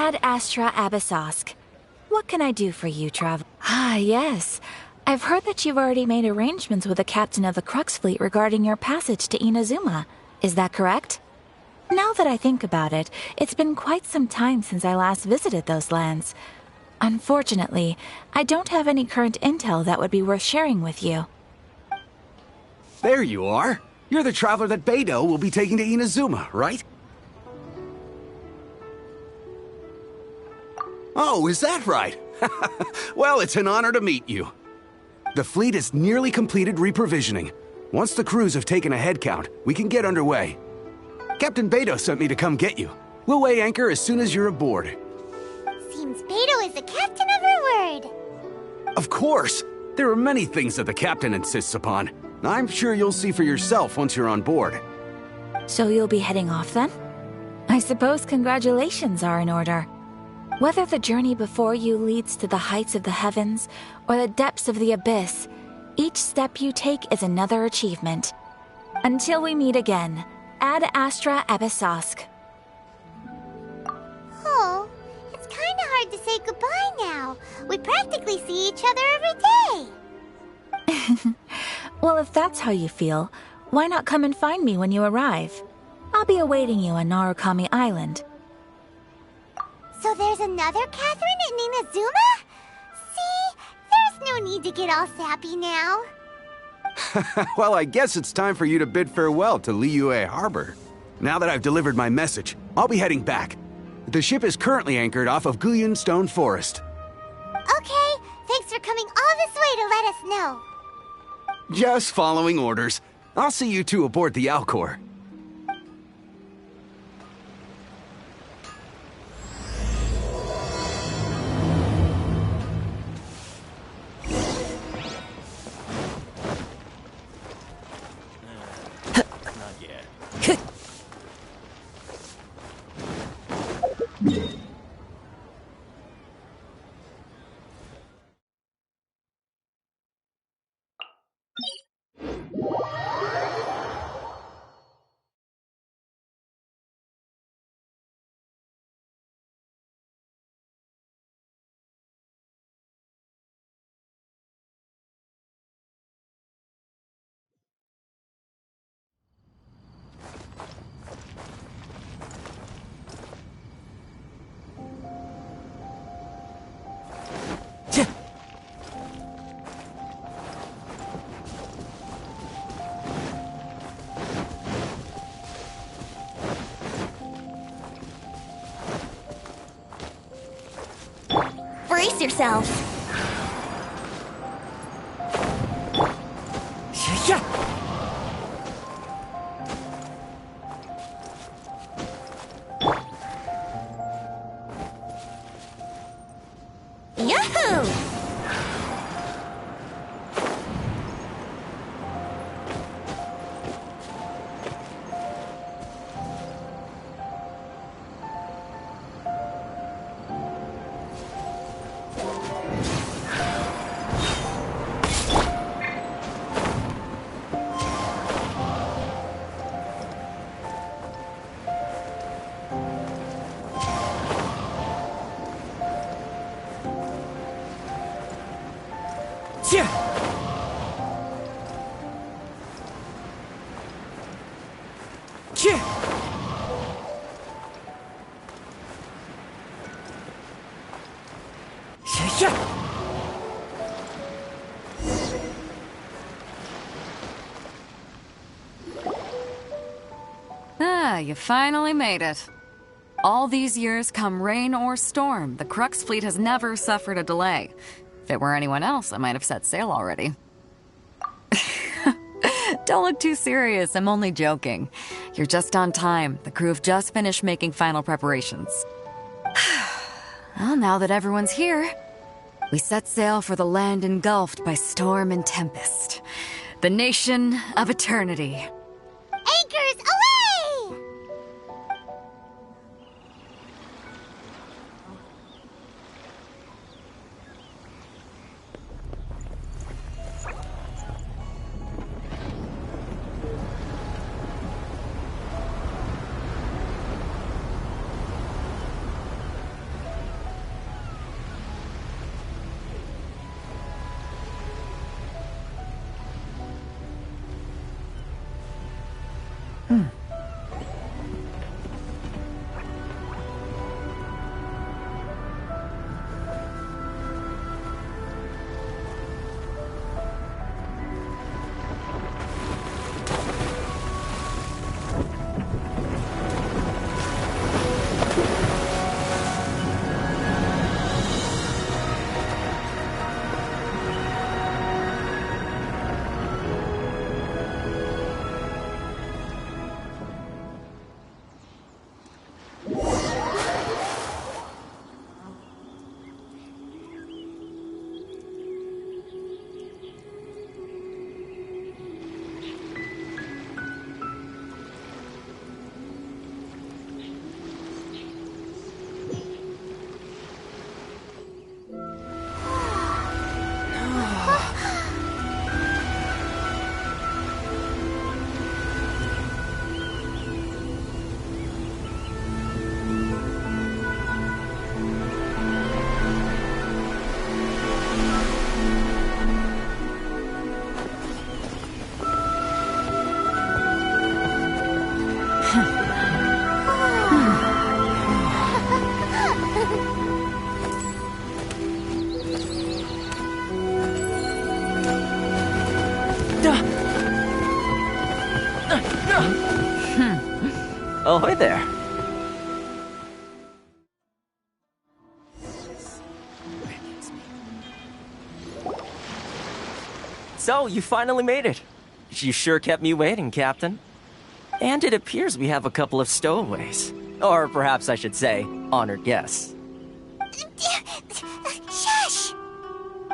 Ad Astra Abyssosk. What can I do for you, travel? Ah, yes. I've heard that you've already made arrangements with the captain of the Crux Fleet regarding your passage to Inazuma. Is that correct? Now that I think about it, it's been quite some time since I last visited those lands. Unfortunately, I don't have any current intel that would be worth sharing with you. There you are. You're the traveler that Beidou will be taking to Inazuma, right? Oh, is that right? Well, it's an honor to meet you. The fleet is nearly completed reprovisioning. Once the crews have taken a head count, we can get underway. Captain Beidou sent me to come get you. We'll weigh anchor as soon as you're aboard. Seems Beidou is the captain of her word. Of course! There are many things that the captain insists upon. I'm sure you'll see for yourself once you're on board. So you'll be heading off then? I suppose congratulations are in order. Whether the journey before you leads to the heights of the heavens or the depths of the abyss, each step you take is another achievement. Until we meet again, Ad Astra Abyssosk. Oh, it's kinda hard to say goodbye now. We practically see each other every day. Well, if that's how you feel, why not come and find me when you arrive? I'll be awaiting you on Narukami Island. So there's another Catherine in Inazuma? See, there's no need to get all sappy now. Well, I guess it's time for you to bid farewell to Liyue Harbor. Now that I've delivered my message, I'll be heading back. The ship is currently anchored off of Guyun Stone Forest. Okay, thanks for coming all this way to let us know. Just following orders. I'll see you two aboard the Alcor. Brace yourself. Yahoo! Ah, you finally made it. All these years, come rain or storm, the Crux fleet has never suffered a delay. If it were anyone else, I might have set sail already. Don't look too serious, I'm only joking. You're just on time. The crew have just finished making final preparations. Well, now that everyone's here, we set sail for the land engulfed by storm and tempest. The nation of eternity. Anchors away! Ahoy there. So, you finally made it. You sure kept me waiting, Captain. And it appears we have a couple of stowaways. Or perhaps I should say, honored guests. Shush!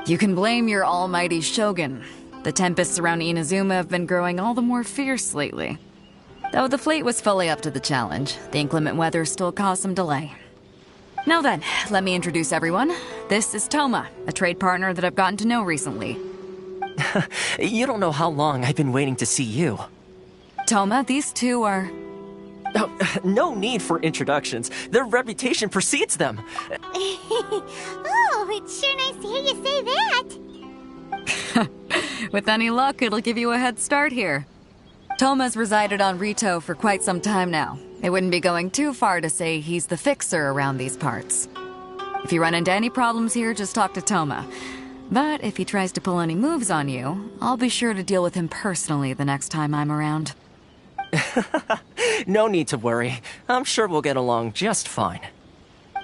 You can blame your Almighty Shogun. The tempests around Inazuma have been growing all the more fierce lately. Though the fleet was fully up to the challenge, the inclement weather still caused some delay. Now then, let me introduce everyone. This is Toma, a trade partner that I've gotten to know recently. You don't know how long I've been waiting to see you. Toma, these two are... Oh, no need for introductions. Their reputation precedes them. Oh, it's sure nice to hear you say that. With any luck, it'll give you a head start here. Toma's resided on Rito for quite some time now. It wouldn't be going too far to say he's the fixer around these parts. If you run into any problems here, just talk to Toma. But if he tries to pull any moves on you, I'll be sure to deal with him personally the next time I'm around. No need to worry. I'm sure we'll get along just fine.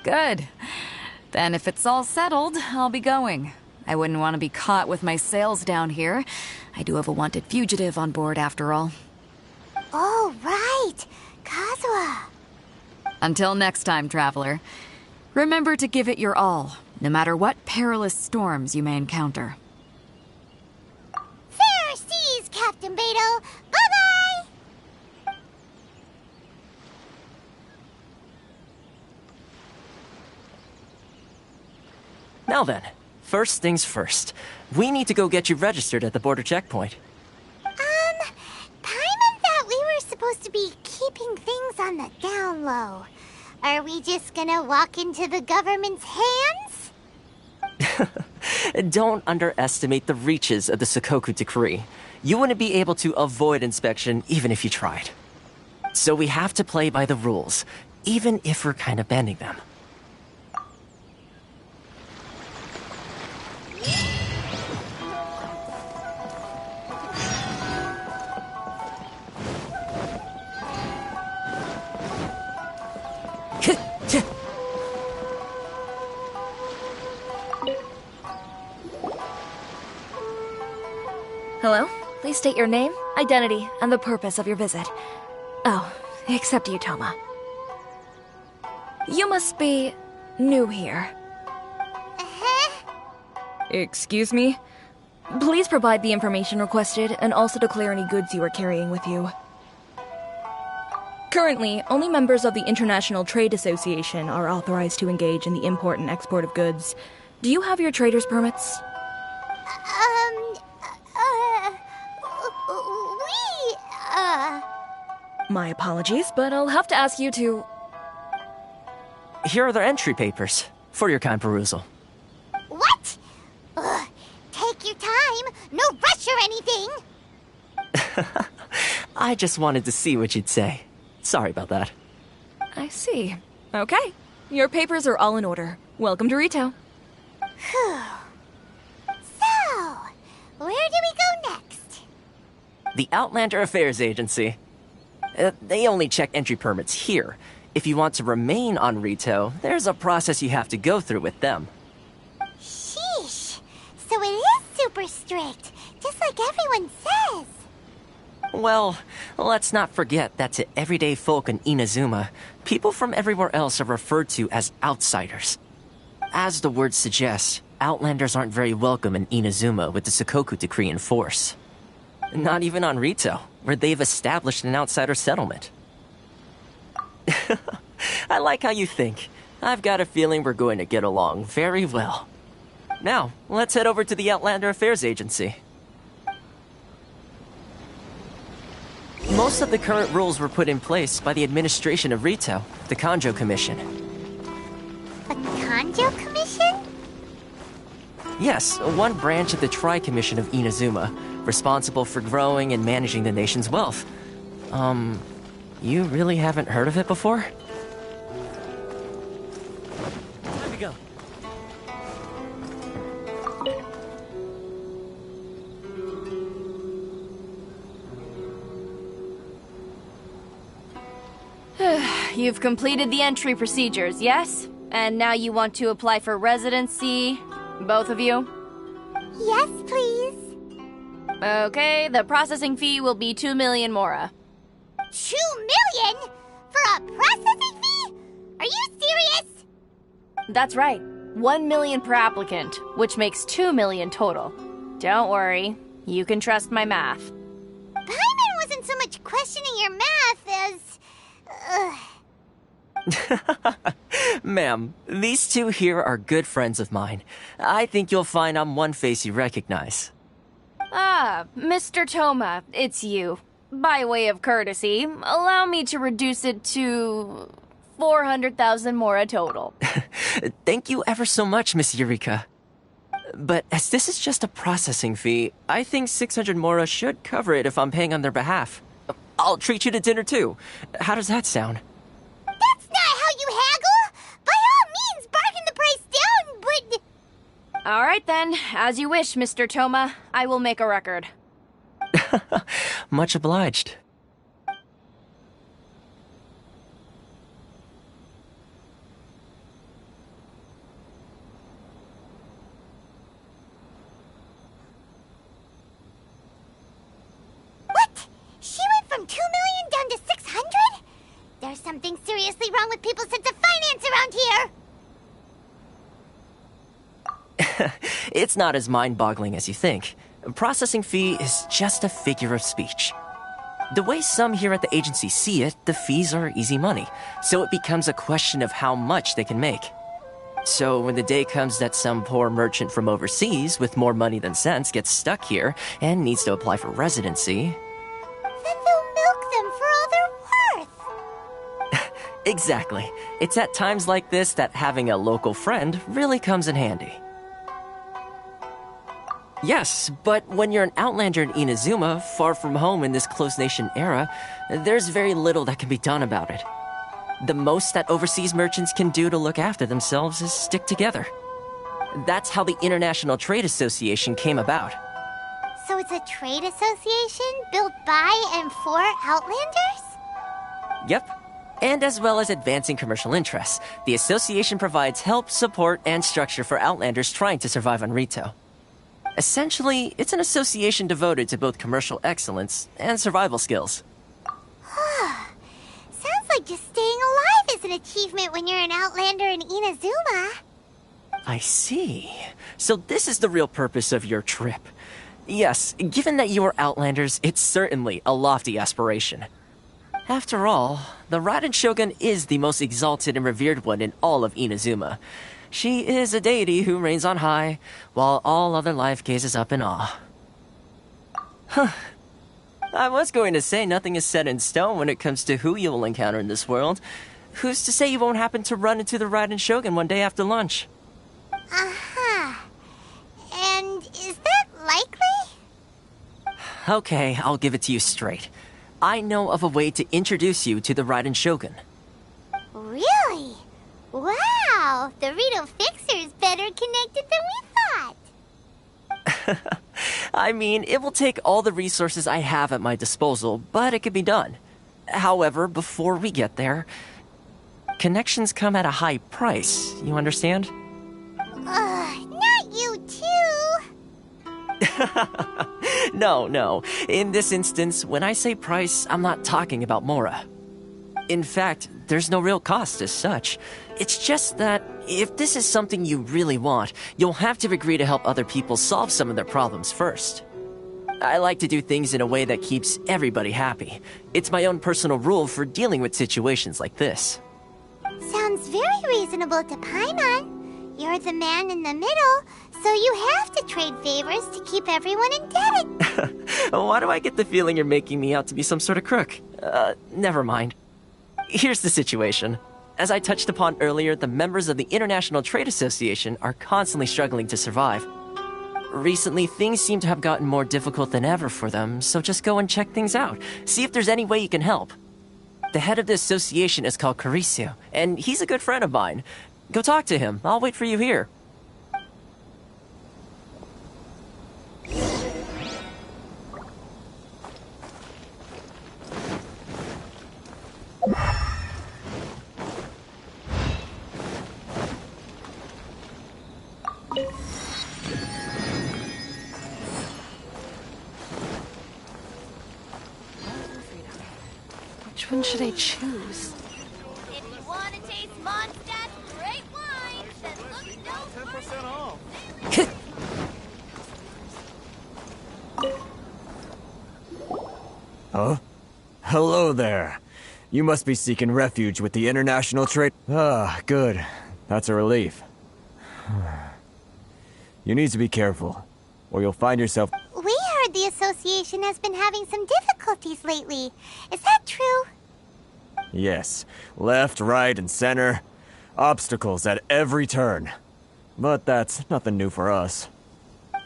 Good. Then if it's all settled, I'll be going. I wouldn't want to be caught with my sails down here. I do have a wanted fugitive on board after all. Oh, right. Kazuha. Until next time, traveler. Remember to give it your all, no matter what perilous storms you may encounter. Fair seas, Captain Beto. Bye-bye! Now then, first things first. We need to go get you registered at the border checkpoint. Paimon thought we were supposed to be keeping things on the down low. Are we just gonna walk into the government's hands? Don't underestimate the reaches of the Sakoku Decree. You wouldn't be able to avoid inspection even if you tried. So we have to play by the rules, even if we're kind of bending them. Hello? Please state your name, identity, and the purpose of your visit. Oh, except you, Toma. You must be new here. Excuse me? Please provide the information requested and also declare any goods you are carrying with you. Currently, only members of the International Trade Association are authorized to engage in the import and export of goods. Do you have your trader's permits? My apologies, but I'll have to ask you to... Here are their entry papers, for your kind perusal. What? Take your time. No rush or anything. I just wanted to see what you'd say. Sorry about that. I see. Okay. Your papers are all in order. Welcome to Rito. Whew. So, where do we go next? The Outlander Affairs Agency. They only check entry permits here. If you want to remain on Rito, there's a process you have to go through with them. Sheesh. So it is super strict, just like everyone says. Well, let's not forget that to everyday folk in Inazuma, people from everywhere else are referred to as outsiders. As the word suggests, Outlanders aren't very welcome in Inazuma with the Sakoku Decree in force. Not even on Rito, where they've established an outsider settlement. I like how you think. I've got a feeling we're going to get along very well. Now, let's head over to the Outlander Affairs Agency. Most of the current rules were put in place by the administration of Rito, the Kanjo Commission. The Kanjo Commission? Yes, one branch of the Tri-Commission of Inazuma, responsible for growing and managing the nation's wealth. You really haven't heard of it before? Time to go. you've completed the entry procedures, yes? And now you want to apply for residency, both of you? Yes, please. Okay, the processing fee will be 2 million mora. 2 million? For a processing fee? Are you serious? That's right. 1 million per applicant, which makes 2 million total. Don't worry, you can trust my math. Paimon wasn't so much questioning your math as... Ma'am, these two here are good friends of mine. I think you'll find I'm one face you recognize. Ah, Mr. Toma, it's you. By way of courtesy, allow me to reduce it to 400,000 mora total. Thank you ever so much, Miss Eureka. But as this is just a processing fee, I think 600 mora should cover it if I'm paying on their behalf. I'll treat you to dinner too. How does that sound? That's not how you haggle! By all means, bargain the price down, but... Alright then, as you wish, Mr. Toma. I will make a record. Much obliged. What? She went from 2 million down to 600? There's something seriously wrong with people's sense of finance around here! It's not as mind-boggling as you think. A processing fee is just a figure of speech. The way some here at the agency see it, the fees are easy money, so it becomes a question of how much they can make. So when the day comes that some poor merchant from overseas with more money than sense gets stuck here and needs to apply for residency... Then they'll milk them for all they're worth. Exactly. It's at times like this that having a local friend really comes in handy. Yes, but when you're an Outlander in Inazuma, far from home in this closed nation era, there's very little that can be done about it. The most that overseas merchants can do to look after themselves is stick together. That's how the International Trade Association came about. So it's a trade association built by and for Outlanders? Yep. And as well as advancing commercial interests, the association provides help, support, and structure for Outlanders trying to survive on Rito. Essentially, it's an association devoted to both commercial excellence and survival skills. Sounds like just staying alive is an achievement when you're an Outlander in Inazuma. I see. So this is the real purpose of your trip. Yes, given that you are Outlanders, it's certainly a lofty aspiration. After all, the Raiden Shogun is the most exalted and revered one in all of Inazuma. She is a deity who reigns on high, while all other life gazes up in awe. Huh. I was going to say nothing is set in stone when it comes to who you will encounter in this world. Who's to say you won't happen to run into the Raiden Shogun one day after lunch? Uh-huh. And is that likely? Okay, I'll give it to you straight. I know of a way to introduce you to the Raiden Shogun. Really? Wow, the Rito Fixer is better connected than we thought. I mean, it will take all the resources I have at my disposal, but it can be done. However, before we get there, connections come at a high price, you understand? Not you too. No. In this instance, when I say price, I'm not talking about Mora. In fact, there's no real cost as such. It's just that if this is something you really want, you'll have to agree to help other people solve some of their problems first. I like to do things in a way that keeps everybody happy. It's my own personal rule for dealing with situations like this. Sounds very reasonable to Paimon. You're the man in the middle, so you have to trade favors to keep everyone indebted. Why do I get the feeling you're making me out to be some sort of crook? Never mind. Here's the situation. As I touched upon earlier, the members of the International Trade Association are constantly struggling to survive. Recently, things seem to have gotten more difficult than ever for them, so just go and check things out. See if there's any way you can help. The head of the association is called Kurisu, and he's a good friend of mine. Go talk to him. I'll wait for you here. Which one should I choose? If you want to taste Mondstadt's great wine, then look no further. Huh? Hello there. You must be seeking refuge with the International Trade... Ah, good. That's a relief. You need to be careful, or you'll find yourself... We heard the association has been having some difficulties lately. Is that true? Yes. Left, right, and center. Obstacles at every turn. But that's nothing new for us.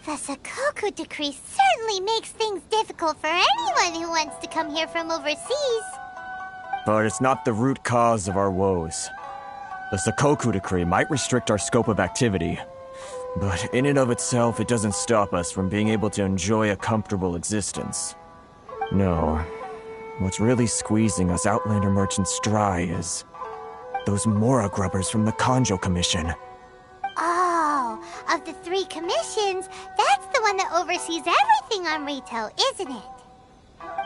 The Sakoku decree certainly makes things difficult for anyone who wants to come here from overseas. But it's not the root cause of our woes. The Sakoku decree might restrict our scope of activity, but in and of itself, it doesn't stop us from being able to enjoy a comfortable existence. No. What's really squeezing us Outlander merchants dry is those Mora grubbers from the Kanjo Commission. Oh, of the 3 commissions, that's the one that oversees everything on Rito, isn't it?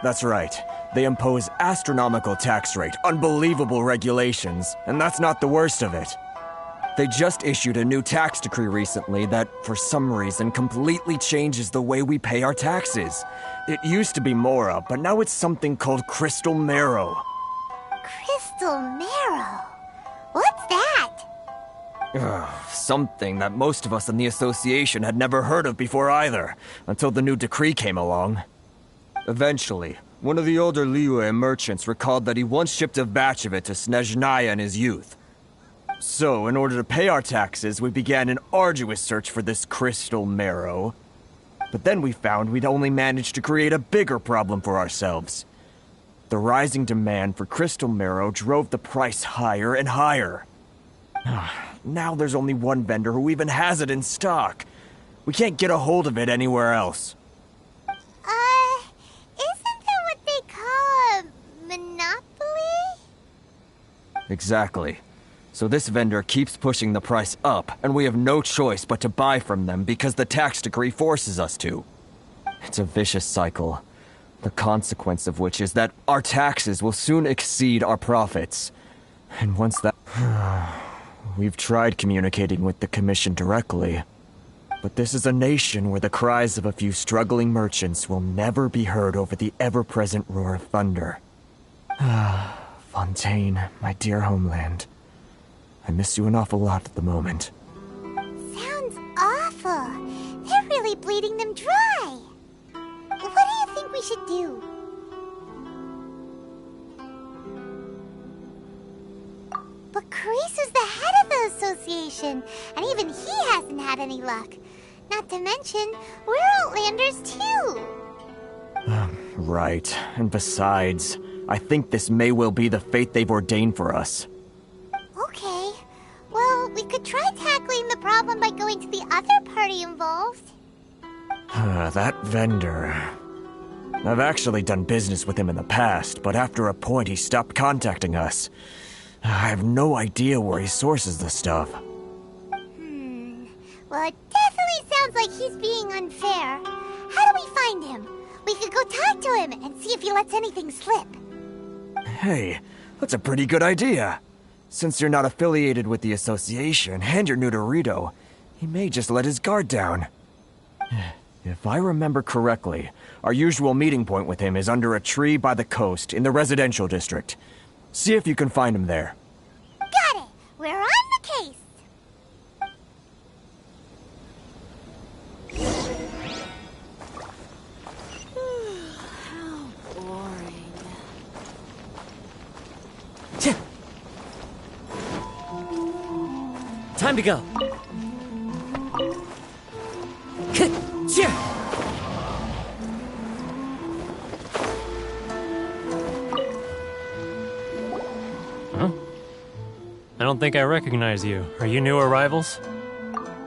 That's right. They impose astronomical tax rate, unbelievable regulations, and that's not the worst of it. They just issued a new tax decree recently that, for some reason, completely changes the way we pay our taxes. It used to be Mora, but now it's something called Crystal Marrow. Crystal Marrow? What's that? Something that most of us in the association had never heard of before either, until the new decree came along. Eventually, one of the older Liyue merchants recalled that he once shipped a batch of it to Snezhnaya in his youth. So, in order to pay our taxes, we began an arduous search for this crystal marrow. But then we found we'd only managed to create a bigger problem for ourselves. The rising demand for crystal marrow drove the price higher and higher. Now there's only one vendor who even has it in stock. We can't get a hold of it anywhere else. Isn't that what they call a monopoly? Exactly. So this vendor keeps pushing the price up, and we have no choice but to buy from them because the tax decree forces us to. It's a vicious cycle, the consequence of which is that our taxes will soon exceed our profits. And once that... We've tried communicating with the Commission directly, but this is a nation where the cries of a few struggling merchants will never be heard over the ever-present roar of thunder. Fontaine, my dear homeland. I miss you an awful lot at the moment. Sounds awful. They're really bleeding them dry. What do you think we should do? But Kurisu's the head of the association, and even he hasn't had any luck. Not to mention, we're Outlanders too. Right. And besides, I think this may well be the fate they've ordained for us. Okay. Well, we could try tackling the problem by going to the other party involved. That vendor... I've actually done business with him in the past, but after a point he stopped contacting us. I have no idea where he sources the stuff. Well, it definitely sounds like he's being unfair. How do we find him? We could go talk to him and see if he lets anything slip. Hey, that's a pretty good idea. Since you're not affiliated with the association and you're new to Rito, he may just let his guard down. If I remember correctly, our usual meeting point with him is under a tree by the coast in the residential district. See if you can find him there. Got it! We're on the case! How boring. Time to go. Huh? I don't think I recognize you. Are you new arrivals?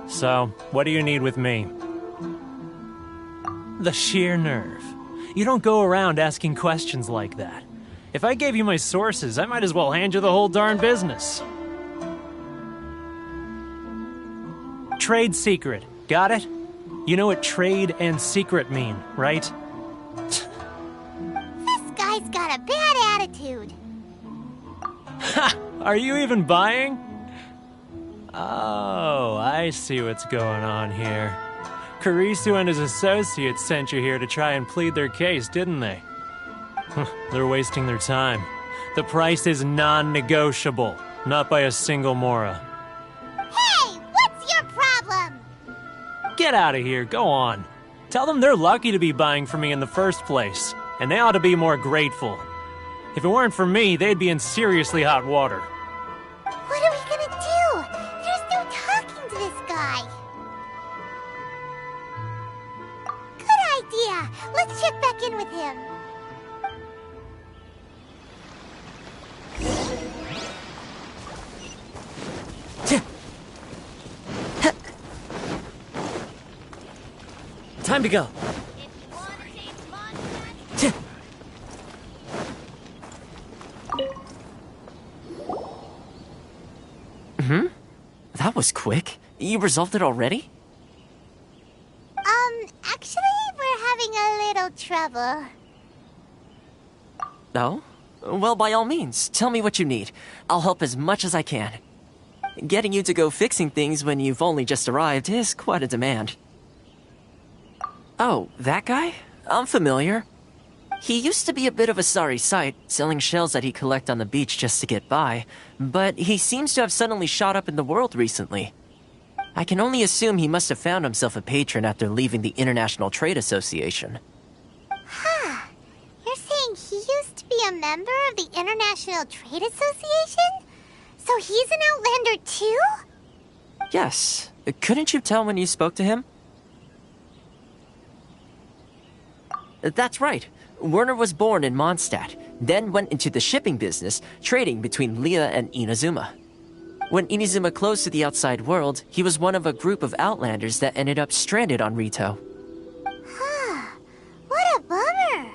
So, what do you need with me? The sheer nerve. You don't go around asking questions like that. If I gave you my sources, I might as well hand you the whole darn business. Trade secret. Got it? You know what trade and secret mean, right? This guy's got a bad attitude. Are you even buying? Oh, I see what's going on here. Kurisu and his associates sent you here to try and plead their case, didn't they? They're wasting their time. The price is non-negotiable, not by a single Mora. Hey, what's your problem? Get out of here, go on. Tell them they're lucky to be buying from me in the first place, and they ought to be more grateful. If it weren't for me, they'd be in seriously hot water. What are we gonna do? There's no talking to this guy. Good idea. Let's check back in with him. Time to go. That was quick. You resolved it already? Actually, we're having a little trouble. No? Well, by all means, tell me what you need. I'll help as much as I can. Getting you to go fixing things when you've only just arrived is quite a demand. Oh, that guy? I'm familiar. He used to be a bit of a sorry sight, selling shells that he collect on the beach just to get by, but he seems to have suddenly shot up in the world recently. I can only assume he must have found himself a patron after leaving the International Trade Association. Huh. You're saying he used to be a member of the International Trade Association? So he's an Outlander too? Yes. Couldn't you tell when you spoke to him? That's right. Werner was born in Mondstadt, then went into the shipping business, trading between Leah and Inazuma. When Inazuma closed to the outside world, he was one of a group of Outlanders that ended up stranded on Rito. What a bummer!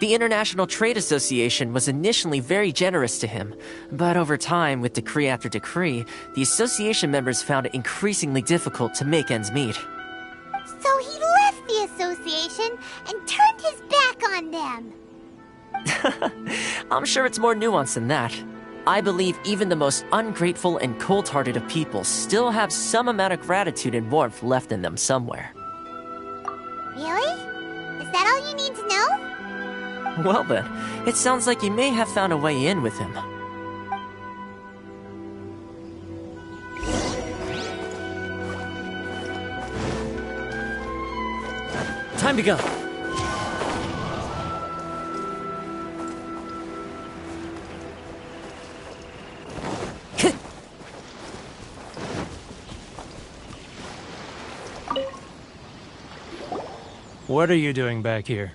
The International Trade Association was initially very generous to him, but over time, with decree after decree, the association members found it increasingly difficult to make ends meet. So he left the association and turned his back on them. I'm sure it's more nuanced than that. I believe even the most ungrateful and cold-hearted of people still have some amount of gratitude and warmth left in them somewhere. Really? Is that all you need to know? Well then, it sounds like you may have found a way in with him. Time to go. What are you doing back here?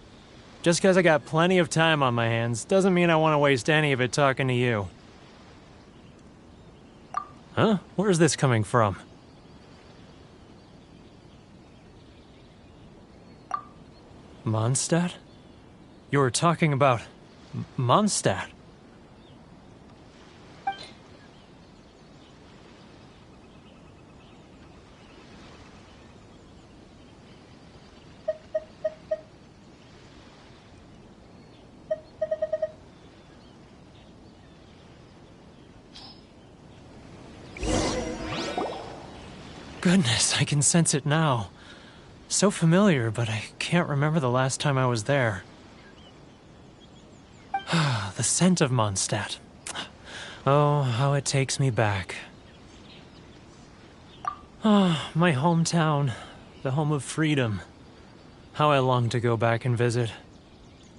Just because I got plenty of time on my hands doesn't mean I want to waste any of it talking to you. Huh? Where's this coming from? Mondstadt? You were talking about Mondstadt. Goodness, I can sense it now. So familiar, but I can't remember the last time I was there. The scent of Mondstadt. Oh, how it takes me back. Oh, my hometown, the home of freedom. How I long to go back and visit.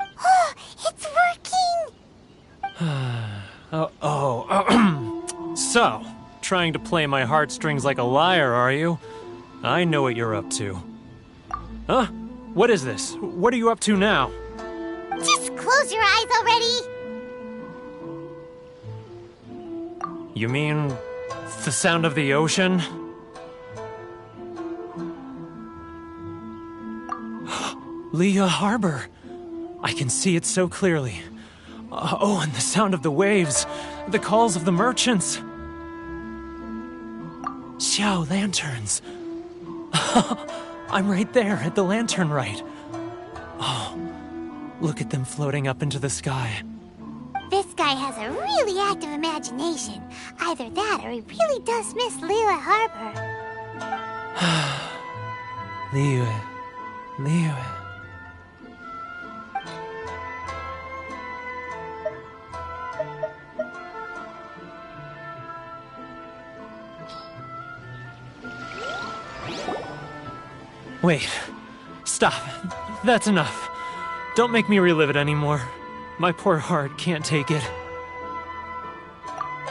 Oh, it's working! So, trying to play my heartstrings like a liar, are you? I know what you're up to. Huh? What is this? What are you up to now? Just close your eyes already! You mean the sound of the ocean? Leah Harbor. I can see it so clearly. Oh, and the sound of the waves. The calls of the merchants. Xiao lanterns. I'm right there at the lantern right. Oh, look at them floating up into the sky. This guy has a really active imagination. Either that or he really does miss Liyue Harbor. Liyue. Wait. Stop. That's enough. Don't make me relive it anymore. My poor heart can't take it.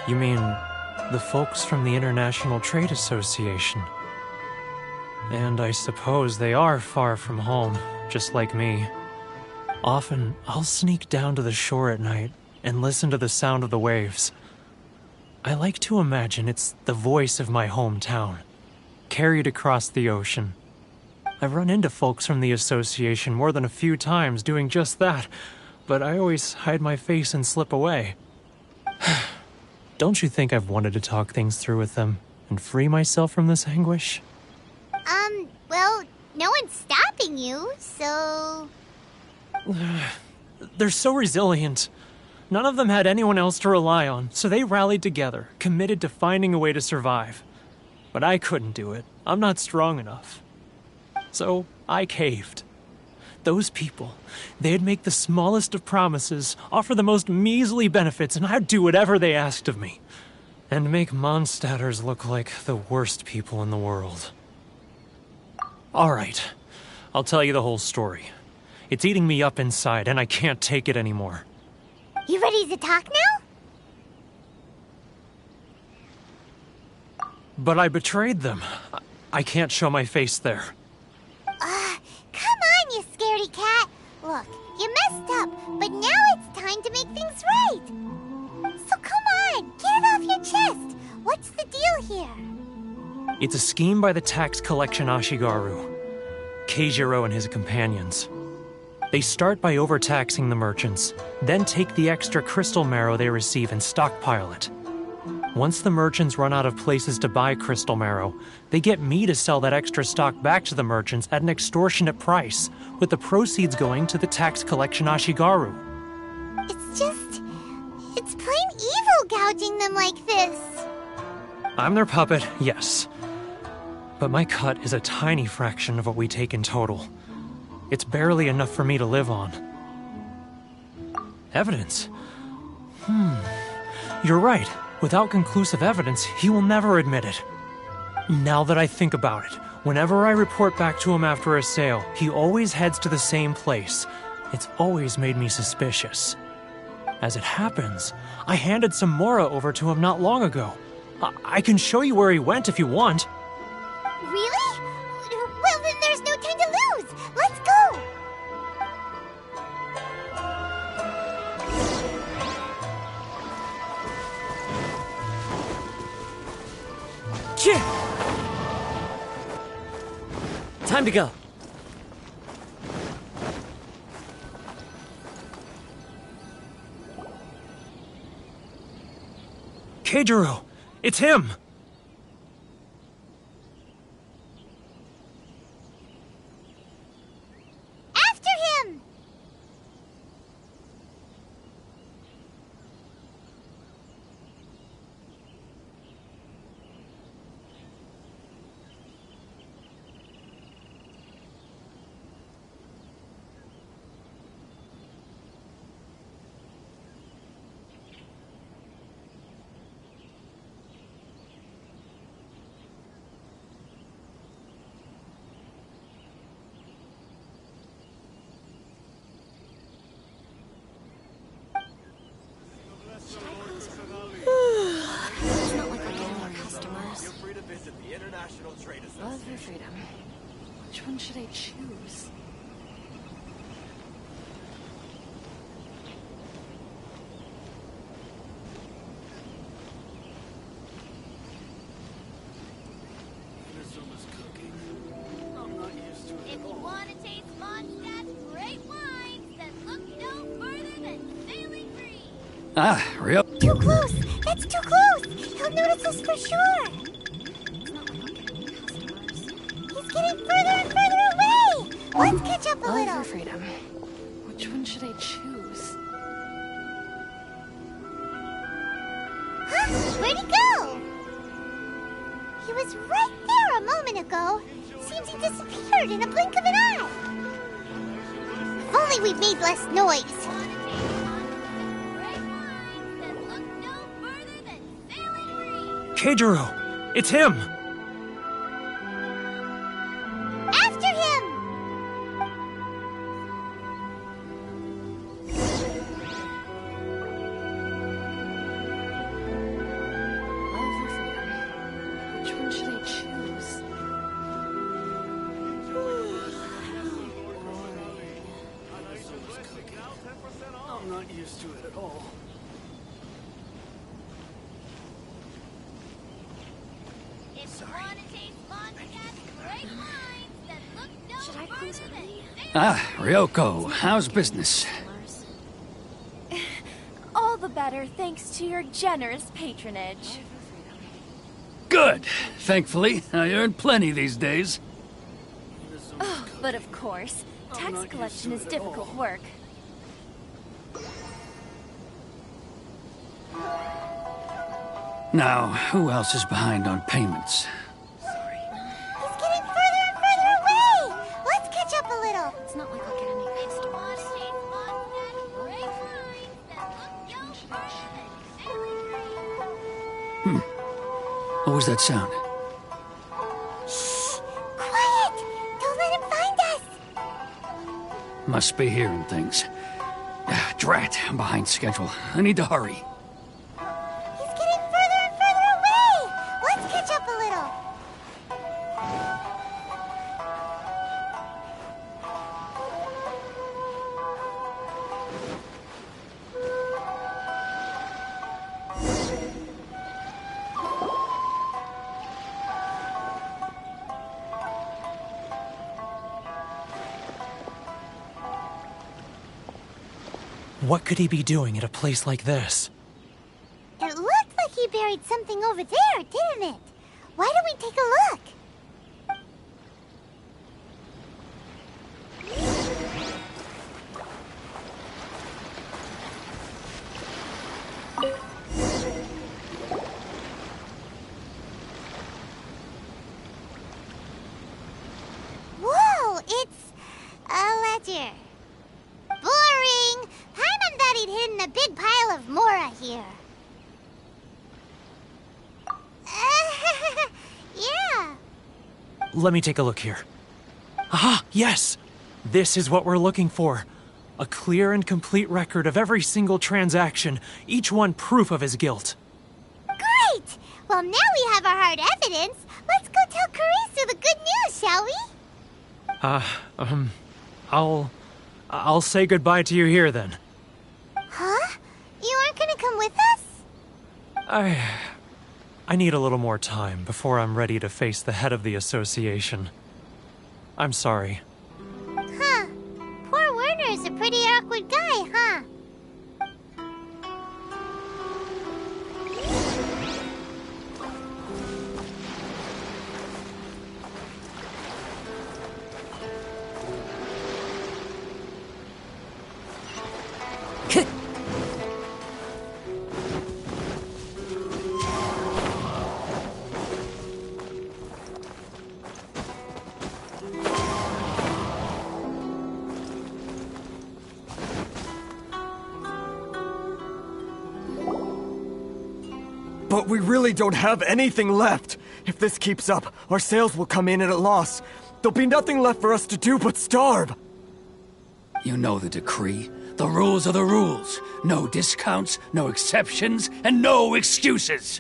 You mean the folks from the International Trade Association? And I suppose they are far from home, just like me. Often, I'll sneak down to the shore at night and listen to the sound of the waves. I like to imagine it's the voice of my hometown, carried across the ocean. I've run into folks from the association more than a few times doing just that, but I always hide my face and slip away. Don't you think I've wanted to talk things through with them and free myself from this anguish? Well, no one's stopping you, so... They're so resilient. None of them had anyone else to rely on, so they rallied together, committed to finding a way to survive. But I couldn't do it. I'm not strong enough. So I caved. Those people, they'd make the smallest of promises, offer the most measly benefits, and I'd do whatever they asked of me. And make Mondstadters look like the worst people in the world. Alright, I'll tell you the whole story. It's eating me up inside, and I can't take it anymore. You ready to talk now? But I betrayed them. I can't show my face there. Come on, you scaredy cat. Look, you messed up, but now it's time to make things right. So come on, get it off your chest. What's the deal here? It's a scheme by the tax collection Ashigaru, Keijiro and his companions. They start by overtaxing the merchants, then take the extra crystal marrow they receive and stockpile it. Once the merchants run out of places to buy crystal marrow, they get me to sell that extra stock back to the merchants at an extortionate price, with the proceeds going to the tax collection Ashigaru. It's plain evil gouging them like this. I'm their puppet, yes. But my cut is a tiny fraction of what we take in total. It's barely enough for me to live on. Evidence? You're right. Without conclusive evidence, he will never admit it. Now that I think about it, whenever I report back to him after a sale, he always heads to the same place. It's always made me suspicious. As it happens, I handed some Mora over to him not long ago. I can show you where he went if you want. Really? Well, then there's no time to lose. Let's go! Time to go. Keijiro! It's him! After him! Love for freedom. Which one should I choose? If you want to taste Mondstadt's great wines, then look no further than Sailing Green. Ah, real? Too close! That's too close! He'll notice us for sure! He's getting further and further away! Let's catch up a Love little! for freedom. Which one should I choose? He was right there a moment ago. Seems he disappeared in a blink of an eye. If only we'd made less noise. Keijiro! It's him! After him! Which one should I choose? I'm not used to it at all. Should I close early? Ah, Ryoko, how's business? All the better thanks to your generous patronage. Good. Thankfully, I earn plenty these days. Oh, but of course, tax collection is difficult work. Now, who else is behind on payments? He's getting further and further away! Let's catch up a little. It's not like I'll get any customers. What was that sound? Shh! Quiet! Don't let him find us! Must be hearing things. Drat, I'm behind schedule. I need to hurry. He's getting further and further away! Let's catch up a little. What could he be doing at a place like this? It looked like he buried something over there, didn't it? Why don't we take a look? Whoa, it's a ledger. Boring! Paimon thought he'd hidden a big pile of Mora here. Yeah. Let me take a look here. Aha! Yes! This is what we're looking for. A clear and complete record of every single transaction, each one proof of his guilt. Great! Well, now we have our hard evidence. Let's go tell Karisu the good news, shall we? I'll say goodbye to you here then. Huh? You aren't gonna come with us? I need a little more time before I'm ready to face the head of the association. I'm sorry. Huh. Poor Werner's a pretty awkward guy, huh? But we really don't have anything left. If this keeps up, our sales will come in at a loss. There'll be nothing left for us to do but starve. You know the decree. The rules are the rules. No discounts, no exceptions, and no excuses.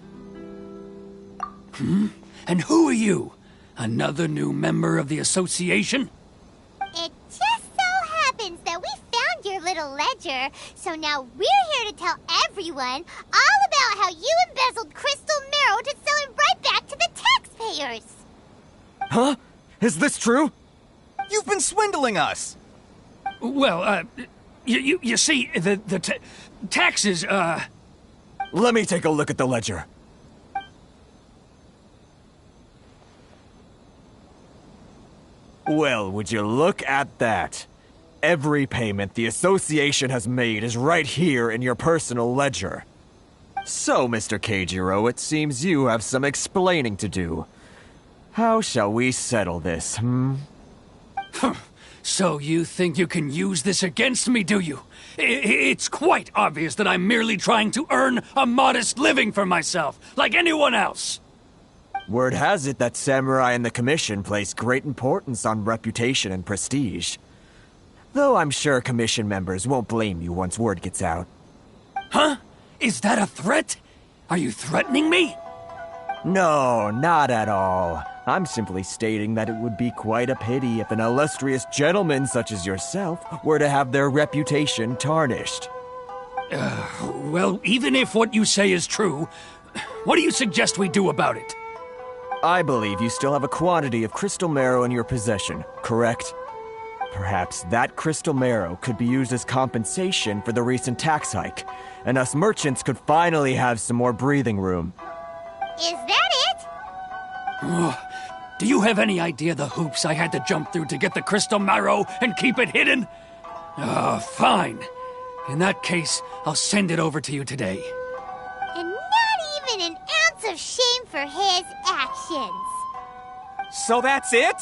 And who are you? Another new member of the association? It just so happens that we found your little ledger, so now we're here to tell everyone all about how you embezzled crystal marrow to sell it right back to the taxpayers. Huh? Is this true? You've been swindling us! Well, you see, the taxes, Let me take a look at the ledger. Well, would you look at that? Every payment the association has made is right here in your personal ledger. So, Mr. Keijiro, it seems you have some explaining to do. How shall we settle this, hmm? So you think you can use this against me, do you? It's quite obvious that I'm merely trying to earn a modest living for myself, like anyone else. Word has it that samurai and the Commission place great importance on reputation and prestige. Though I'm sure Commission members won't blame you once word gets out. Huh? Is that a threat? Are you threatening me? No, not at all. I'm simply stating that it would be quite a pity if an illustrious gentleman such as yourself were to have their reputation tarnished. Well, even if what you say is true, what do you suggest we do about it? I believe you still have a quantity of crystal marrow in your possession, correct? Perhaps that crystal marrow could be used as compensation for the recent tax hike, and us merchants could finally have some more breathing room. Is that it? Do you have any idea the hoops I had to jump through to get the crystal marrow and keep it hidden? Fine. In that case, I'll send it over to you today. And not even an ounce of shame for his actions. So that's it?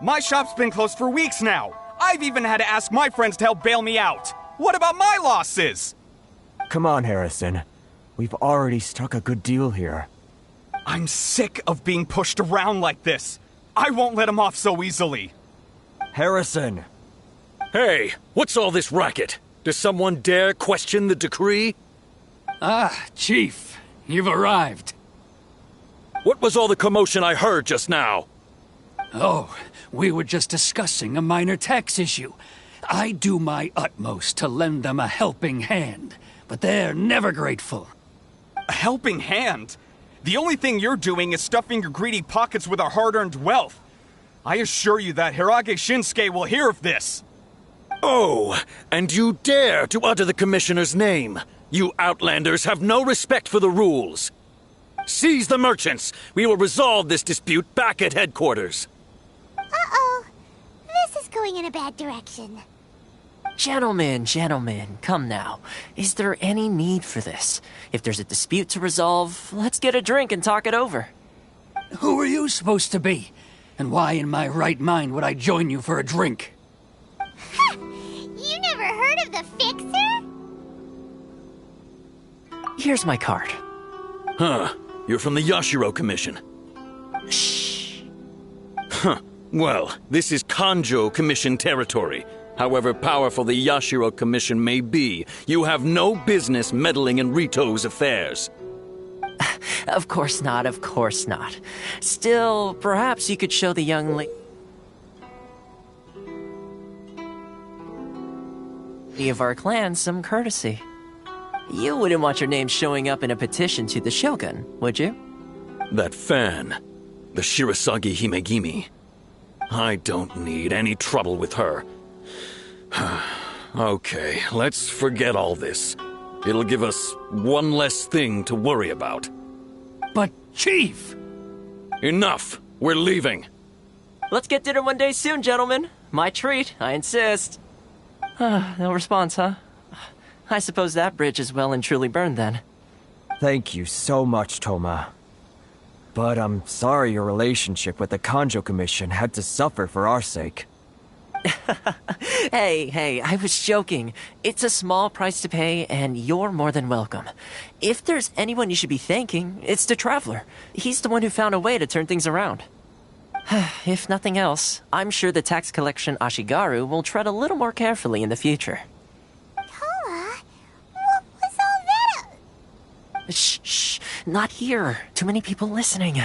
My shop's been closed for weeks now. I've even had to ask my friends to help bail me out. What about my losses? Come on, Harrison. We've already struck a good deal here. I'm sick of being pushed around like this. I won't let him off so easily. Harrison! Hey, what's all this racket? Does someone dare question the decree? Chief, you've arrived. What was all the commotion I heard just now? Oh, we were just discussing a minor tax issue. I do my utmost to lend them a helping hand, but they're never grateful. A helping hand? The only thing you're doing is stuffing your greedy pockets with our hard-earned wealth. I assure you that Hirage Shinsuke will hear of this. Oh, and you dare to utter the Commissioner's name. You Outlanders have no respect for the rules. Seize the merchants. We will resolve this dispute back at headquarters. Uh-oh. This is going in a bad direction. Gentlemen, come now. Is there any need for this? If there's a dispute to resolve, let's get a drink and talk it over. Who are you supposed to be? And why in my right mind would I join you for a drink? Ha! You never heard of the Fixer? Here's my card. Huh. You're from the Yashiro Commission. Shh. Huh. Well, this is Kanjo Commission territory. However powerful the Yashiro Commission may be, you have no business meddling in Rito's affairs. Of course not. Still, perhaps you could show the young lady of our clan some courtesy. You wouldn't want your name showing up in a petition to the Shogun, would you? That fan, the Shirasagi Himegimi. I don't need any trouble with her. Okay, let's forget all this. It'll give us one less thing to worry about. But, Chief! Enough! We're leaving. Let's get dinner one day soon, gentlemen. My treat, I insist. No response, huh? I suppose that bridge is well and truly burned then. Thank you so much, Toma. But I'm sorry your relationship with the Kanjo Commission had to suffer for our sake. Hey, I was joking. It's a small price to pay, and you're more than welcome. If there's anyone you should be thanking, it's the Traveler. He's the one who found a way to turn things around. If nothing else, I'm sure the tax collection Ashigaru will tread a little more carefully in the future. Toma, what was all that? Shh, not here. Too many people listening.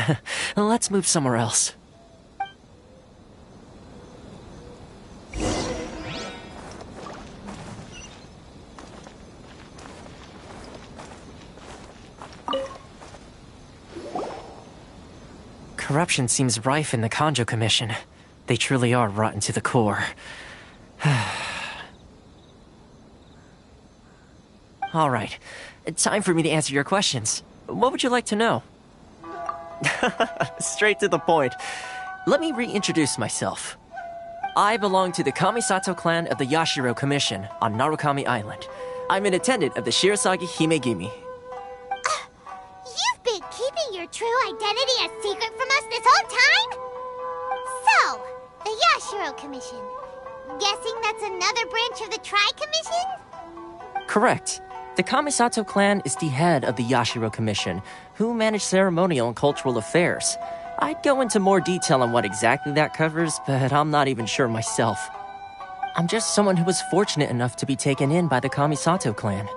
Let's move somewhere else. Corruption seems rife in the Kanjo Commission. They truly are rotten to the core. All right. Time for me to answer your questions. What would you like to know? Straight to the point. Let me reintroduce myself. I belong to the Kamisato clan of the Yashiro Commission on Narukami Island. I'm an attendant of the Shirasagi Himegimi. You've been keeping your true identity a secret from us this whole time? Yashiro Commission. Guessing that's another branch of the Tri-Commission? Correct. The Kamisato clan is the head of the Yashiro Commission, who manage ceremonial and cultural affairs. I'd go into more detail on what exactly that covers, but I'm not even sure myself. I'm just someone who was fortunate enough to be taken in by the Kamisato clan.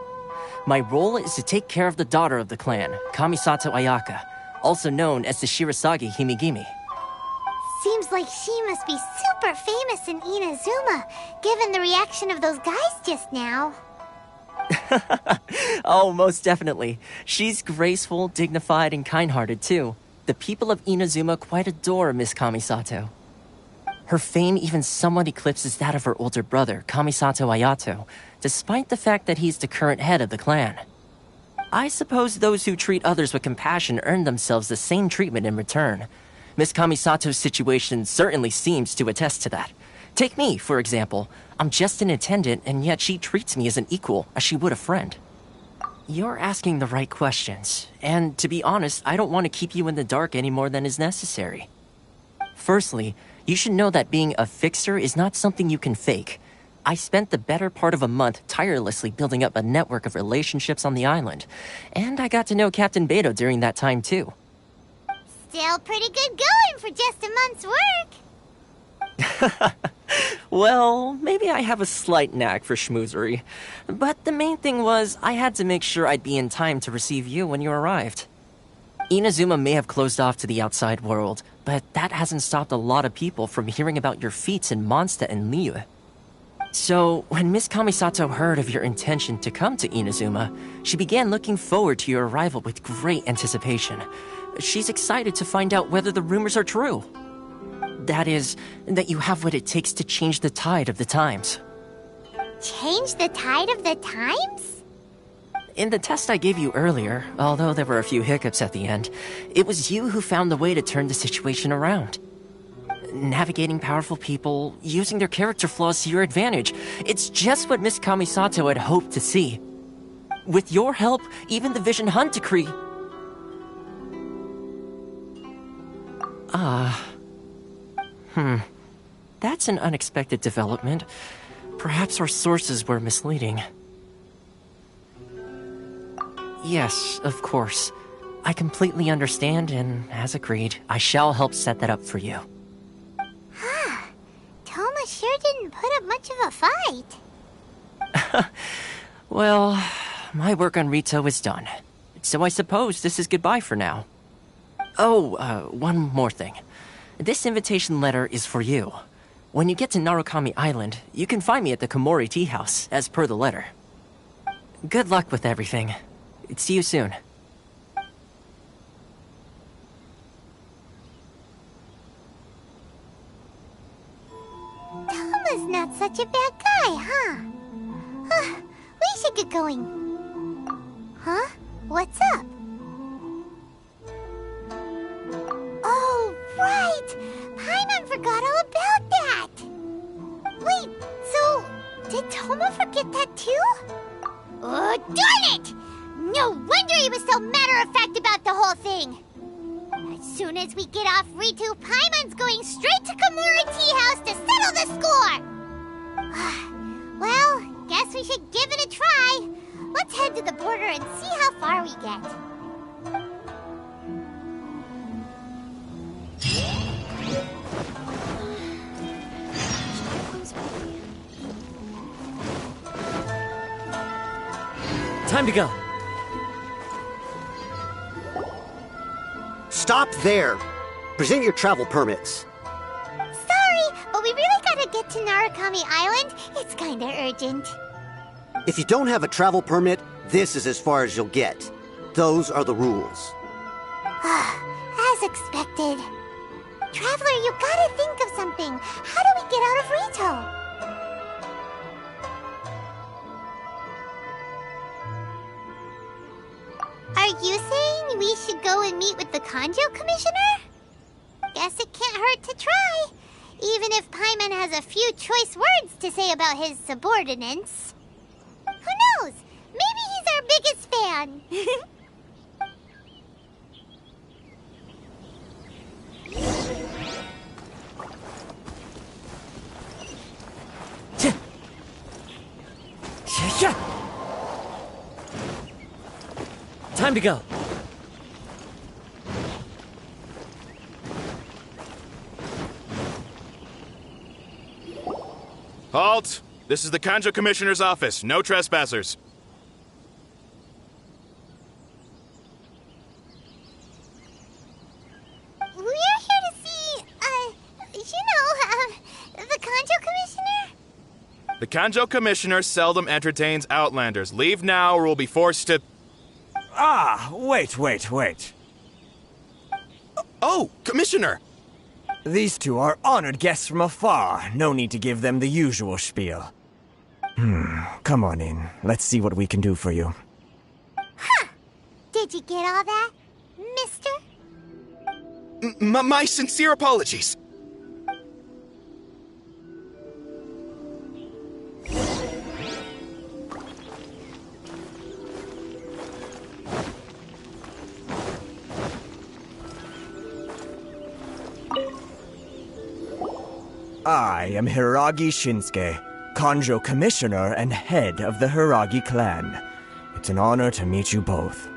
My role is to take care of the daughter of the clan, Kamisato Ayaka, also known as the Shirasagi Himigimi. Seems like she must be super famous in Inazuma, given the reaction of those guys just now. Oh, most definitely. She's graceful, dignified, and kind-hearted, too. The people of Inazuma quite adore Miss Kamisato. Her fame even somewhat eclipses that of her older brother, Kamisato Ayato, despite the fact that he's the current head of the clan. I suppose those who treat others with compassion earn themselves the same treatment in return. Miss Kamisato's situation certainly seems to attest to that. Take me, for example. I'm just an attendant, and yet she treats me as an equal, as she would a friend. You're asking the right questions, and to be honest, I don't want to keep you in the dark any more than is necessary. Firstly, you should know that being a fixer is not something you can fake. I spent the better part of a month tirelessly building up a network of relationships on the island, and I got to know Captain Beto during that time too. Still pretty good going for just a month's work. Well, maybe I have a slight knack for schmoozery, but the main thing was I had to make sure I'd be in time to receive you when you arrived. Inazuma may have closed off to the outside world, but that hasn't stopped a lot of people from hearing about your feats in Mondstadt and Liyue. So, when Miss Kamisato heard of your intention to come to Inazuma, she began looking forward to your arrival with great anticipation. She's excited to find out whether the rumors are true. That is, that you have what it takes to change the tide of the times. Change the tide of the times? In the test I gave you earlier, although there were a few hiccups at the end, it was you who found the way to turn the situation around. Navigating powerful people, using their character flaws to your advantage. It's just what Miss Kamisato had hoped to see. With your help, even the Vision Hunt decree... That's an unexpected development. Perhaps our sources were misleading. Yes, of course. I completely understand, and as agreed, I shall help set that up for you. Toma sure didn't put up much of a fight. Well, my work on Rito is done. So I suppose this is goodbye for now. Oh, one more thing. This invitation letter is for you. When you get to Narukami Island, you can find me at the Komori Tea House, as per the letter. Good luck with everything. See you soon. Toma's not such a bad guy, huh? We should get going. Huh? What's up? Oh, right! Paimon forgot all about that! Wait, so... did Toma forget that too? Oh, darn it! No wonder he was so matter-of-fact about the whole thing! As soon as we get off Ritu, Paimon's going straight to Komori Tea House to settle the score! Well, guess we should give it a try. Let's head to the border and see how far we get. Time to go. Stop there! Present your travel permits. Sorry, but we really gotta get to Narukami Island. It's kinda urgent. If you don't have a travel permit, this is as far as you'll get. Those are the rules. As expected. Traveler, you gotta think of something. How do we get out of Rito? Are you saying we should go and meet with the Kanjo Commissioner? Guess it can't hurt to try. Even if Paimon has a few choice words to say about his subordinates. Who knows? Maybe he's our biggest fan. Time to go. Halt! This is the Kanjo Commissioner's office. No trespassers. We're here to see, the Kanjo Commissioner? The Kanjo Commissioner seldom entertains Outlanders. Leave now or we'll be forced to... Ah, wait. Oh, Commissioner! These two are honored guests from afar. No need to give them the usual spiel. Come on in. Let's see what we can do for you. Huh! Did you get all that, mister? My sincere apologies. I am Hiragi Shinsuke, Kanjo Commissioner and head of the Hiragi clan. It's an honor to meet you both.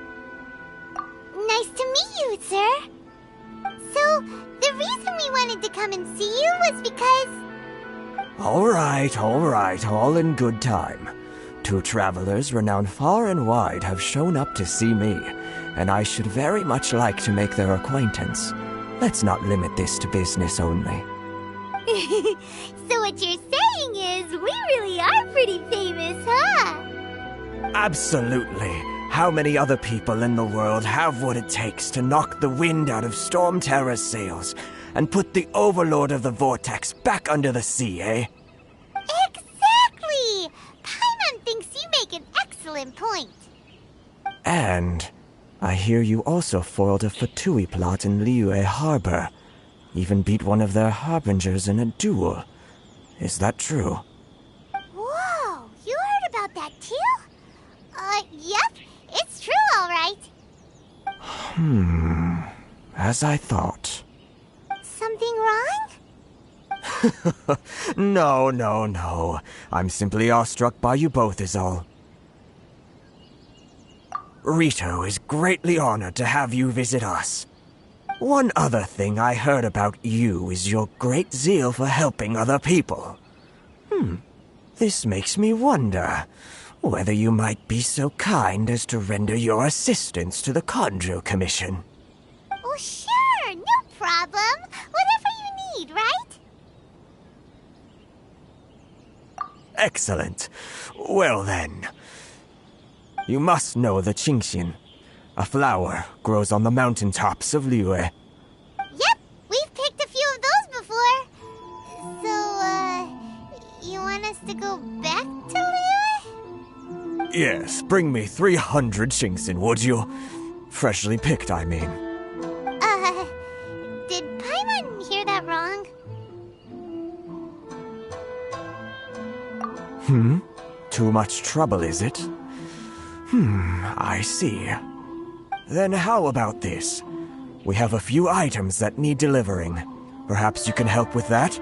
Nice to meet you, sir. So, the reason we wanted to come and see you was because... All right, all in good time. Two travelers renowned far and wide have shown up to see me, and I should very much like to make their acquaintance. Let's not limit this to business only. So what you're saying is, we really are pretty famous, huh? Absolutely. How many other people in the world have what it takes to knock the wind out of Storm Terror's sails and put the Overlord of the Vortex back under the sea, eh? Exactly! Paimon thinks you make an excellent point. And I hear you also foiled a Fatui plot in Liyue Harbor. Even beat one of their harbingers in a duel. Is that true? Whoa, you heard about that too? Yep, it's true, all right. As I thought. Something wrong? No. I'm simply awestruck by you both is all. Rito is greatly honored to have you visit us. One other thing I heard about you is your great zeal for helping other people. This makes me wonder whether you might be so kind as to render your assistance to the Kanjo Commission. Oh, sure, no problem. Whatever you need, right? Excellent. Well then, you must know the Genshim. A flower grows on the mountaintops of Liyue. Yep, we've picked a few of those before. So, you want us to go back to Liyue? Yes, bring me 300 Genshim, would you? Freshly picked, I mean. Did Paimon hear that wrong? Too much trouble, is it? I see. Then how about this? We have a few items that need delivering. Perhaps you can help with that?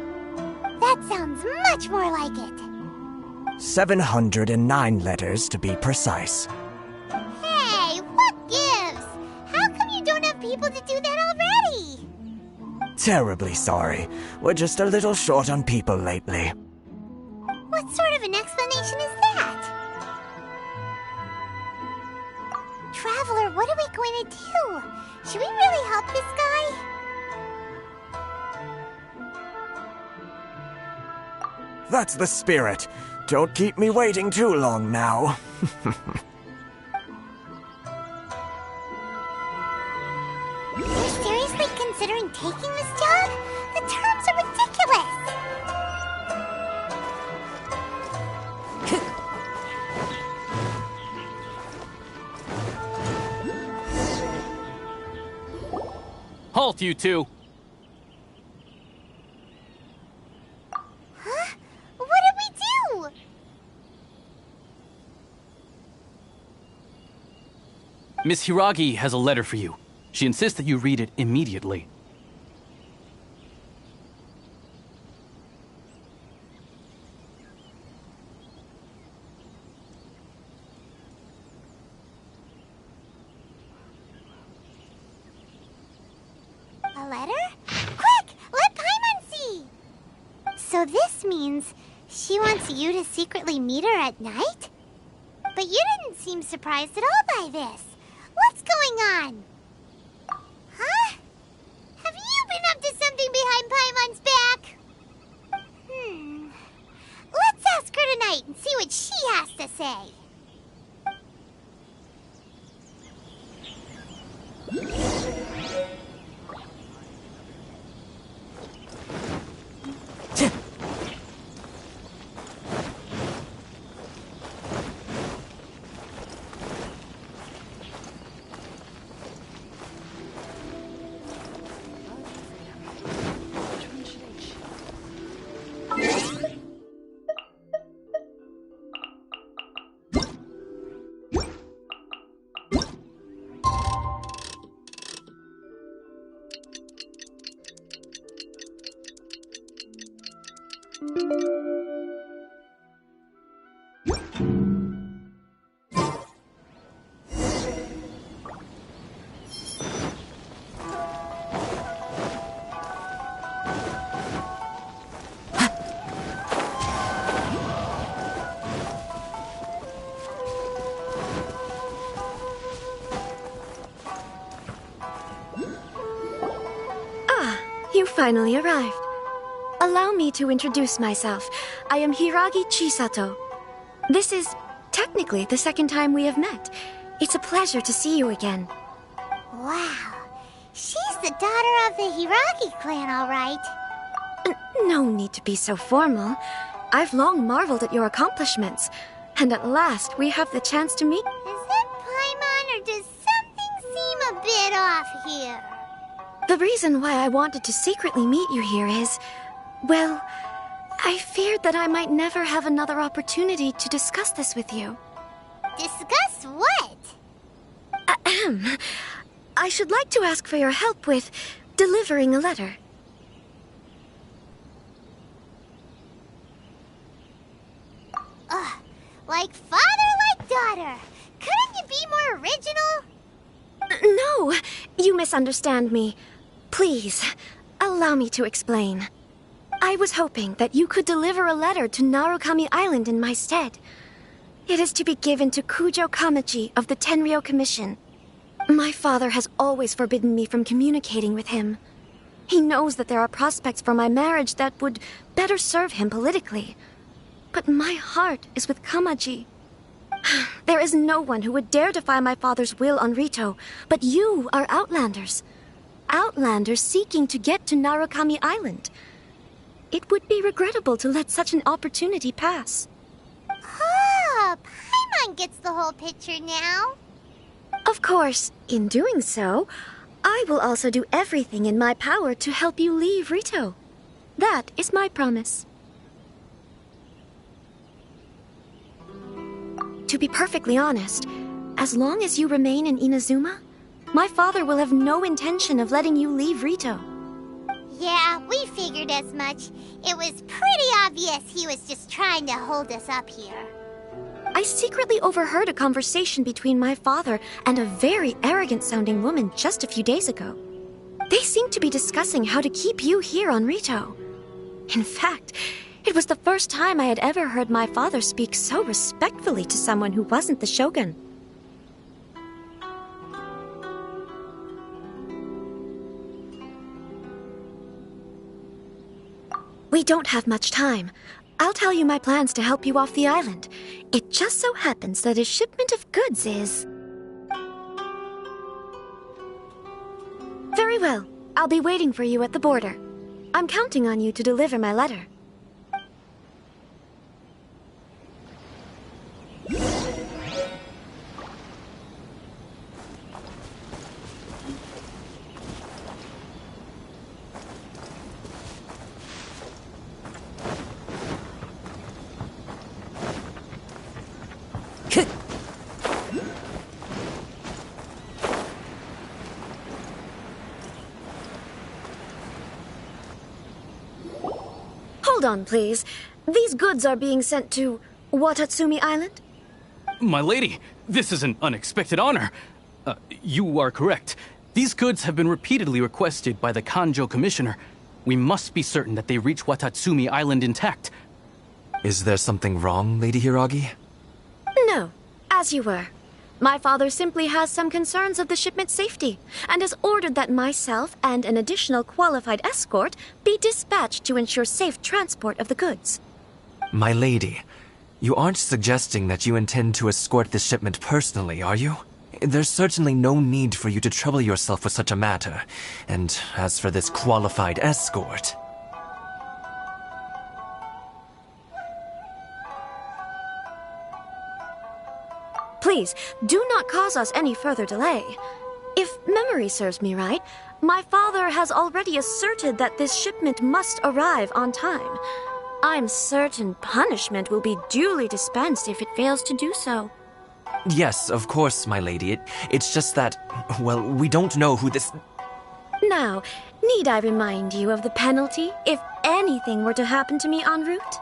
That sounds much more like it. 709 letters to be precise. Hey, what gives? How come you don't have people to do that already? Terribly sorry. We're just a little short on people lately. What sort of an explanation is that? Traveler, what are we going to do? Should we really help this guy? That's the spirit. Don't keep me waiting too long now. You're seriously considering taking this job? The terms are ridiculous! Halt, you two! Huh? What did we do? Miss Hiragi has a letter for you. She insists that you read it immediately. A letter? Quick! Let Paimon see! So this means she wants you to secretly meet her at night? But you didn't seem surprised at all by this. What's going on? Huh? Have you been up to something behind Paimon's back? Let's ask her tonight and see what she has to say. You finally arrived. Allow me to introduce myself. I am Hiragi Chisato. This is technically the second time we have met. It's a pleasure to see you again. Wow. She's the daughter of the Hiragi clan, all right. No need to be so formal. I've long marveled at your accomplishments. And at last, we have the chance to meet. Is that Paimon, or does something seem a bit off here? The reason why I wanted to secretly meet you here is, well, I feared that I might never have another opportunity to discuss this with you. Discuss what? Ahem. I should like to ask for your help with delivering a letter. Like father, like daughter. Couldn't you be more original? No, you misunderstand me. Please, allow me to explain. I was hoping that you could deliver a letter to Narukami Island in my stead. It is to be given to Kujo Kamachi of the Tenryou Commission. My father has always forbidden me from communicating with him. He knows that there are prospects for my marriage that would better serve him politically. But my heart is with Kamaji. There is no one who would dare defy my father's will on Rito, but you are Outlanders. Outlanders seeking to get to Narukami Island. It would be regrettable to let such an opportunity pass. Oh, Paimon gets the whole picture now. Of course, in doing so, I will also do everything in my power to help you leave Rito. That is my promise. To be perfectly honest, as long as you remain in Inazuma, my father will have no intention of letting you leave Rito. Yeah, we figured as much. It was pretty obvious he was just trying to hold us up here. I secretly overheard a conversation between my father and a very arrogant-sounding woman just a few days ago. They seemed to be discussing how to keep you here on Rito. In fact, it was the first time I had ever heard my father speak so respectfully to someone who wasn't the Shogun. We don't have much time. I'll tell you my plans to help you off the island. It just so happens that a shipment of goods is... Very well. I'll be waiting for you at the border. I'm counting on you to deliver my letter. Hold on, please. These goods are being sent to Watatsumi Island? My lady, this is an unexpected honor. You are correct. These goods have been repeatedly requested by the Kanjo Commissioner. We must be certain that they reach Watatsumi Island intact. Is there something wrong, Lady Hiragi? No, as you were. My father simply has some concerns of the shipment's safety, and has ordered that myself and an additional qualified escort be dispatched to ensure safe transport of the goods. My lady, you aren't suggesting that you intend to escort this shipment personally, are you? There's certainly no need for you to trouble yourself with such a matter. And as for this qualified escort... Please, do not cause us any further delay. If memory serves me right, my father has already asserted that this shipment must arrive on time. I'm certain punishment will be duly dispensed if it fails to do so. Yes, of course, my lady. It's just that, well, we don't know who this... Now, need I remind you of the penalty if anything were to happen to me en route?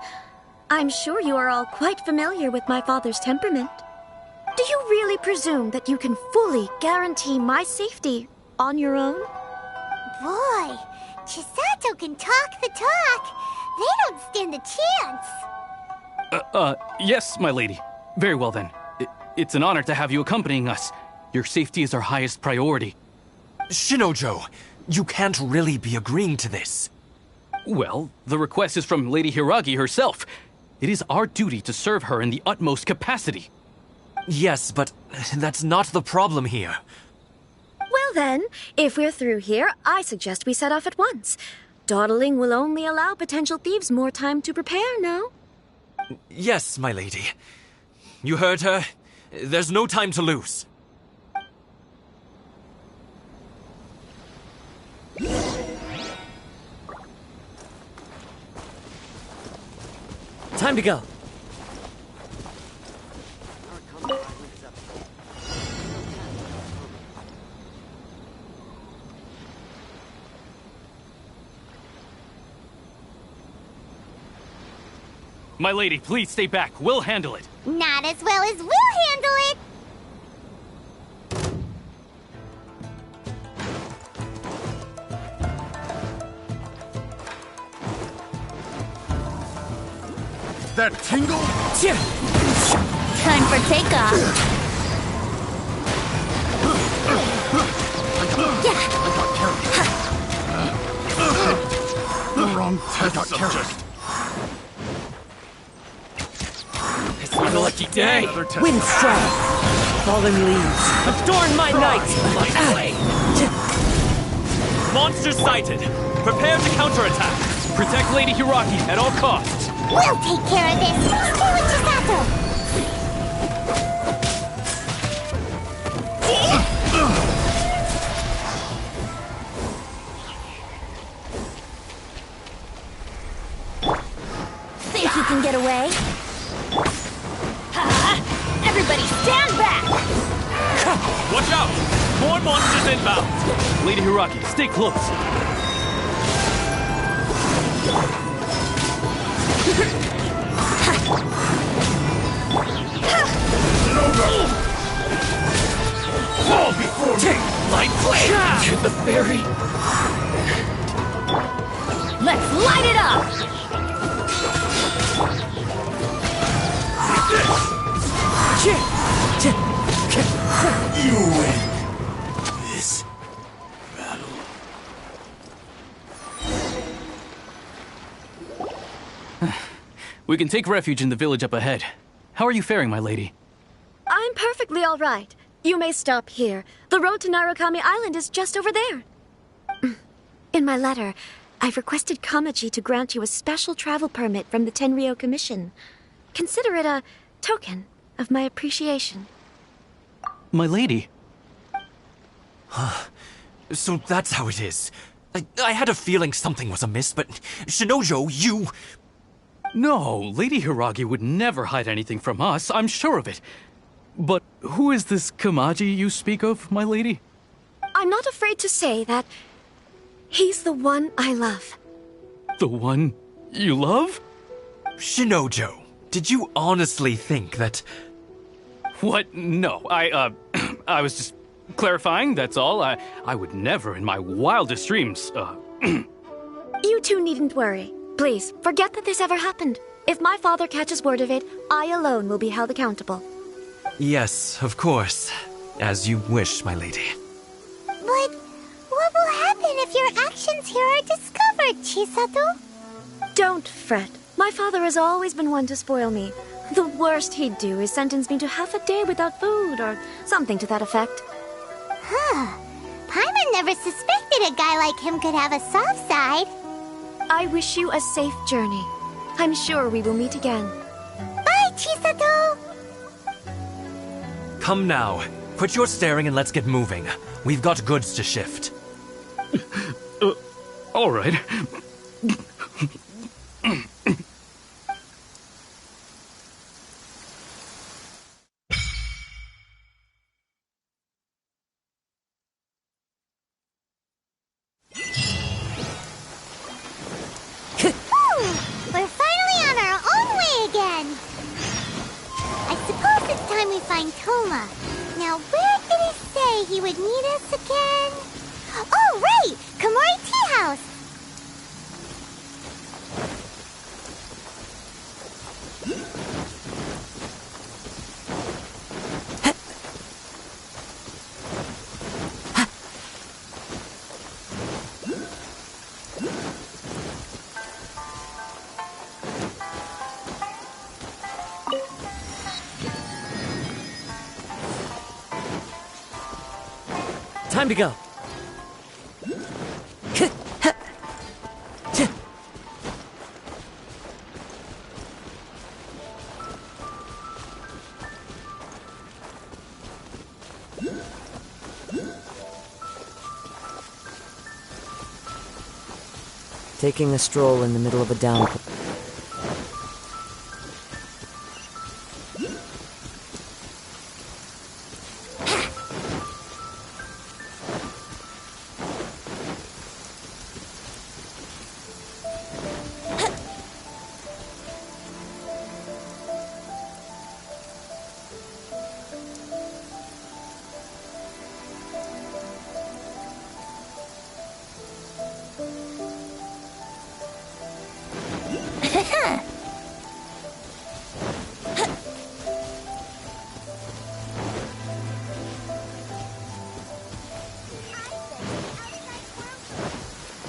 I'm sure you are all quite familiar with my father's temperament. Do you really presume that you can fully guarantee my safety on your own? Boy, Chisato can talk the talk. They don't stand a chance. Yes, my lady. Very well then. It's an honor to have you accompanying us. Your safety is our highest priority. Shinojo, you can't really be agreeing to this. Well, the request is from Lady Hiragi herself. It is our duty to serve her in the utmost capacity. Yes, but that's not the problem here. Well then, if we're through here, I suggest we set off at once. Dawdling will only allow potential thieves more time to prepare, no? Yes, my lady. You heard her. There's no time to lose. Time to go. My lady, please stay back. We'll handle it. Not as well as we'll handle it. That tingle? Time for takeoff. The wrong test subject. It's been a lucky day. Wind strike. Fallen leaves. Adorn my night. Monster sighted. Prepare to counterattack. Protect Lady Hiragi at all costs. We'll take care of this. Stay with Chisato. Think you can get away? Everybody stand back! Watch out! More monsters inbound! Lady Hiragi, stay close. Fall before me! Light flame! To the fairy! Let's light it up! You win this battle. We can take refuge in the village up ahead. How are you faring, my lady? I'm perfectly all right. You may stop here. The road to Narukami Island is just over there. In my letter, I've requested Kamaji to grant you a special travel permit from the Tenryou Commission. Consider it a token of my appreciation. My lady. So that's how it is. I had a feeling something was amiss, but Shinojo, you... No, Lady Hiragi would never hide anything from us, I'm sure of it. But who is this Kamaji you speak of, my lady? I'm not afraid to say that he's the one I love. The one you love? Shinojo, did you honestly think that... What? No, I was just clarifying, that's all. I would never in my wildest dreams, You two needn't worry. Please, forget that this ever happened. If my father catches word of it, I alone will be held accountable. Yes, of course. As you wish, my lady. But what will happen if your actions here are discovered, Chisato? Don't fret. My father has always been one to spoil me. The worst he'd do is sentence me to half a day without food, or something to that effect. Huh. Paimon never suspected a guy like him could have a soft side. I wish you a safe journey. I'm sure we will meet again. Bye, Chisato! Come now. Quit your staring and let's get moving. We've got goods to shift. All right. We're finally on our own way again. I suppose it's time we find Toma. Now, where did he say he would meet us again? Oh, right! Komori Tea House! Time to go. Taking a stroll in the middle of a downpour.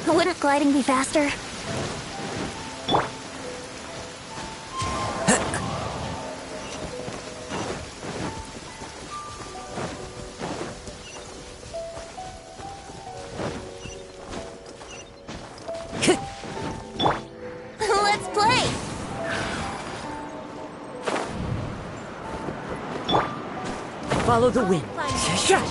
Wouldn't gliding be faster? Let's play! Follow the wind. Sure.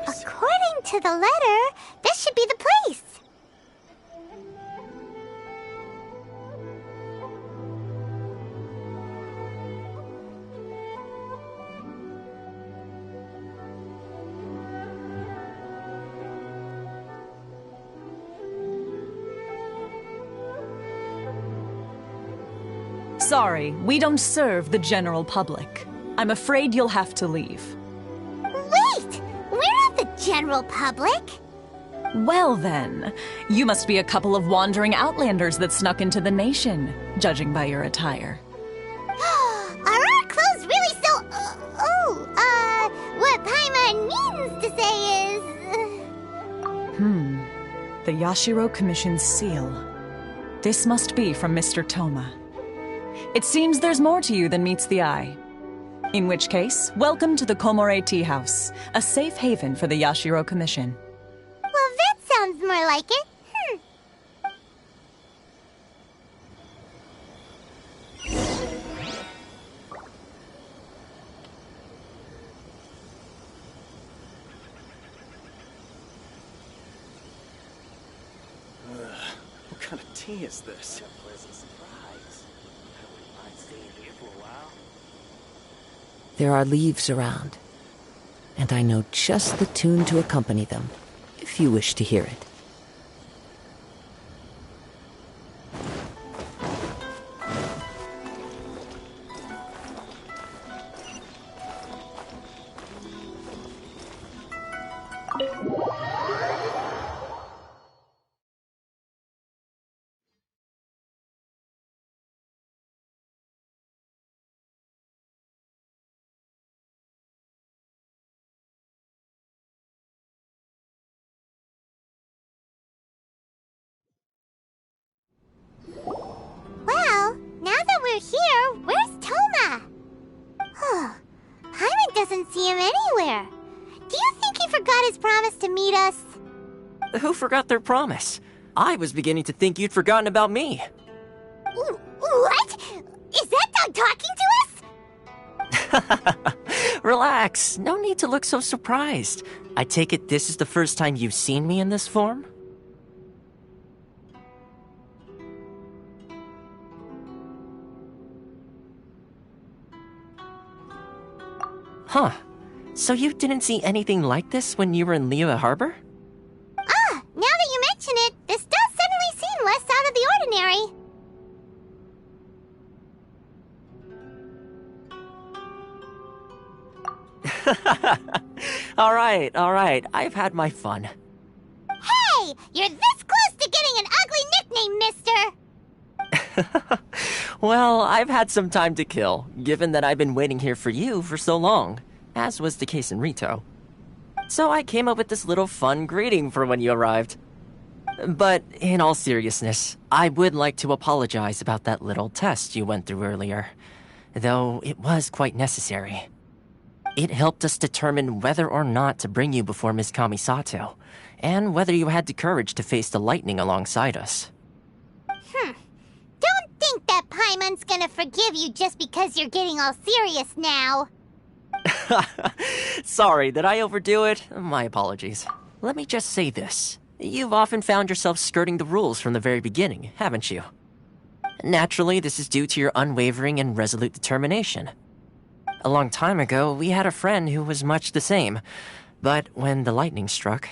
According to the letter, this should be the place. Sorry, we don't serve the general public. I'm afraid you'll have to leave. Wait! We're not the general public! Well then, you must be a couple of wandering Outlanders that snuck into the nation, judging by your attire. Are our clothes really so... what Paimon means to say is... The Yashiro Commission's seal. This must be from Mr. Toma. It seems there's more to you than meets the eye. In which case, welcome to the Komore Tea House, a safe haven for the Yashiro Commission. Well, that sounds more like it. kind of tea is this? There are leaves around, and I know just the tune to accompany them, if you wish to hear it. Well, now that we're here, where's Toma? Hyman doesn't see him anywhere. Do you think he forgot his promise to meet us? Who forgot their promise? I was beginning to think you'd forgotten about me. What? Is that dog talking to us? Relax, no need to look so surprised. I take it this is the first time you've seen me in this form? Huh. So you didn't see anything like this when you were in Liyue Harbor? Now that you mention it, this does suddenly seem less out of the ordinary. Alright, I've had my fun. Hey! You're this close to getting an ugly nickname, mister! Well, I've had some time to kill, given that I've been waiting here for you for so long, as was the case in Rito. So I came up with this little fun greeting for when you arrived. But in all seriousness, I would like to apologize about that little test you went through earlier, though it was quite necessary. It helped us determine whether or not to bring you before Miss Kamisato, and whether you had the courage to face the lightning alongside us. Don't think that Paimon's gonna forgive you just because you're getting all serious now. Sorry, did I overdo it? My apologies. Let me just say this. You've often found yourself skirting the rules from the very beginning, haven't you? Naturally, this is due to your unwavering and resolute determination. A long time ago, we had a friend who was much the same, but when the lightning struck...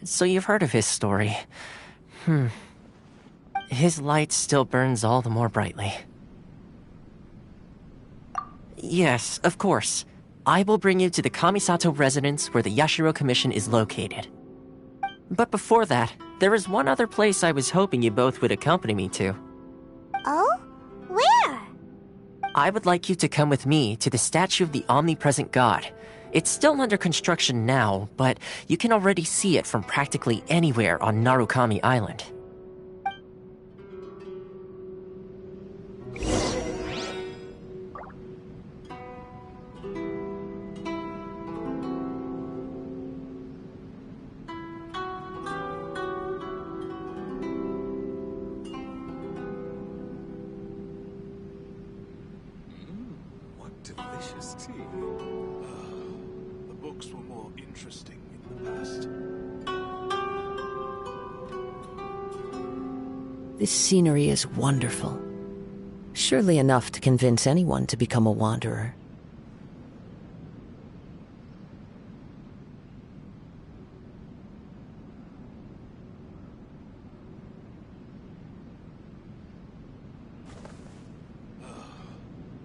so you've heard of his story. His light still burns all the more brightly. Yes, of course. I will bring you to the Kamisato Residence where the Yashiro Commission is located. But before that, there is one other place I was hoping you both would accompany me to. Oh? Where? I would like you to come with me to the statue of the omnipresent god. It's still under construction now, but you can already see it from practically anywhere on Narukami Island. Delicious tea. The books were more interesting in the past. This scenery is wonderful. Surely enough to convince anyone to become a wanderer.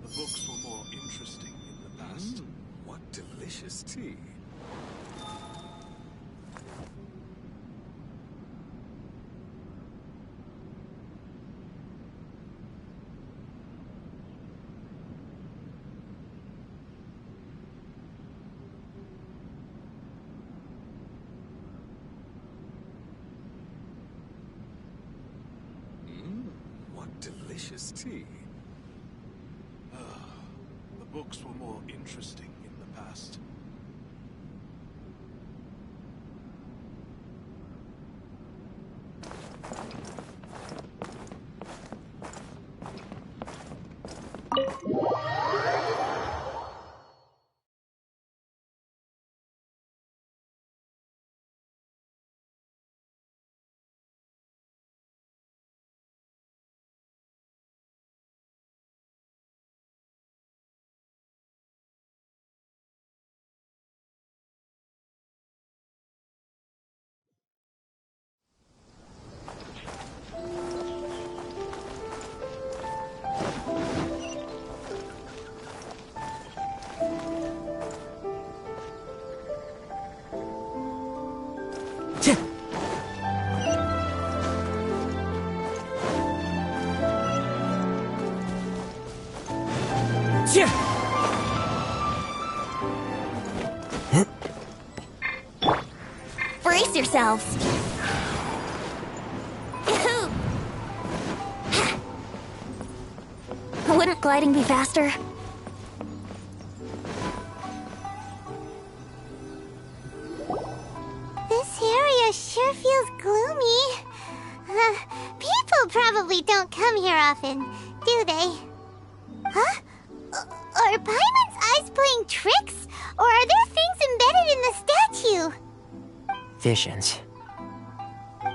The books were more interesting in the past. What delicious tea. What delicious tea. The books were more interesting in the past. Brace yourselves. Wouldn't gliding be faster? This area sure feels gloomy. People probably don't come here often, do they? Huh? Are Paimon's eyes playing tricks? Or are there things embedded in the statue? Visions.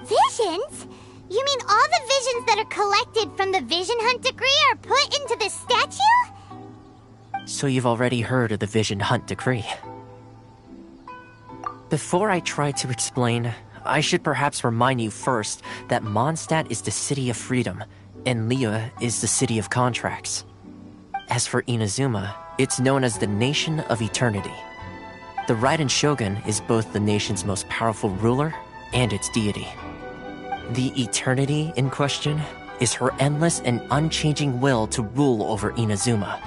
Visions? You mean all the visions that are collected from the Vision Hunt decree are put into this statue? So you've already heard of the Vision Hunt decree. Before I try to explain, I should perhaps remind you first that Mondstadt is the city of freedom, and Liyue is the city of contracts. As for Inazuma, it's known as the Nation of Eternity. The Raiden Shogun is both the nation's most powerful ruler and its deity. The Eternity in question is her endless and unchanging will to rule over Inazuma.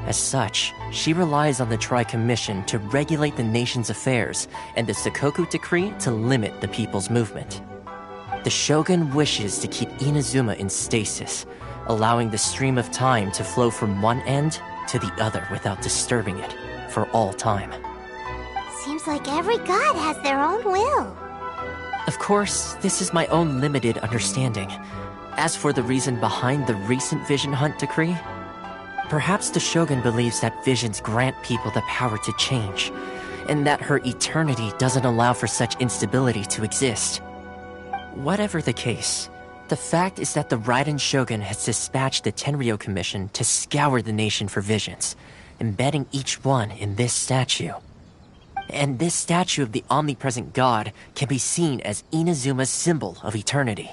As such, she relies on the Tri-Commission to regulate the nation's affairs and the Sakoku Decree to limit the people's movement. The Shogun wishes to keep Inazuma in stasis, allowing the stream of time to flow from one end to the other without disturbing it for all time. Seems like every god has their own will. Of course, this is my own limited understanding. As for the reason behind the recent Vision Hunt decree, perhaps the Shogun believes that visions grant people the power to change, and that her eternity doesn't allow for such instability to exist. Whatever the case, the fact is that the Raiden Shogun has dispatched the Tenryou Commission to scour the nation for visions, embedding each one in this statue. And this statue of the omnipresent god can be seen as Inazuma's symbol of eternity.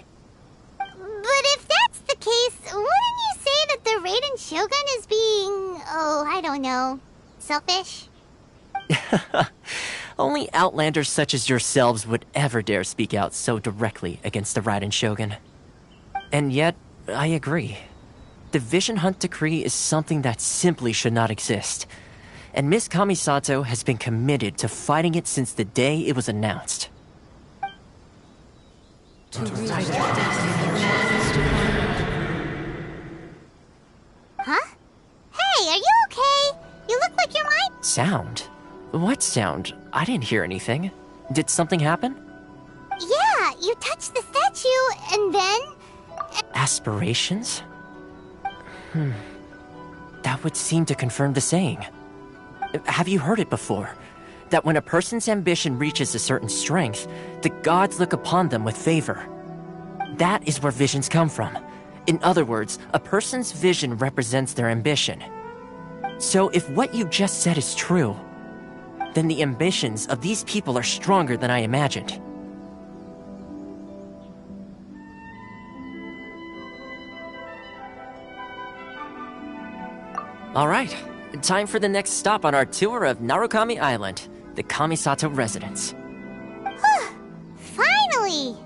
But if that's the case, wouldn't you say that the Raiden Shogun is being, I don't know, selfish? Only Outlanders such as yourselves would ever dare speak out so directly against the Raiden Shogun. And yet, I agree. The Vision Hunt decree is something that simply should not exist. And Miss Kamisato has been committed to fighting it since the day it was announced. Huh? Hey, are you okay? You look like you might... Sound? What sound? I didn't hear anything. Did something happen? Yeah, you touched the statue, and then... Aspirations? That would seem to confirm the saying. Have you heard it before? That when a person's ambition reaches a certain strength, the gods look upon them with favor. That is where visions come from. In other words, a person's vision represents their ambition. So if what you just said is true, then the ambitions of these people are stronger than I imagined. Alright, time for the next stop on our tour of Narukami Island, the Kamisato Residence. Finally!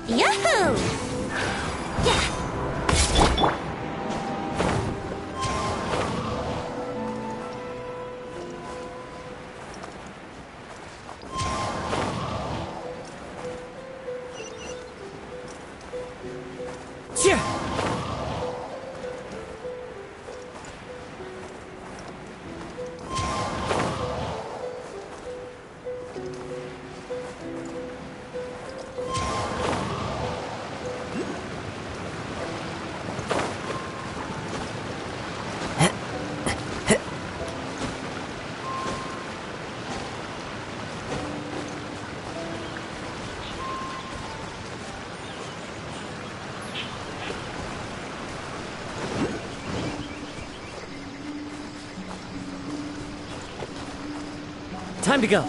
Yahoo! Time to go.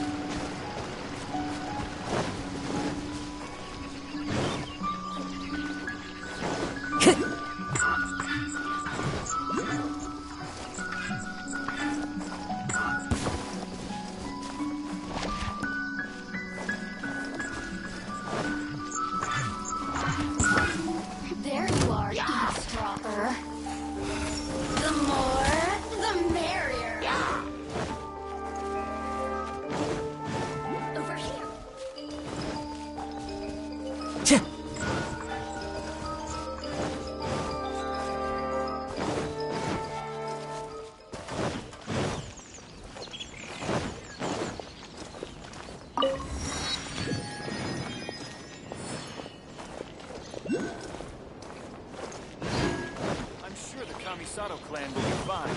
There you are, eavesdropper. The more, the merrier. Over here. I'm sure the Kamisato clan will be fine.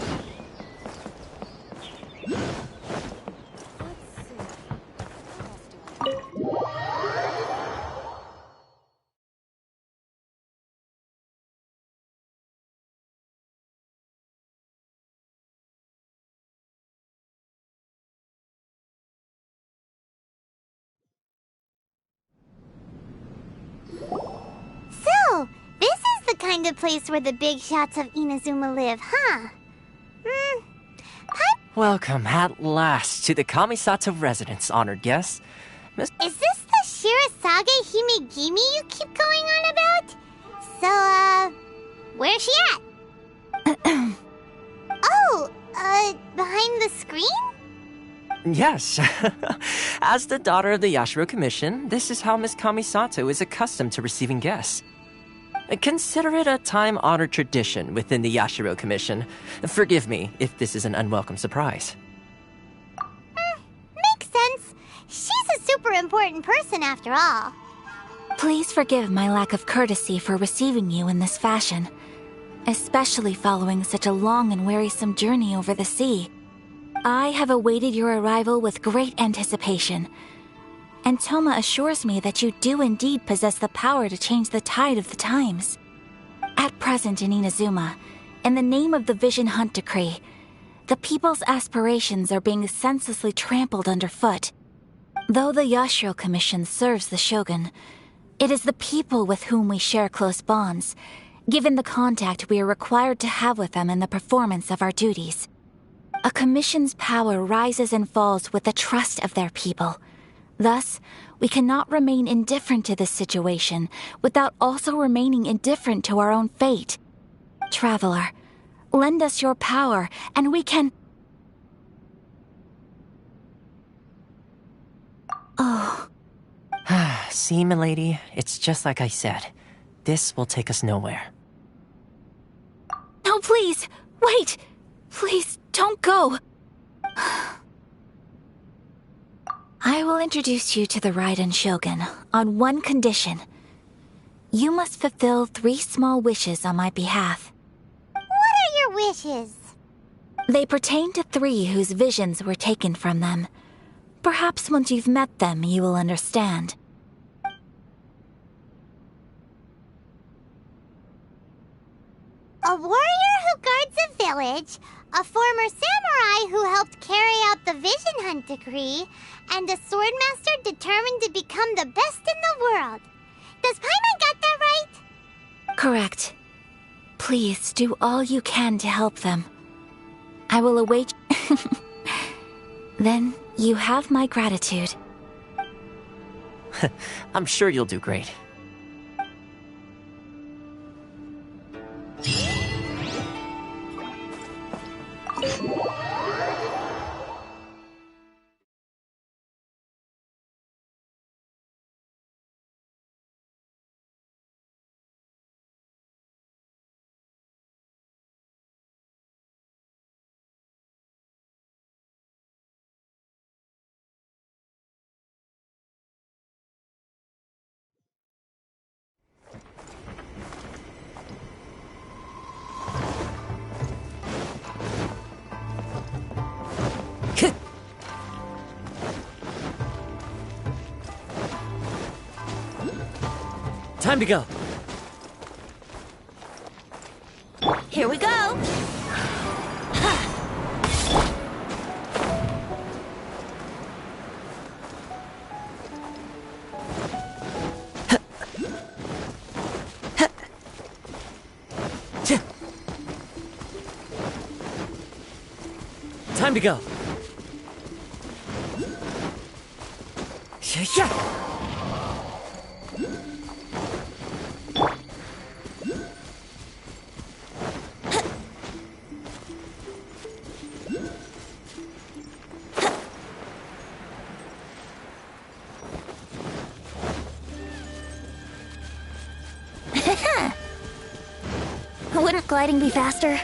So, this is the kind of place where the big shots of Inazuma live, huh? Welcome at last to the Kamisato Residence, honored guests. Is this the Shirasage Himegimi you keep going on about? So, where's she at? Behind the screen? Yes. As the daughter of the Yashiro Commission, this is how Miss Kamisato is accustomed to receiving guests. Consider it a time-honored tradition within the Yashiro Commission. Forgive me if this is an unwelcome surprise. Makes sense. She's a super important person after all. Please forgive my lack of courtesy for receiving you in this fashion, especially following such a long and wearisome journey over the sea. I have awaited your arrival with great anticipation, and Toma assures me that you do indeed possess the power to change the tide of the times. At present in Inazuma, in the name of the Vision Hunt Decree, the people's aspirations are being senselessly trampled underfoot. Though the Yashiro Commission serves the Shogun, it is the people with whom we share close bonds, given the contact we are required to have with them in the performance of our duties. A commission's power rises and falls with the trust of their people. Thus, we cannot remain indifferent to this situation without also remaining indifferent to our own fate. Traveler, lend us your power, and we can... Oh. See, milady, it's just like I said. This will take us nowhere. No, please! Wait! Please, don't go! I will introduce you to the Raiden Shogun on one condition. You must fulfill 3 small wishes on my behalf. What are your wishes? They pertain to 3 whose visions were taken from them. Perhaps once you've met them, you will understand. A warrior who guards a village, a former samurai who helped carry out the Vision Hunt Decree, and a swordmaster determined to become the best in the world. Does Paimon got that right? Correct. Please do all you can to help them. I will await... Then you have my gratitude. I'm sure you'll do great. Time to go. Here we go. Time to go. Yeah. Wouldn't gliding be faster?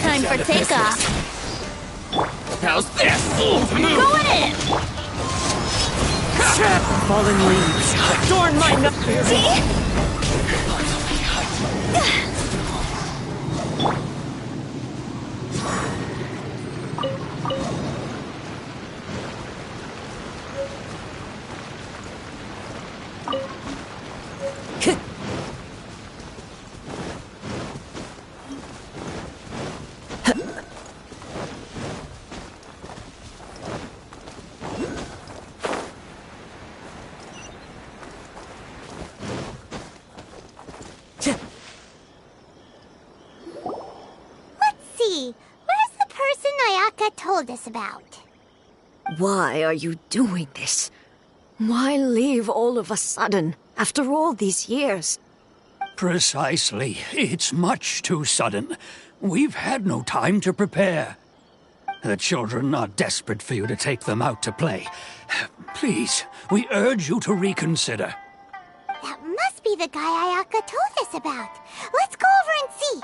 Time for takeoff. How's this? Going in! Fallen leaves. Adorn my Us about. Why are you doing this? Why leave all of a sudden, after all these years? Precisely. It's much too sudden. We've had no time to prepare. The children are desperate for you to take them out to play. Please, we urge you to reconsider. That must be the guy Ayaka told us about. Let's go over and see.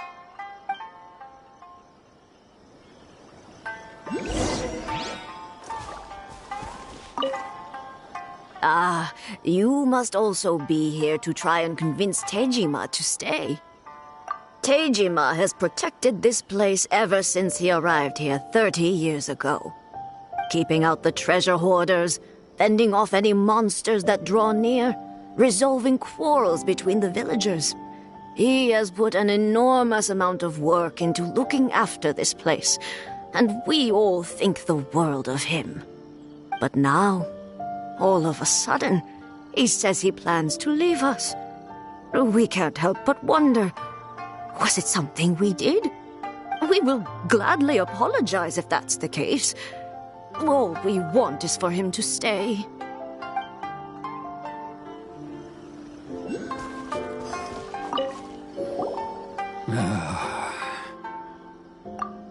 Ah, you must also be here to try and convince Tejima to stay. Tejima has protected this place ever since he arrived here 30 years ago. Keeping out the treasure hoarders, fending off any monsters that draw near, resolving quarrels between the villagers. He has put an enormous amount of work into looking after this place, and we all think the world of him. But now, all of a sudden, he says he plans to leave us. We can't help but wonder, was it something we did? We will gladly apologize if that's the case. All we want is for him to stay.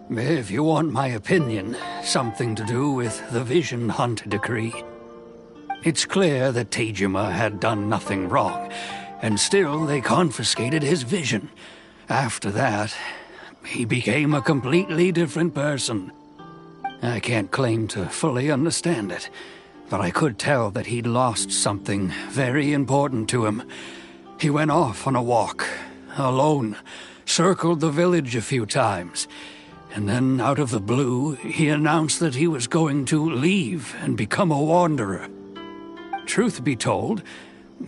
If you want my opinion, something to do with the Vision Hunt decree. It's clear that Tejima had done nothing wrong, and still they confiscated his vision. After that, he became a completely different person. I can't claim to fully understand it, but I could tell that he'd lost something very important to him. He went off on a walk, alone, circled the village a few times, and then out of the blue, he announced that he was going to leave and become a wanderer. Truth be told,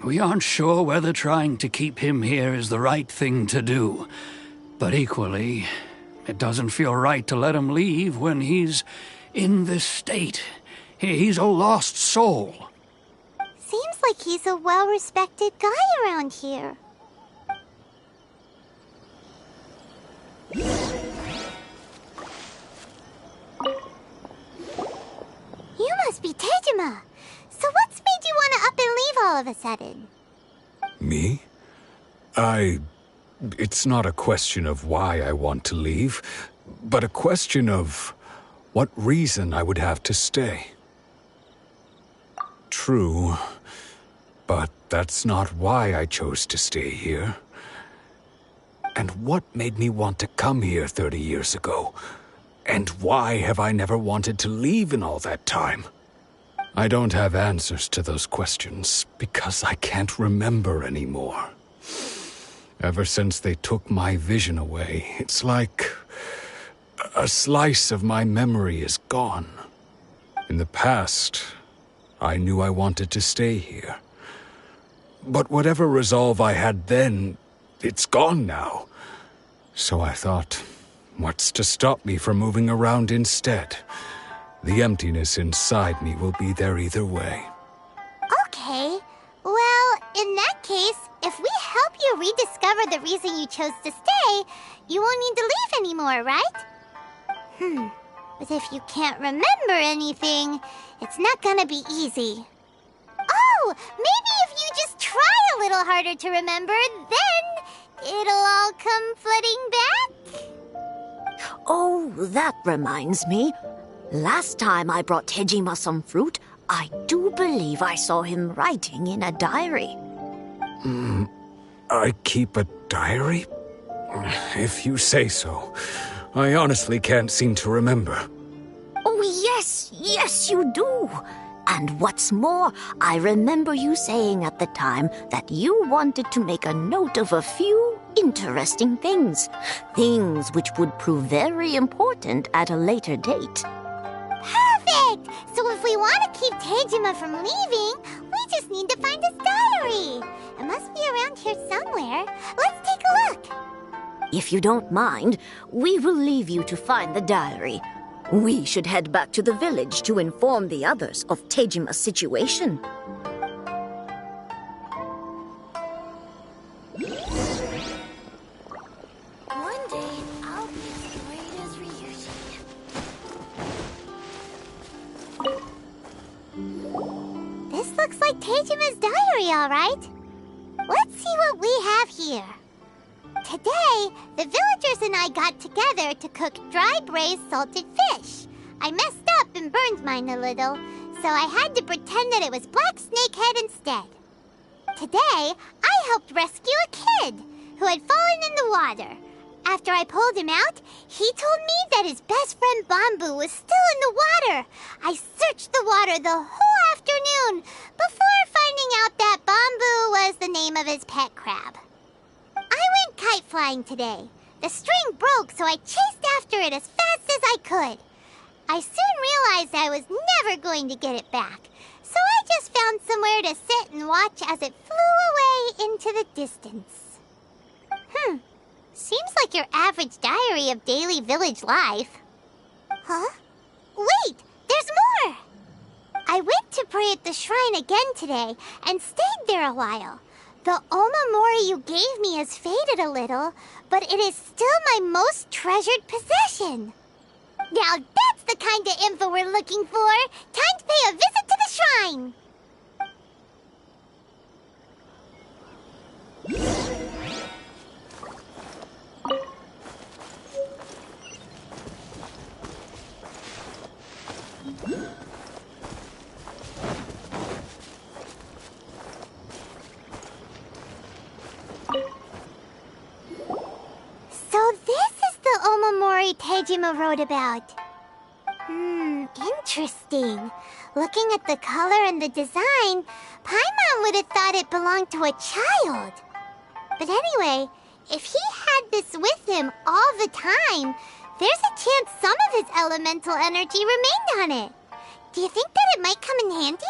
we aren't sure whether trying to keep him here is the right thing to do. But equally, it doesn't feel right to let him leave when he's in this state. He's a lost soul. Seems like he's a well-respected guy around here. You must be Tejima. So what's made you want to up and leave all of a sudden? Me? It's not a question of why I want to leave, but a question of what reason I would have to stay. True, but that's not why I chose to stay here. And what made me want to come here 30 years ago? And why have I never wanted to leave in all that time? I don't have answers to those questions, because I can't remember anymore. Ever since they took my vision away, it's like a slice of my memory is gone. In the past, I knew I wanted to stay here. But whatever resolve I had then, it's gone now. So I thought, what's to stop me from moving around instead? The emptiness inside me will be there either way. Okay. Well, in that case, if we help you rediscover the reason you chose to stay, you won't need to leave anymore, right? But if you can't remember anything, it's not gonna be easy. Oh, maybe if you just try a little harder to remember, then it'll all come flooding back? Oh, that reminds me. Last time I brought Tejima some fruit, I do believe I saw him writing in a diary. I keep a diary? If you say so. I honestly can't seem to remember. Oh, yes, you do. And what's more, I remember you saying at the time that you wanted to make a note of a few interesting things. Things which would prove very important at a later date. Perfect! So if we want to keep Tejima from leaving, we just need to find his diary. It must be around here somewhere. Let's take a look. If you don't mind, we will leave you to find the diary. We should head back to the village to inform the others of Tejima's situation. One day, I'll be as great as Ryuji. This looks like Tejima's diary, all right. Let's see what we have here. Today, the villagers and I got together to cook dry braised salted fish. I messed up and burned mine a little, so I had to pretend that it was black snakehead instead. Today, I helped rescue a kid who had fallen in the water. After I pulled him out, he told me that his best friend Bamboo was still in the water. I searched the water the whole afternoon before finding out that Bamboo was the name of his pet crab. I went kite flying today. The string broke, so I chased after it as fast as I could. I soon realized I was never going to get it back, so I just found somewhere to sit and watch as it flew away into the distance. Seems like your average diary of daily village life. Huh? Wait, there's more! I went to pray at the shrine again today and stayed there a while. The omamori you gave me has faded a little, but it is still my most treasured possession. Now that's the kind of info we're looking for. Time to pay a visit to the shrine. So this is the omamori Tejima wrote about. Interesting. Looking at the color and the design, Paimon would have thought it belonged to a child. But anyway, if he had this with him all the time, there's a chance some of his elemental energy remained on it. Do you think that it might come in handy?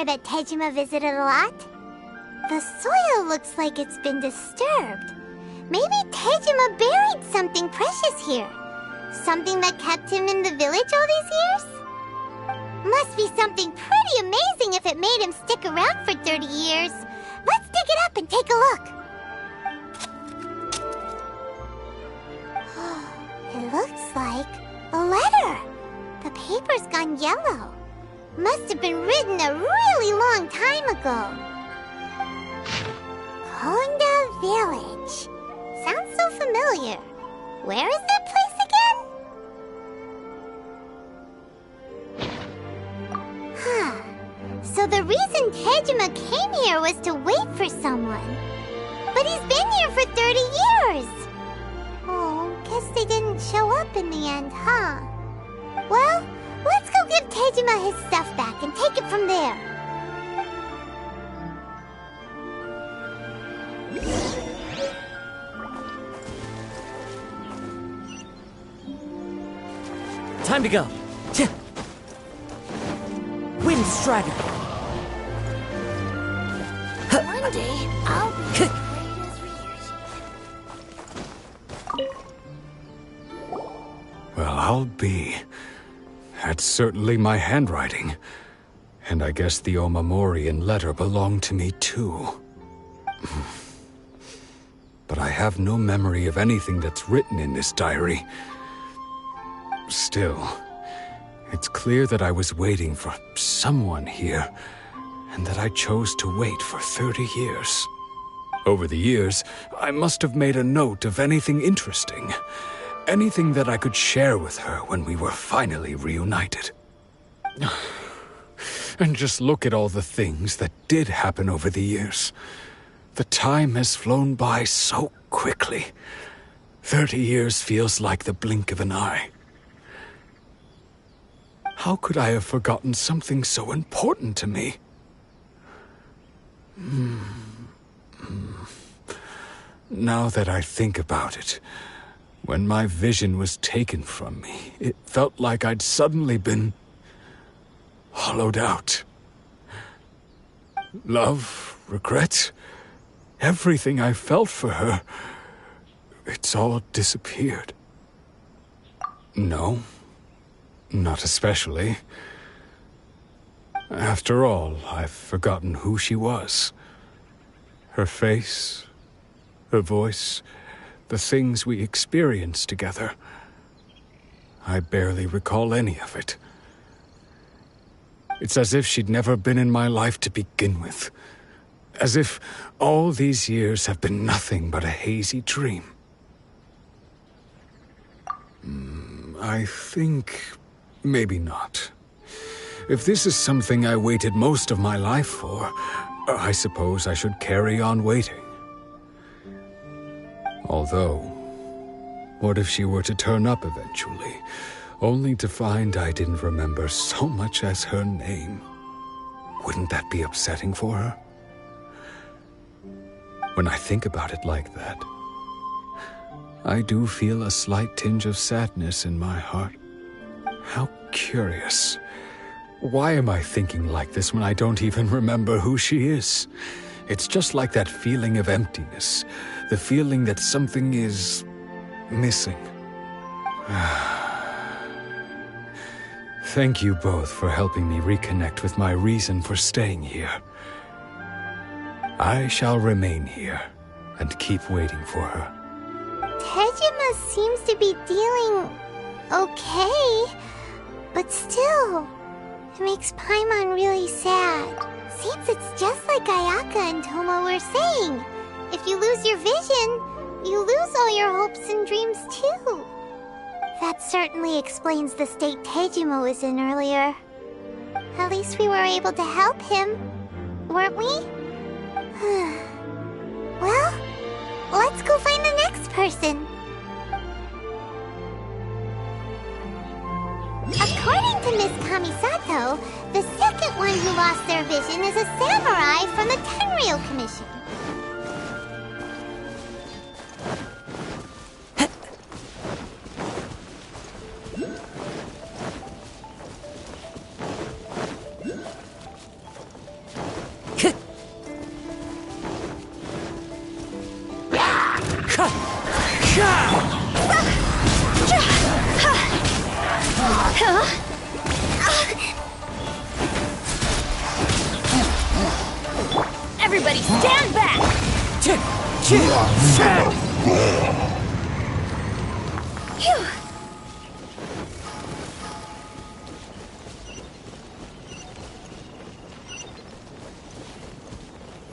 That Tejima visited a lot. The soil looks like it's been disturbed. Maybe Tejima buried something precious here. Something that kept him in the village all these years? Must be something pretty amazing if it made him stick around for 30 years. Let's dig it up and take a look. It looks like a letter. The paper's gone yellow. Must have been written a really long time ago. Konda Village. Sounds so familiar. Where is that place again? Huh. So the reason Tejima came here was to wait for someone. But he's been here for 30 years. Oh, guess they didn't show up in the end, huh? Well, let's go give Tejima his stuff back and take it from there. Time to go. Wind Strider. One day, I'll be as great as Well, I'll be. That's certainly my handwriting. And I guess the Omamorian letter belonged to me too. But I have no memory of anything that's written in this diary. Still, it's clear that I was waiting for someone here, and that I chose to wait for 30 years. Over the years, I must have made a note of anything interesting. Anything that I could share with her when we were finally reunited. And just look at all the things that did happen over the years. The time has flown by so quickly. 30 years feels like the blink of an eye. How could I have forgotten something so important to me? Now that I think about it, when my vision was taken from me, it felt like I'd suddenly been hollowed out. Love, regret, everything I felt for her, it's all disappeared. No, not especially. After all, I've forgotten who she was. Her face, her voice, the things we experienced together. I barely recall any of it. It's as if she'd never been in my life to begin with. As if all these years have been nothing but a hazy dream. I think maybe not. If this is something I waited most of my life for, I suppose I should carry on waiting. Although, what if she were to turn up eventually, only to find I didn't remember so much as her name? Wouldn't that be upsetting for her? When I think about it like that, I do feel a slight tinge of sadness in my heart. How curious. Why am I thinking like this when I don't even remember who she is? It's just like that feeling of emptiness, the feeling that something is missing. Thank you both for helping me reconnect with my reason for staying here. I shall remain here and keep waiting for her. Tejima seems to be dealing okay, but still, it makes Paimon really sad. Seems it's just like Ayaka and Toma were saying. If you lose your vision, you lose all your hopes and dreams too. That certainly explains the state Tejima was in earlier. At least we were able to help him, weren't we? Well, let's go find the next person. According to Miss Kamisato, the second one who lost their vision is a samurai from the Tenryou Commission. Everybody stand back! Phew.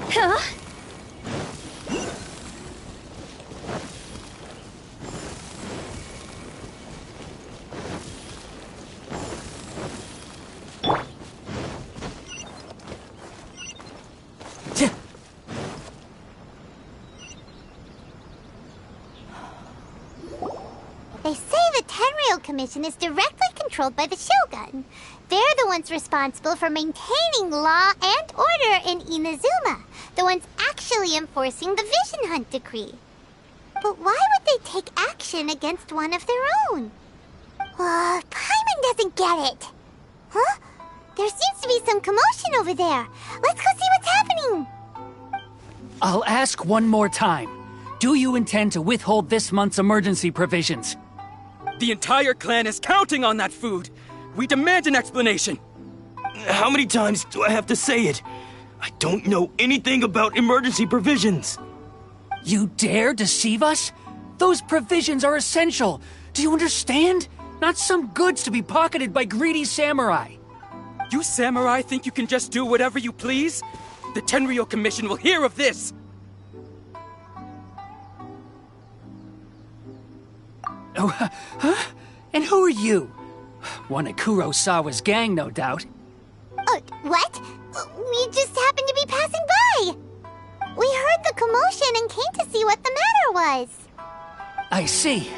Huh? They say the Tenryou Commission is directly controlled by the Shogun. They're the ones responsible for maintaining law and order in Inazuma. The ones actually enforcing the Vision Hunt decree. But why would they take action against one of their own? Paimon doesn't get it. Huh? There seems to be some commotion over there. Let's go see what's happening. I'll ask one more time. Do you intend to withhold this month's emergency provisions? The entire clan is counting on that food. We demand an explanation. How many times do I have to say it? I don't know anything about emergency provisions. You dare deceive us? Those provisions are essential. Do you understand? Not some goods to be pocketed by greedy samurai. You samurai think you can just do whatever you please? The Tenryou Commission will hear of this. Oh, huh? And who are you? One of Kurosawa's gang, no doubt. What? We just happened to be passing by. We heard the commotion and came to see what the matter was. I see.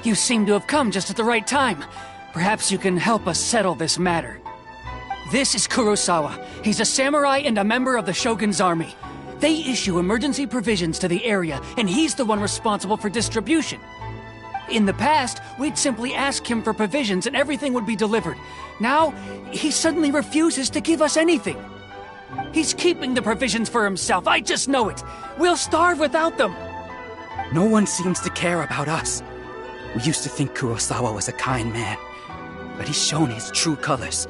You seem to have come just at the right time. Perhaps you can help us settle this matter. This is Kurosawa. He's a samurai and a member of the Shogun's army. They issue emergency provisions to the area, and he's the one responsible for distribution. In the past, we'd simply ask him for provisions and everything would be delivered. Now, he suddenly refuses to give us anything. He's keeping the provisions for himself, I just know it. We'll starve without them. No one seems to care about us. We used to think Kurosawa was a kind man, but he's shown his true colors.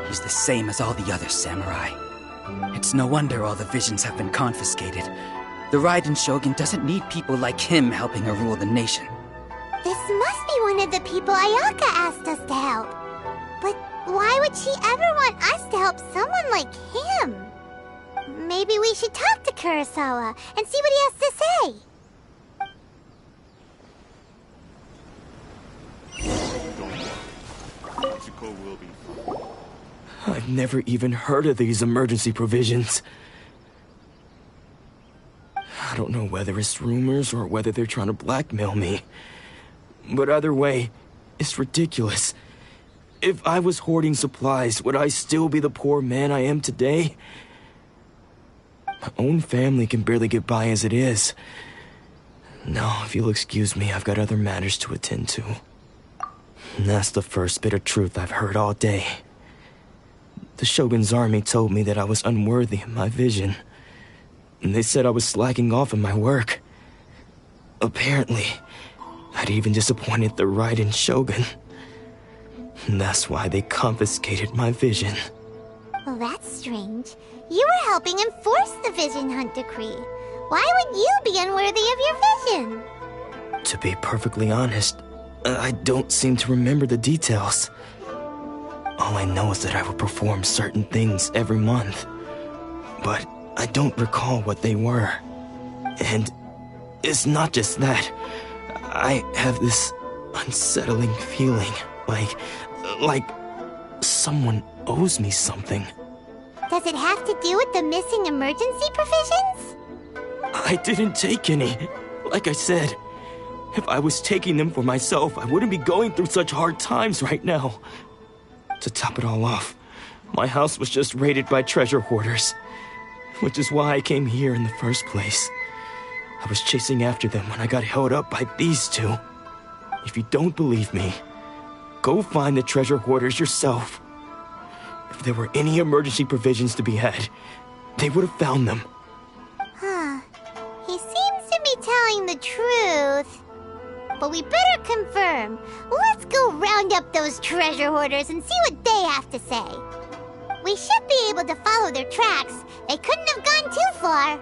He's the same as all the other samurai. It's no wonder all the visions have been confiscated. The Raiden Shogun doesn't need people like him helping her rule the nation. This must be one of the people Ayaka asked us to help. But why would she ever want us to help someone like him? Maybe we should talk to Kurosawa and see what he has to say. I've never even heard of these emergency provisions. I don't know whether it's rumors or whether they're trying to blackmail me. But either way, it's ridiculous. If I was hoarding supplies, would I still be the poor man I am today? My own family can barely get by as it is. Now, if you'll excuse me, I've got other matters to attend to. And that's the first bit of truth I've heard all day. The Shogun's army told me that I was unworthy of my vision. And they said I was slacking off in my work. Apparently, I'd even disappointed the Raiden Shogun. And that's why they confiscated my vision. Well, that's strange. You were helping enforce the Vision Hunt decree. Why would you be unworthy of your vision? To be perfectly honest, I don't seem to remember the details. All I know is that I would perform certain things every month. But I don't recall what they were. And it's not just that. I have this unsettling feeling, like someone owes me something. Does it have to do with the missing emergency provisions? I didn't take any. Like I said, if I was taking them for myself, I wouldn't be going through such hard times right now. To top it all off, my house was just raided by treasure hoarders, which is why I came here in the first place. I was chasing after them when I got held up by these two. If you don't believe me, go find the treasure hoarders yourself. If there were any emergency provisions to be had, they would have found them. Huh. He seems to be telling the truth. But we better confirm. Let's go round up those treasure hoarders and see what they have to say. We should be able to follow their tracks. They couldn't have gone too far.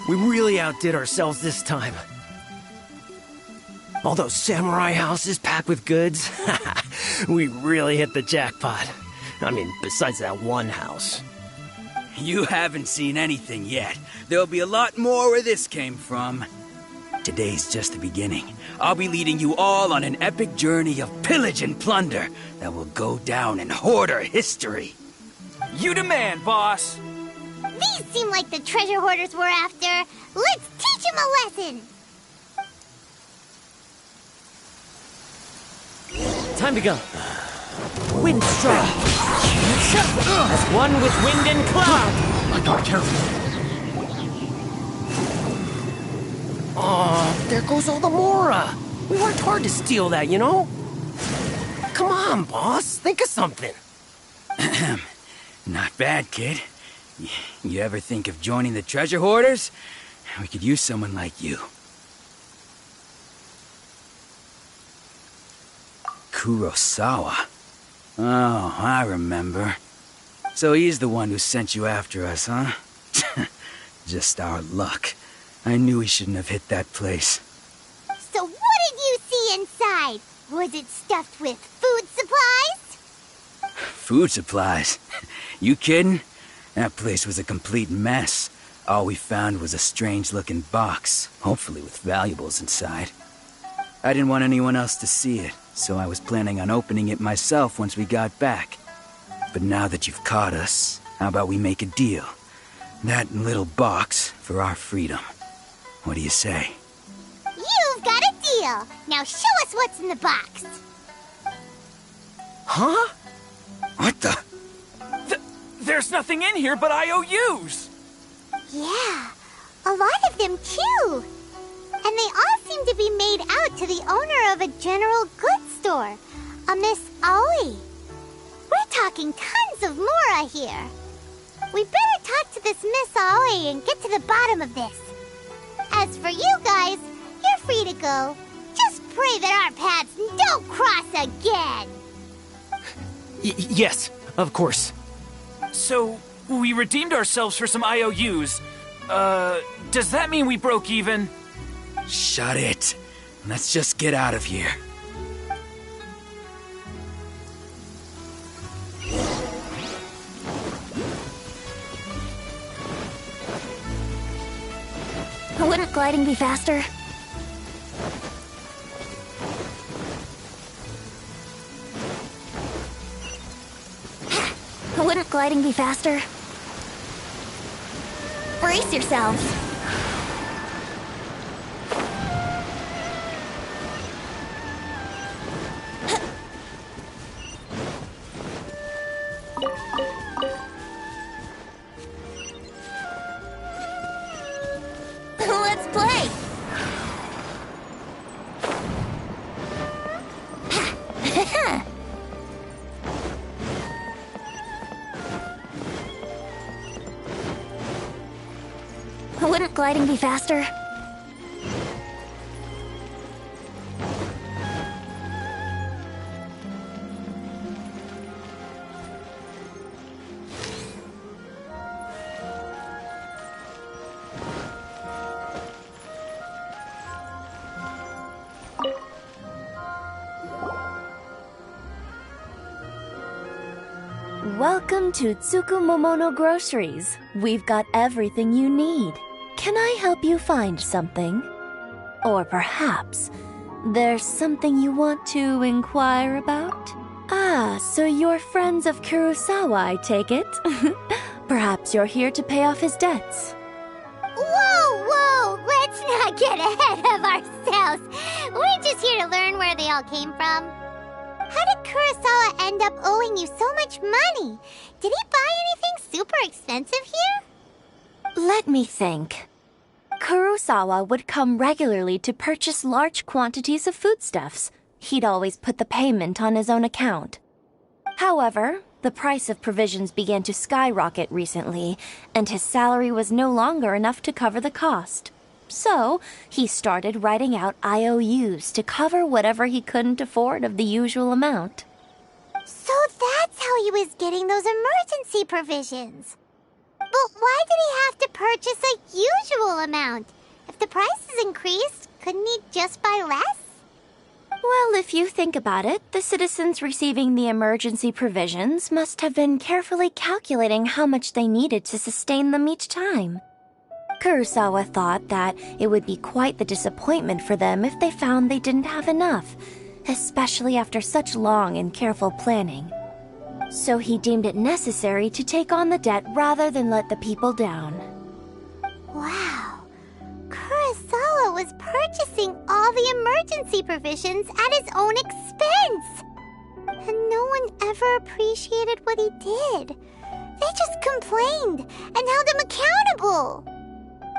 We really outdid ourselves this time. All those samurai houses packed with goods. We really hit the jackpot. I mean, besides that one house. You haven't seen anything yet. There'll be a lot more where this came from. Today's just the beginning. I'll be leading you all on an epic journey of pillage and plunder that will go down in Hoarder history. You demand, boss! These seem like the treasure hoarders we're after. Let's teach them a lesson! Time to go. Wind strike. As one with wind and cloud. I got careful. Oh, there goes all the Mora. We worked hard to steal that, you know? Come on, boss. Think of something. Not bad, kid. You ever think of joining the treasure hoarders? We could use someone like you. Kurosawa. Oh, I remember. So he's the one who sent you after us, huh? Just our luck. I knew he shouldn't have hit that place. So what did you see inside? Was it stuffed with food supplies? Food supplies? You kidding? That place was a complete mess. All we found was a strange-looking box, hopefully with valuables inside. I didn't want anyone else to see it, so I was planning on opening it myself once we got back. But now that you've caught us, how about we make a deal? That little box for our freedom. What do you say? You've got a deal! Now show us what's in the box! Huh? What the? There's nothing in here but IOUs! Yeah, a lot of them too. And they all seem to be made out to the owner of a general goods store, a Miss Owing. We're talking tons of Mora here. We better talk to this Miss Owing and get to the bottom of this. As for you guys, you're free to go. Just pray that our paths don't cross again. Yes, of course. So, we redeemed ourselves for some IOUs. Does that mean we broke even? Shut it. Let's just get out of here. Wouldn't gliding be faster? Wouldn't gliding be faster? Brace yourselves. Let's play. Wouldn't gliding be faster? Welcome to Tsukumomono Groceries. We've got everything you need. Can I help you find something? Or perhaps there's something you want to inquire about? Ah, so you're friends of Kurosawa, I take it? Perhaps you're here to pay off his debts. Whoa, whoa! Let's not get ahead of ourselves. We're just here to learn where they all came from. How did Kurosawa end up owing you so much money? Did he buy anything super expensive here? Let me think. Kurosawa would come regularly to purchase large quantities of foodstuffs. He'd always put the payment on his own account. However, the price of provisions began to skyrocket recently, and his salary was no longer enough to cover the cost. So, he started writing out IOUs to cover whatever he couldn't afford of the usual amount. So that's how he was getting those emergency provisions. But why did he have to purchase a usual amount? If the prices increased, couldn't he just buy less? Well, if you think about it, the citizens receiving the emergency provisions must have been carefully calculating how much they needed to sustain them each time. Kurosawa thought that it would be quite the disappointment for them if they found they didn't have enough, especially after such long and careful planning. So he deemed it necessary to take on the debt rather than let the people down. Wow. Kurosawa was purchasing all the emergency provisions at his own expense. And no one ever appreciated what he did. They just complained and held him accountable.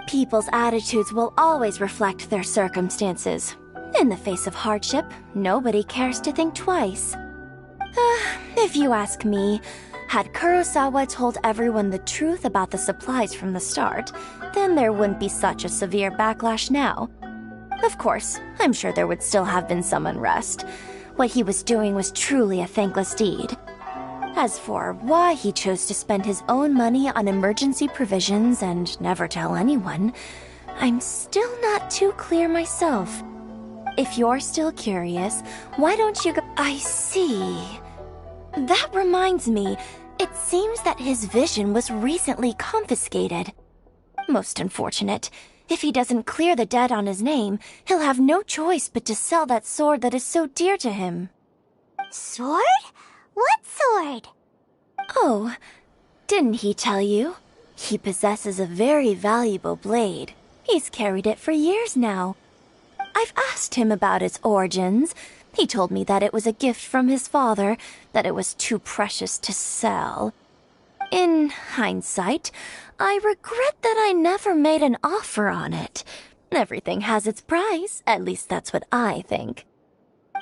People's attitudes will always reflect their circumstances. In the face of hardship, nobody cares to think twice. If you ask me, had Kurosawa told everyone the truth about the supplies from the start, then there wouldn't be such a severe backlash now. Of course, I'm sure there would still have been some unrest. What he was doing was truly a thankless deed. As for why he chose to spend his own money on emergency provisions and never tell anyone, I'm still not too clear myself. If you're still curious, why don't you go— I see. That reminds me, it seems that his vision was recently confiscated. Most unfortunate. If he doesn't clear the debt on his name, he'll have no choice but to sell that sword that is so dear to him. Sword? What sword? Oh, didn't he tell you? He possesses a very valuable blade. He's carried it for years now. I've asked him about its origins. He told me that it was a gift from his father, that it was too precious to sell. In hindsight, I regret that I never made an offer on it. Everything has its price, at least that's what I think.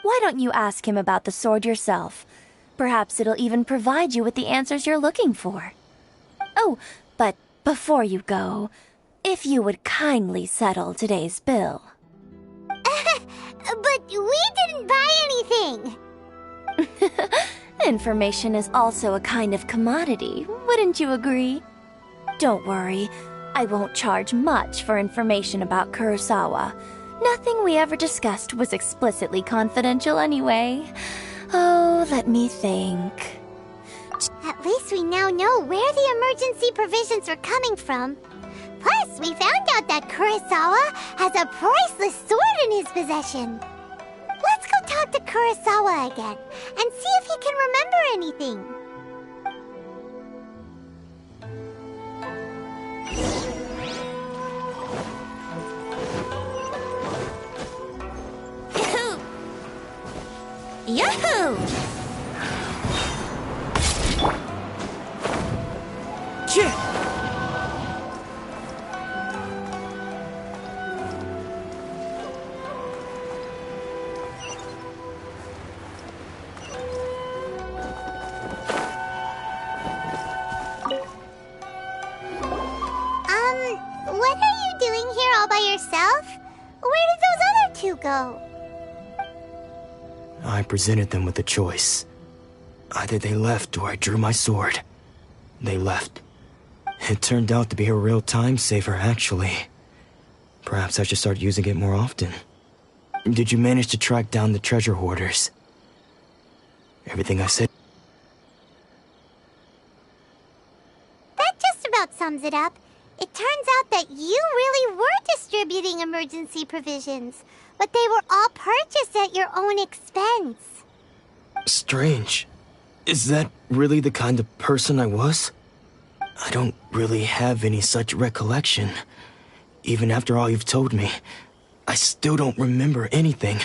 Why don't you ask him about the sword yourself? Perhaps it'll even provide you with the answers you're looking for. Oh, but before you go, if you would kindly settle today's bill. But we didn't buy anything! Information is also a kind of commodity, wouldn't you agree? Don't worry, I won't charge much for information about Kurosawa. Nothing we ever discussed was explicitly confidential anyway. Oh, let me think. At least we now know where the emergency provisions are coming from. Plus, we found out that Kurosawa has a priceless sword in his possession. Let's go talk to Kurosawa again and see if he can remember anything. Yahoo! What are you doing here all by yourself? Where did those other two go? I presented them with a choice. Either they left or I drew my sword. They left. It turned out to be a real time saver, actually. Perhaps I should start using it more often. Did you manage to track down the treasure hoarders? Everything I said... That just about sums it up. It turns out that you really were distributing emergency provisions, but they were all purchased at your own expense. Strange. Is that really the kind of person I was? I don't really have any such recollection. Even after all you've told me, I still don't remember anything.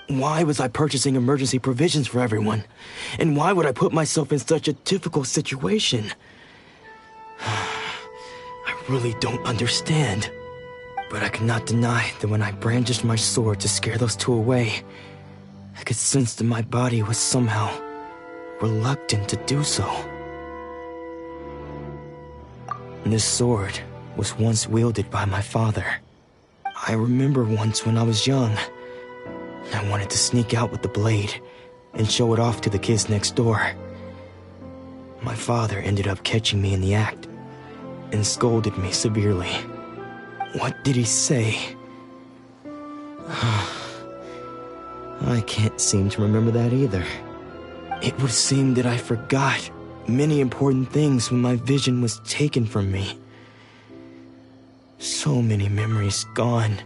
Why was I purchasing emergency provisions for everyone? And why would I put myself in such a difficult situation? I really don't understand. But I cannot deny that when I brandished my sword to scare those two away, I could sense that my body was somehow reluctant to do so. This sword was once wielded by my father. I remember once when I was young, I wanted to sneak out with the blade and show it off to the kids next door. My father ended up catching me in the act and scolded me severely. What did he say? I can't seem to remember that either. It would seem that I forgot many important things when my vision was taken from me. So many memories gone.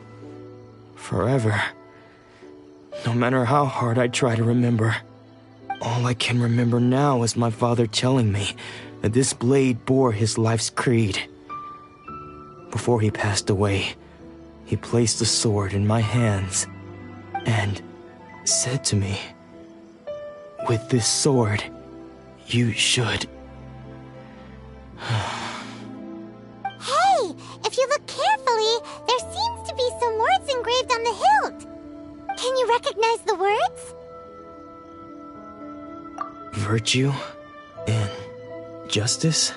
Forever. No matter how hard I try to remember, all I can remember now is my father telling me that this blade bore his life's creed. Before he passed away, he placed the sword in my hands and said to me, "With this sword, you should..." Hey, if you look carefully, there seems to be some words engraved on the hilt. Can you recognize the words? Virtue and justice?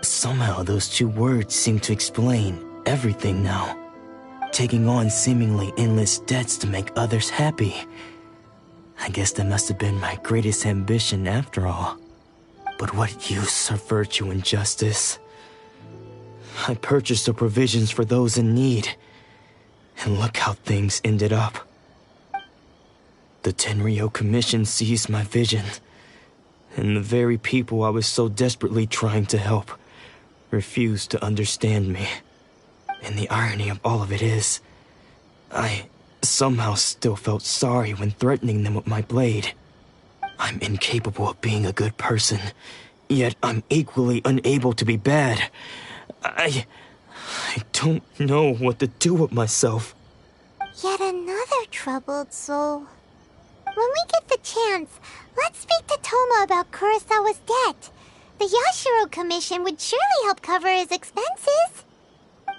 Somehow those two words seem to explain everything now. Taking on seemingly endless debts to make others happy. I guess that must have been my greatest ambition after all. But what use are virtue and justice? I purchased the provisions for those in need, and look how things ended up. The Tenryo Commission seized my vision, and the very people I was so desperately trying to help refused to understand me. And the irony of all of it is, I somehow still felt sorry when threatening them with my blade. I'm incapable of being a good person, yet I'm equally unable to be bad. I don't know what to do with myself. Yet another troubled soul. When we get the chance, let's speak to Toma about Kurosawa's debt. The Yashiro Commission would surely help cover his expenses.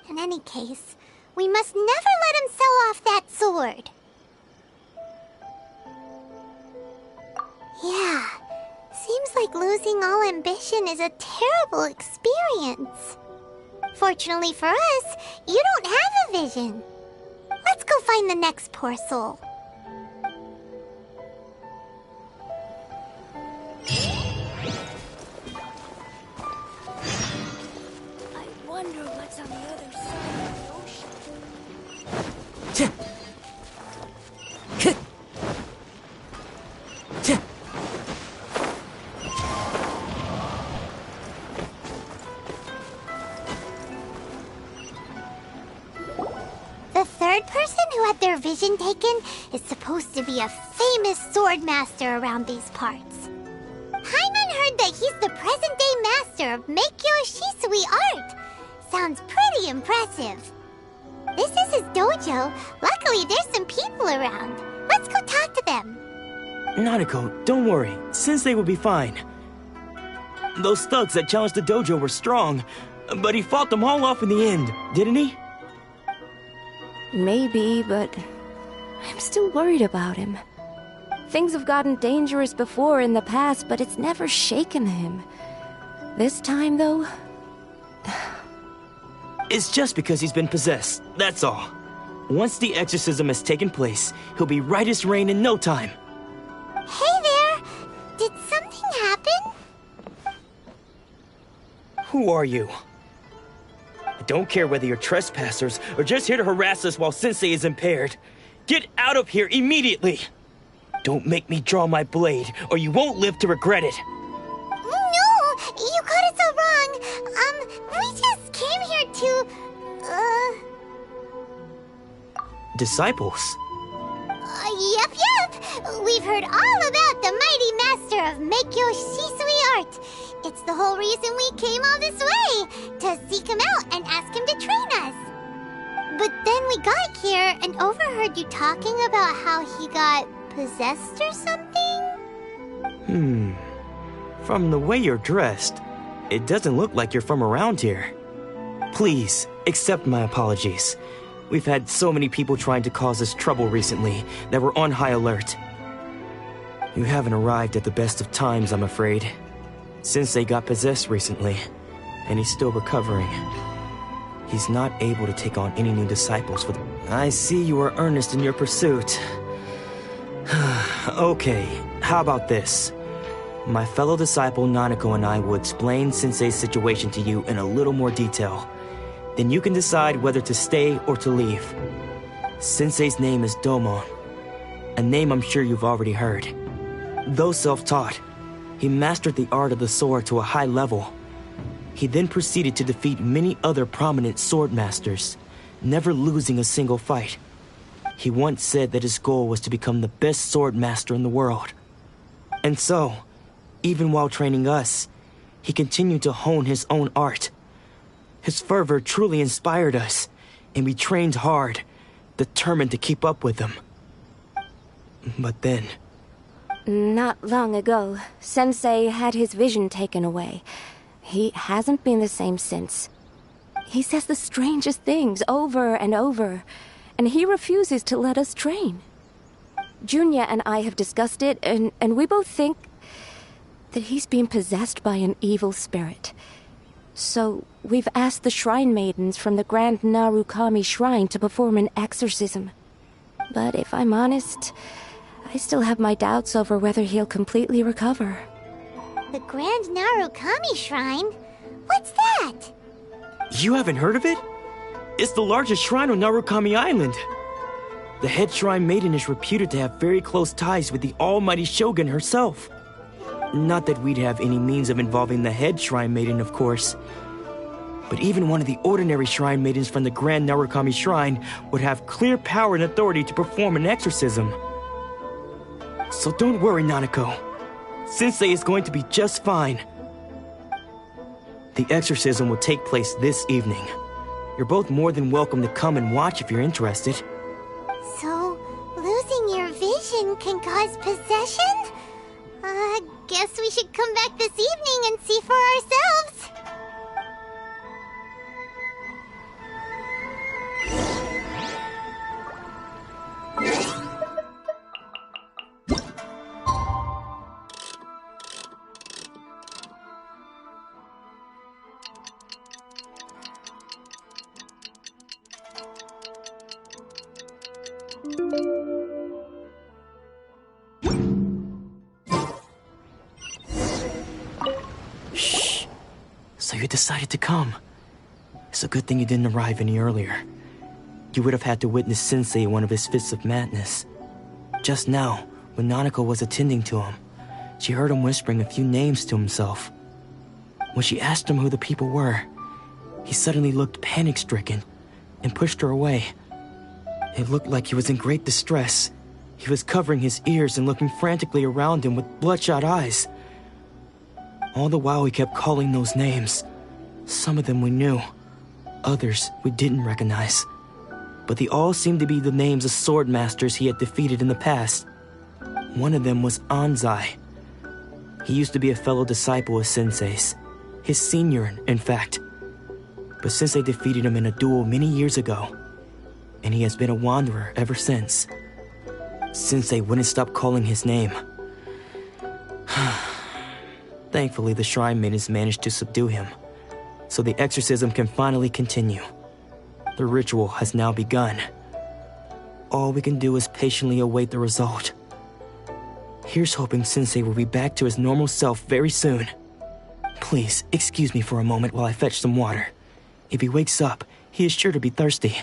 In any case, we must never let him sell off that sword. Yeah, seems like losing all ambition is a terrible experience. Fortunately for us, you don't have a vision. Let's go find the next poor soul. I wonder what's on the other side of the ocean. The third person who had their vision taken is supposed to be a famous sword master around these parts. Hyman heard that he's the present-day master of Meikyo Shisui art. Sounds pretty impressive. This is his dojo. Luckily, there's some people around. Let's go talk to them. Nanako, don't worry. Sensei will be fine. Those thugs that challenged the dojo were strong, but he fought them all off in the end, didn't he? Maybe, but I'm still worried about him. Things have gotten dangerous before in the past, but it's never shaken him. This time, though... It's just because he's been possessed, that's all. Once the exorcism has taken place, he'll be right as rain in no time. Hey there! Did something happen? Who are you? I don't care whether you're trespassers or just here to harass us while Sensei is impaired. Get out of here immediately! Don't make me draw my blade, or you won't live to regret it. No! You got it so wrong. We just came here to... Disciples? Yep. We've heard all about the mighty master of Meikyo Shisui art. It's the whole reason we came all this way, to seek him out and ask him to train us. But then we got here and overheard you talking about how he got possessed or something? From the way you're dressed, it doesn't look like you're from around here. Please, accept my apologies. We've had so many people trying to cause us trouble recently that we're on high alert. You haven't arrived at the best of times, I'm afraid. Sensei got possessed recently, and he's still recovering. He's not able to take on any new disciples for the... I see you are earnest in your pursuit. Okay, how about this? My fellow disciple Nanako and I will explain Sensei's situation to you in a little more detail. Then you can decide whether to stay or to leave. Sensei's name is Domon, a name I'm sure you've already heard. Though self-taught, he mastered the art of the sword to a high level. He then proceeded to defeat many other prominent sword masters, never losing a single fight. He once said that his goal was to become the best sword master in the world. And so, even while training us, he continued to hone his own art. His fervor truly inspired us, and we trained hard, determined to keep up with him. But then... Not long ago, Sensei had his vision taken away. He hasn't been the same since. He says the strangest things over and over, and he refuses to let us train. Junya and I have discussed it, and we both think that he's being possessed by an evil spirit. So we've asked the shrine maidens from the Grand Narukami Shrine to perform an exorcism. But if I'm honest, I still have my doubts over whether he'll completely recover. The Grand Narukami Shrine? What's that? You haven't heard of it? It's the largest shrine on Narukami Island. The head shrine maiden is reputed to have very close ties with the Almighty Shogun herself. Not that we'd have any means of involving the head shrine maiden, of course. But even one of the ordinary shrine maidens from the Grand Narukami Shrine would have clear power and authority to perform an exorcism. So don't worry, Nanako. Sensei is going to be just fine. The exorcism will take place this evening. You're both more than welcome to come and watch if you're interested. So, losing your vision can cause possession? Guess we should come back this evening and see for ourselves. So you decided to come. It's a good thing you didn't arrive any earlier. You would have had to witness Sensei in one of his fits of madness. Just now, when Nanako was attending to him, she heard him whispering a few names to himself. When she asked him who the people were, he suddenly looked panic-stricken and pushed her away. It looked like he was in great distress. He was covering his ears and looking frantically around him with bloodshot eyes. All the while he kept calling those names. Some of them we knew, others we didn't recognize. But they all seemed to be the names of sword masters he had defeated in the past. One of them was Anzai. He used to be a fellow disciple of Sensei's. His senior, in fact. But Sensei defeated him in a duel many years ago, and he has been a wanderer ever since. Sensei wouldn't stop calling his name. Thankfully, the shrine maidens managed to subdue him, so the exorcism can finally continue. The ritual has now begun. All we can do is patiently await the result. Here's hoping Sensei will be back to his normal self very soon. Please, excuse me for a moment while I fetch some water. If he wakes up, he is sure to be thirsty.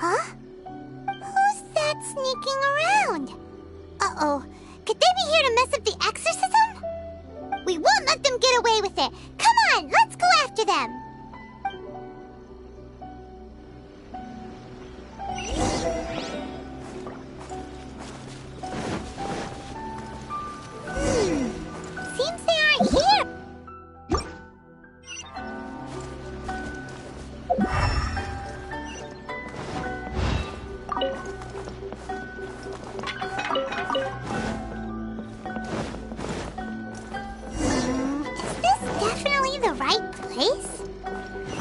Huh? Who's that sneaking around? Uh-oh. Could they be here to mess up the exorcism? We won't let them get away with it. Come on, let's go after them. right place?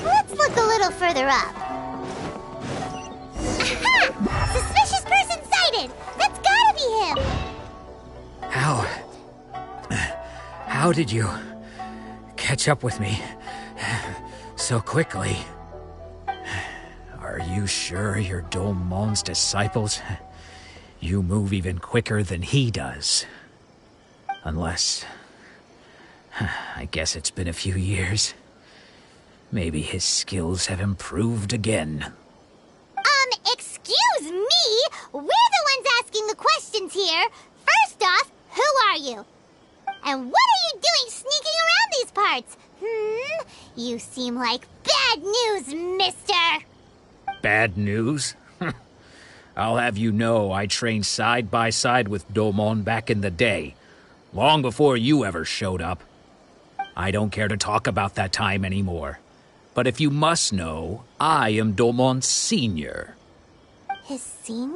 Let's look a little further up. Aha! Suspicious person sighted! That's gotta be him! How did you catch up with me so quickly? Are you sure you're Domon's disciples? You move even quicker than he does. Unless... I guess it's been a few years. Maybe his skills have improved again. Excuse me? We're the ones asking the questions here. First off, who are you? And what are you doing sneaking around these parts? You seem like bad news, mister. Bad news? I'll have you know I trained side by side with Domon back in the day, long before you ever showed up. I don't care to talk about that time anymore. But if you must know, I am Domon's senior. His senior?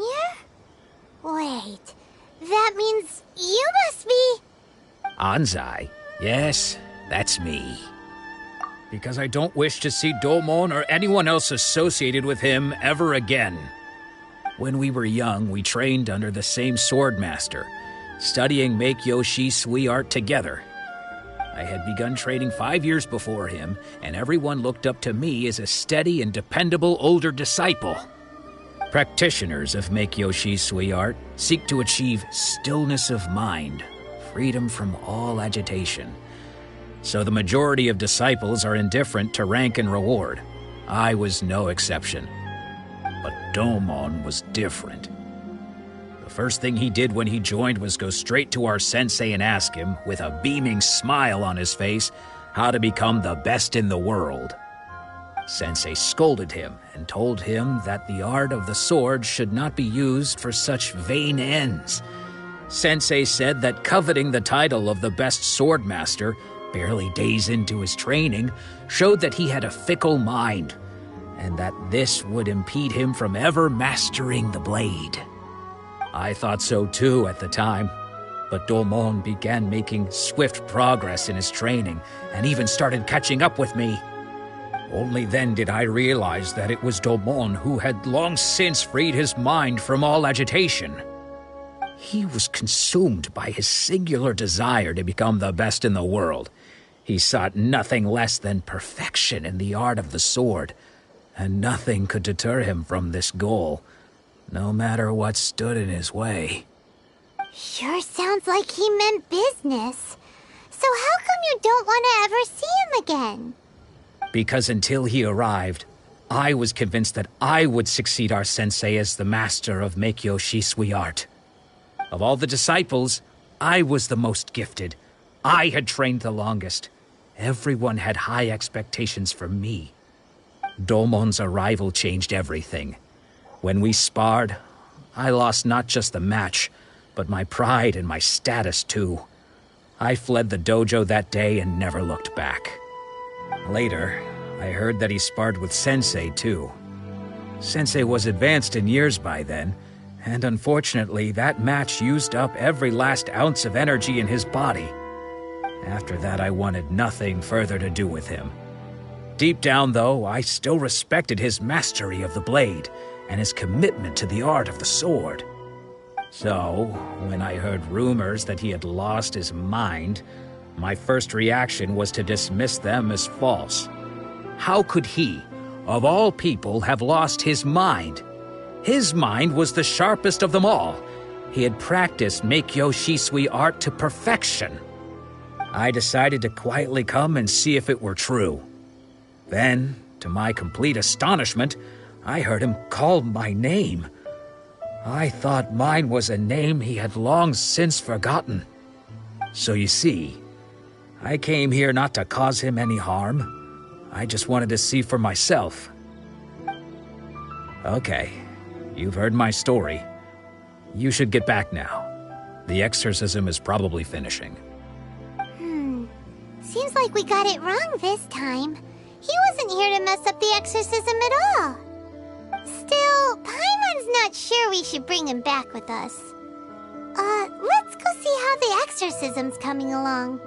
Wait, that means you must be... Anzai? Yes, that's me. Because I don't wish to see Domon or anyone else associated with him ever again. When we were young, we trained under the same swordmaster, studying Make-Yoshi Sui art together. I had begun training 5 years before him, and everyone looked up to me as a steady and dependable older disciple. Practitioners of Make-Yoshi Sui art seek to achieve stillness of mind, freedom from all agitation. So the majority of disciples are indifferent to rank and reward. I was no exception. But Domon was different. The first thing he did when he joined was go straight to our sensei and ask him, with a beaming smile on his face, how to become the best in the world. Sensei scolded him and told him that the art of the sword should not be used for such vain ends. Sensei said that coveting the title of the best swordmaster, barely days into his training, showed that he had a fickle mind, and that this would impede him from ever mastering the blade. I thought so too at the time, but Domon began making swift progress in his training, and even started catching up with me. Only then did I realize that it was Domon who had long since freed his mind from all agitation. He was consumed by his singular desire to become the best in the world. He sought nothing less than perfection in the art of the sword, and nothing could deter him from this goal, no matter what stood in his way. Sure sounds like he meant business. So how come you don't want to ever see him again? Because until he arrived, I was convinced that I would succeed our sensei as the master of Make-Yoshi Sui art. Of all the disciples, I was the most gifted. I had trained the longest. Everyone had high expectations for me. Domon's arrival changed everything. When we sparred, I lost not just the match, but my pride and my status too. I fled the dojo that day and never looked back. Later, I heard that he sparred with Sensei too. Sensei was advanced in years by then, and unfortunately that match used up every last ounce of energy in his body. After that, I wanted nothing further to do with him. Deep down, though, I still respected his mastery of the blade and his commitment to the art of the sword. So, when I heard rumors that he had lost his mind, my first reaction was to dismiss them as false. How could he, of all people, have lost his mind? His mind was the sharpest of them all. He had practiced Make-Yoshi Sui art to perfection. I decided to quietly come and see if it were true. Then, to my complete astonishment, I heard him call my name. I thought mine was a name he had long since forgotten. So you see, I came here not to cause him any harm. I just wanted to see for myself. Okay, you've heard my story. You should get back now. The exorcism is probably finishing. Seems like we got it wrong this time. He wasn't here to mess up the exorcism at all. Still, Paimon's not sure we should bring him back with us. Let's go see how the exorcism's coming along.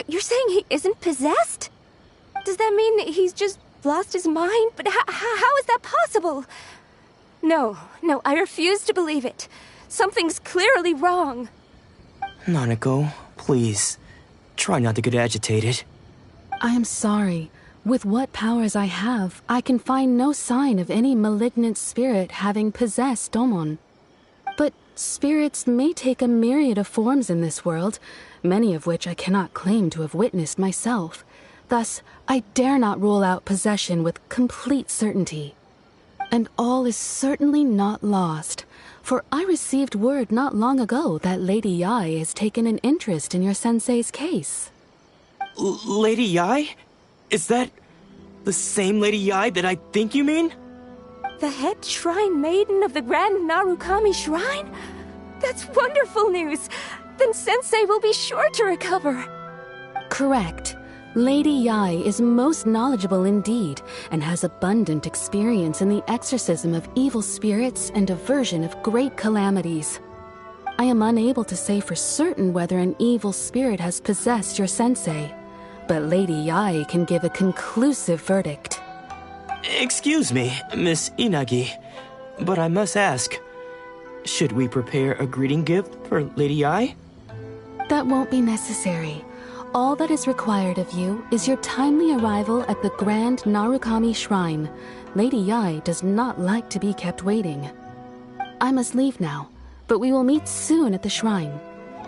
You're saying he isn't possessed? Does that mean he's just lost his mind? But how is that possible? No, I refuse to believe it. Something's clearly wrong. Nanako, please, try not to get agitated. I am sorry. With what powers I have, I can find no sign of any malignant spirit having possessed Domon. But spirits may take a myriad of forms in this world, many of which I cannot claim to have witnessed myself. Thus, I dare not rule out possession with complete certainty. And all is certainly not lost, for I received word not long ago that Lady Yai has taken an interest in your sensei's case. Lady Yai? Is that the same Lady Yai that I think you mean? The head shrine maiden of the Grand Narukami Shrine? That's wonderful news! Then Sensei will be sure to recover. Correct. Lady Yai is most knowledgeable indeed, and has abundant experience in the exorcism of evil spirits and aversion of great calamities. I am unable to say for certain whether an evil spirit has possessed your sensei, but Lady Yai can give a conclusive verdict. Excuse me, Miss Inagi, but I must ask, should we prepare a greeting gift for Lady Yai? That won't be necessary. All that is required of you is your timely arrival at the Grand Narukami Shrine. Lady Yai does not like to be kept waiting. I must leave now, but we will meet soon at the shrine.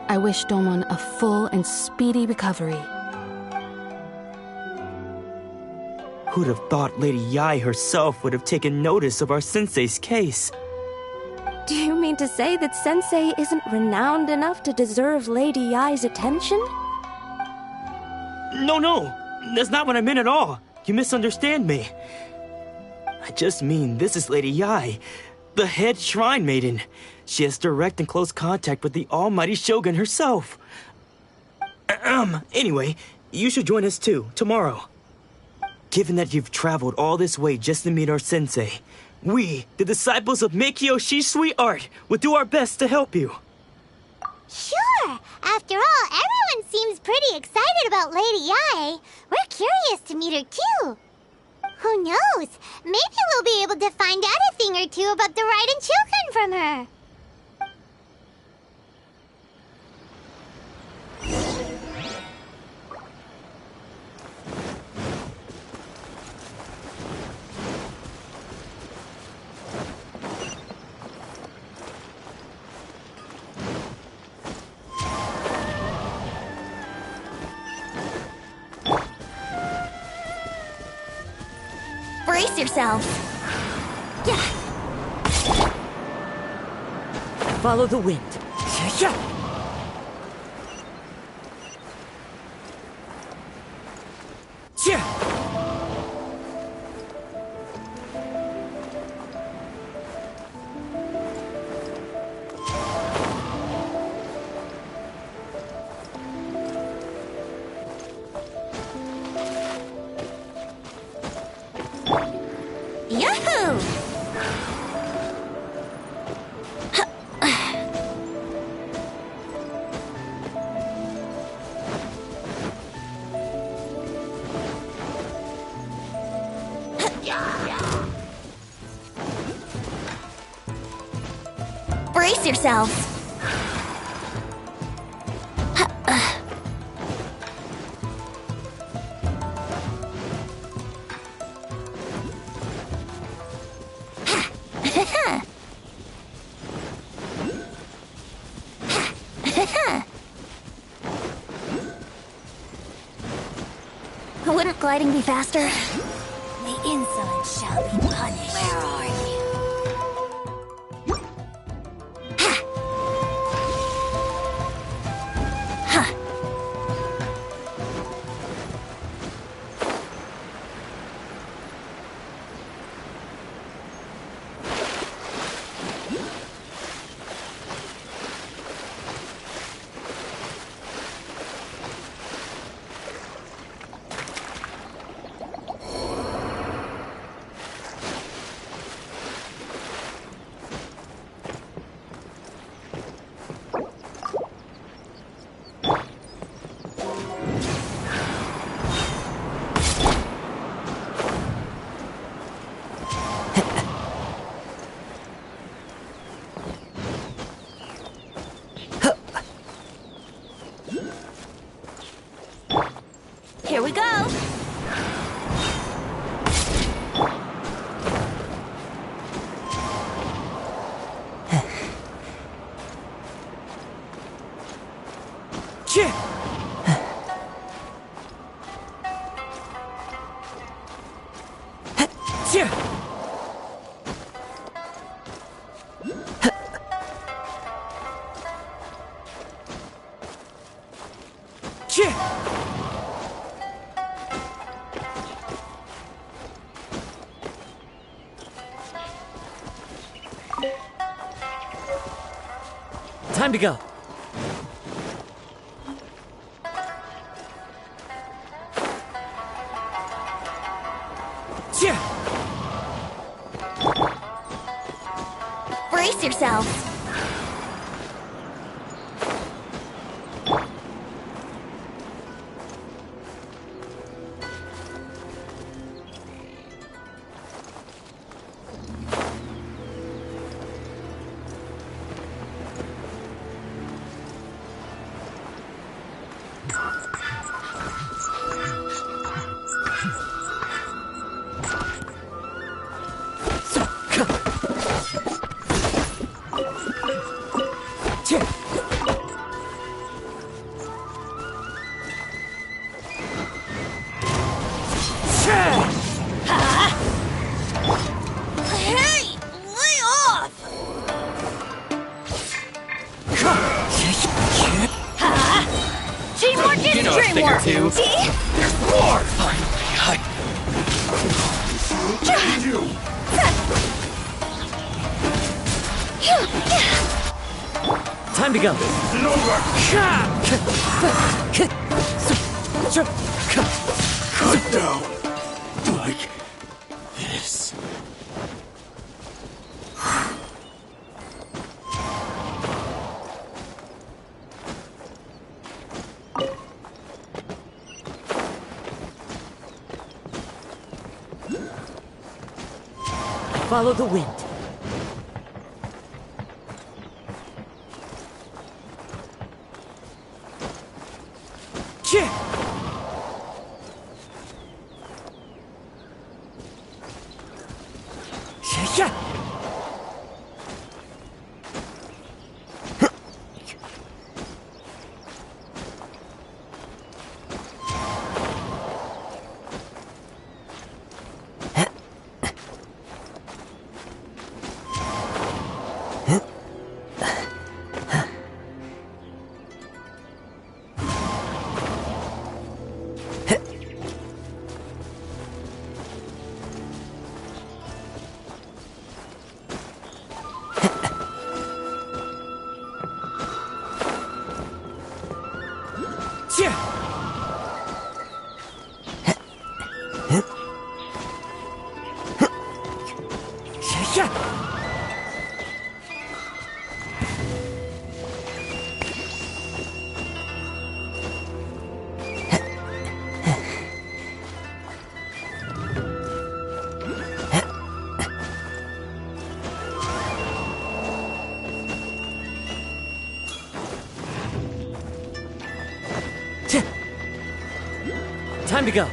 I wish Domon a full and speedy recovery. Who'd have thought Lady Yai herself would have taken notice of our sensei's case? Do you mean to say that Sensei isn't renowned enough to deserve Lady Yai's attention? No, that's not what I meant at all. You misunderstand me. I just mean this is Lady Yai, the head shrine maiden. She has direct and close contact with the Almighty Shogun herself. Anyway, you should join us too, tomorrow. Given that you've traveled all this way just to meet our sensei, we, the disciples of Meikyo Shisui Art, will do our best to help you. Sure! After all, everyone seems pretty excited about Lady Yai. We're curious to meet her too. Who knows? Maybe we'll be able to find out a thing or two about the Raiden Shogun from her. Brace yourselves. Yeah. Follow the wind. Yeah. Yeah. Yahoo! Brace yourselves. Wouldn't gliding be faster? The insolent shall be punished. Where are you? Time to go. Brace yourselves. There's more! Finally, Time to go. Cut down. Like this. Follow the wind. Time to go.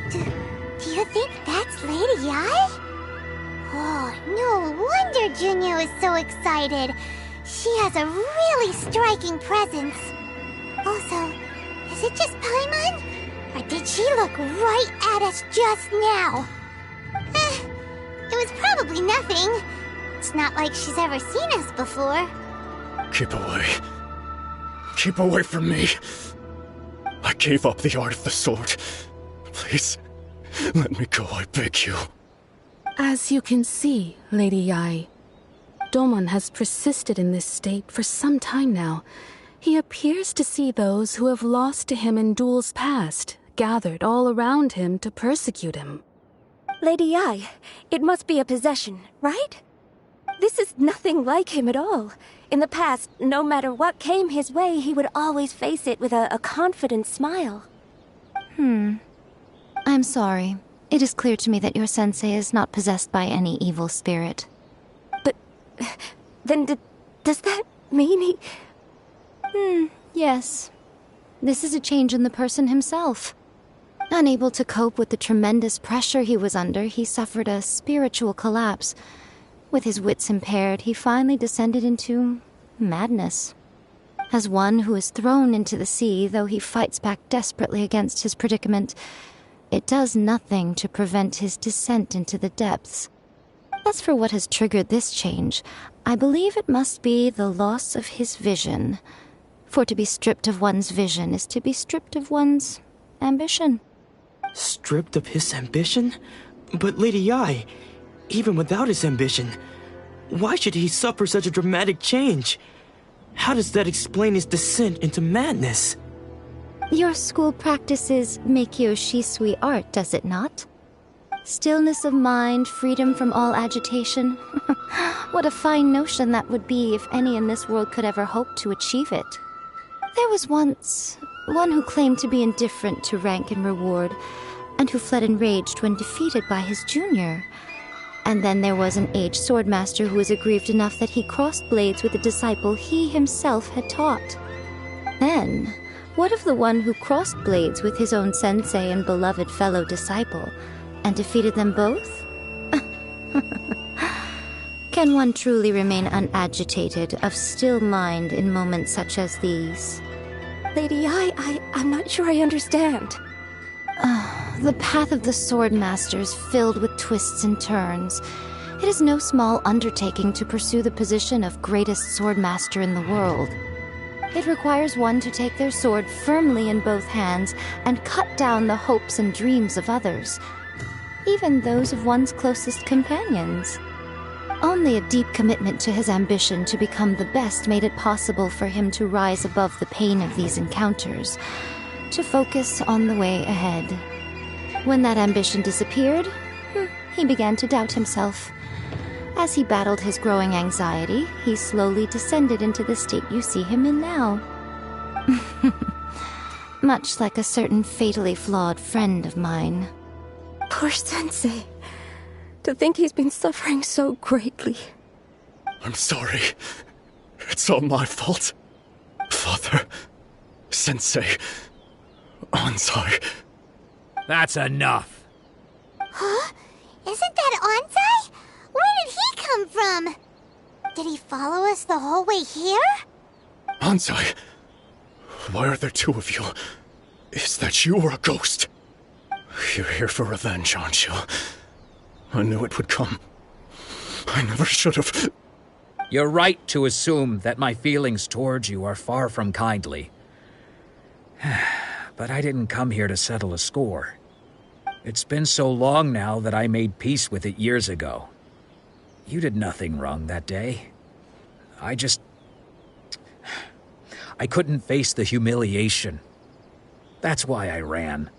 Do you think that's Lady Ai? Oh, no wonder Junior is so excited. She has a really striking presence. Also, is it just Paimon? Or did she look right at us just now? It was probably nothing. It's not like she's ever seen us before. Keep away. Keep away from me. I gave up the art of the sword. Please, let me go, I beg you. As you can see, Lady Yai, Domon has persisted in this state for some time now. He appears to see those who have lost to him in duels past, gathered all around him to persecute him. Lady Yai, it must be a possession, right? This is nothing like him at all. In the past, no matter what came his way, he would always face it with a confident smile. I'm sorry. It is clear to me that your sensei is not possessed by any evil spirit. But Then does that mean he... Yes. This is a change in the person himself. Unable to cope with the tremendous pressure he was under, he suffered a spiritual collapse. With his wits impaired, he finally descended into madness. As one who is thrown into the sea, though he fights back desperately against his predicament, it does nothing to prevent his descent into the depths. As for what has triggered this change, I believe it must be the loss of his vision. For to be stripped of one's vision is to be stripped of one's ambition. Stripped of his ambition? But Lady Yae, even without his ambition, why should he suffer such a dramatic change? How does that explain his descent into madness? Your school practices Meikyo Shisui art, does it not? Stillness of mind, freedom from all agitation. What a fine notion that would be if any in this world could ever hope to achieve it. There was once one who claimed to be indifferent to rank and reward, and who fled enraged when defeated by his junior. And then there was an aged swordmaster who was aggrieved enough that he crossed blades with a disciple he himself had taught. Then, what of the one who crossed blades with his own sensei and beloved fellow disciple, and defeated them both? Can one truly remain unagitated, of still mind in moments such as these? Lady Yae, I'm not sure I understand. The path of the swordmaster is filled with twists and turns. It is no small undertaking to pursue the position of greatest swordmaster in the world. It requires one to take their sword firmly in both hands and cut down the hopes and dreams of others, even those of one's closest companions. Only a deep commitment to his ambition to become the best made it possible for him to rise above the pain of these encounters, to focus on the way ahead. When that ambition disappeared, he began to doubt himself. As he battled his growing anxiety, he slowly descended into the state you see him in now. Much like a certain fatally flawed friend of mine. Poor Sensei. To think he's been suffering so greatly. I'm sorry. It's all my fault. Father, Sensei, Ansai. That's enough. Huh? Isn't that Ansai? Where did he come from? Did he follow us the whole way here? Ansai, why are there two of you? Is that you or a ghost? You're here for revenge, aren't you? I knew it would come. I never should have. You're right to assume that my feelings towards you are far from kindly. But I didn't come here to settle a score. It's been so long now that I made peace with it years ago. You did nothing wrong that day. I couldn't face the humiliation. That's why I ran.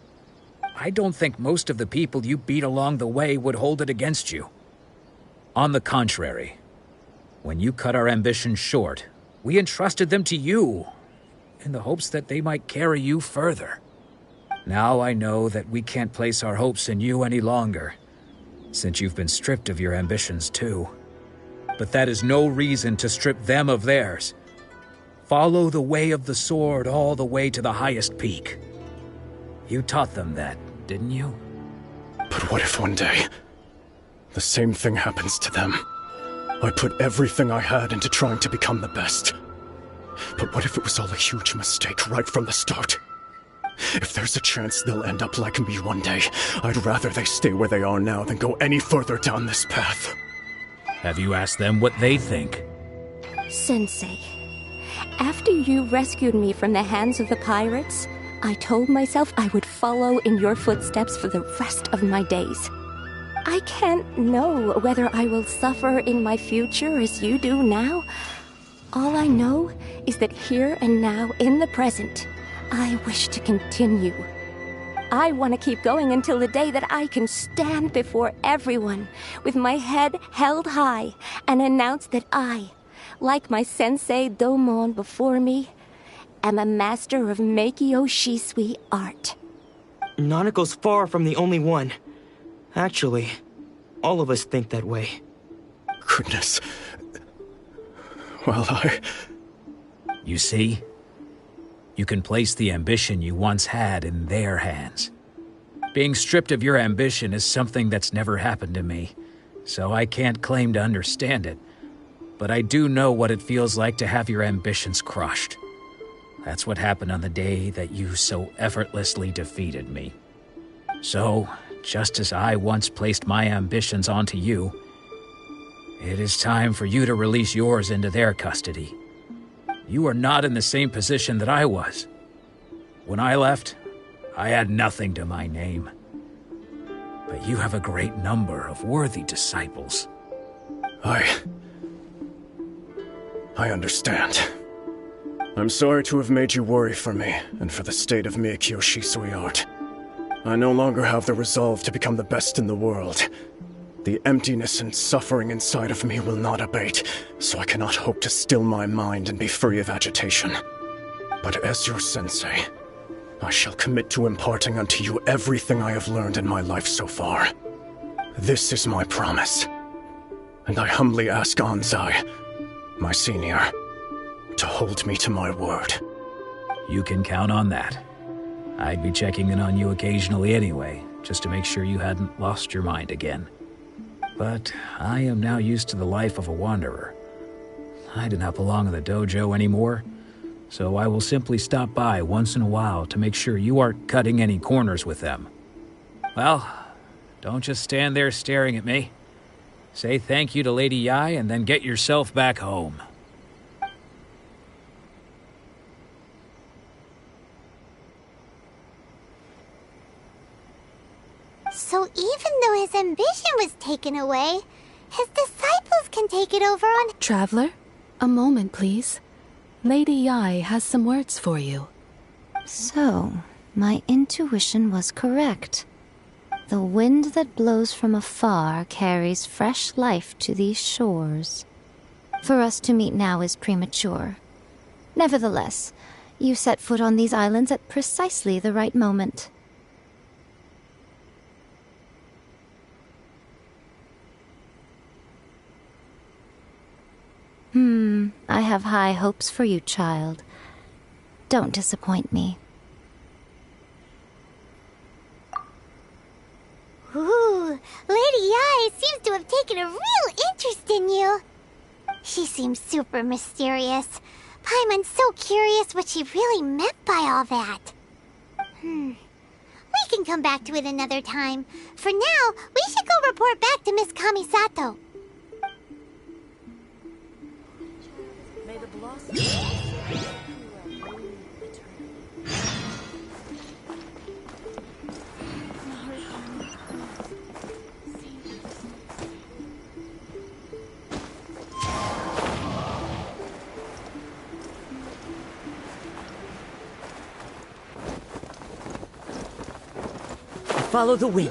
I don't think most of the people you beat along the way would hold it against you. On the contrary, when you cut our ambitions short, we entrusted them to you, in the hopes that they might carry you further. Now I know that we can't place our hopes in you any longer, since you've been stripped of your ambitions too. But that is no reason to strip them of theirs. Follow the way of the sword all the way to the highest peak. You taught them that, didn't you? But what if one day, the same thing happens to them? I put everything I had into trying to become the best. But what if it was all a huge mistake right from the start? If there's a chance they'll end up like me one day, I'd rather they stay where they are now than go any further down this path. Have you asked them what they think? Sensei, after you rescued me from the hands of the pirates, I told myself I would follow in your footsteps for the rest of my days. I can't know whether I will suffer in my future as you do now. All I know is that here and now, in the present, I wish to continue. I want to keep going until the day that I can stand before everyone with my head held high and announce that I, like my sensei Domon before me, am a master of Meikyo Shisui art. Nanako's far from the only one. Actually, all of us think that way. Goodness, Well, You see? You can place the ambition you once had in their hands. Being stripped of your ambition is something that's never happened to me, so I can't claim to understand it. But I do know what it feels like to have your ambitions crushed. That's what happened on the day that you so effortlessly defeated me. So, just as I once placed my ambitions onto you, it is time for you to release yours into their custody. You are not in the same position that I was. When I left, I had nothing to my name. But you have a great number of worthy disciples. I understand. I'm sorry to have made you worry for me, and for the state of Miyakyo Shisui art. I no longer have the resolve to become the best in the world. The emptiness and suffering inside of me will not abate, so I cannot hope to still my mind and be free of agitation. But as your sensei, I shall commit to imparting unto you everything I have learned in my life so far. This is my promise. And I humbly ask Anzai, my senior, to hold me to my word. You can count on that. I'd be checking in on you occasionally anyway, just to make sure you hadn't lost your mind again. But I am now used to the life of a wanderer. I do not belong in the dojo anymore, so I will simply stop by once in a while to make sure you aren't cutting any corners with them. Well, don't just stand there staring at me. Say thank you to Lady Yai and then get yourself back home. So even though his ambition was taken away, his disciples can take it over on... Traveler, a moment, please. Lady Yai has some words for you. So, my intuition was correct. The wind that blows from afar carries fresh life to these shores. For us to meet now is premature. Nevertheless, you set foot on these islands at precisely the right moment. I have high hopes for you, child. Don't disappoint me. Ooh, Lady Yai seems to have taken a real interest in you. She seems super mysterious. Paimon's so curious what she really meant by all that. We can come back to it another time. For now, we should go report back to Miss Kamisato. Follow the wind.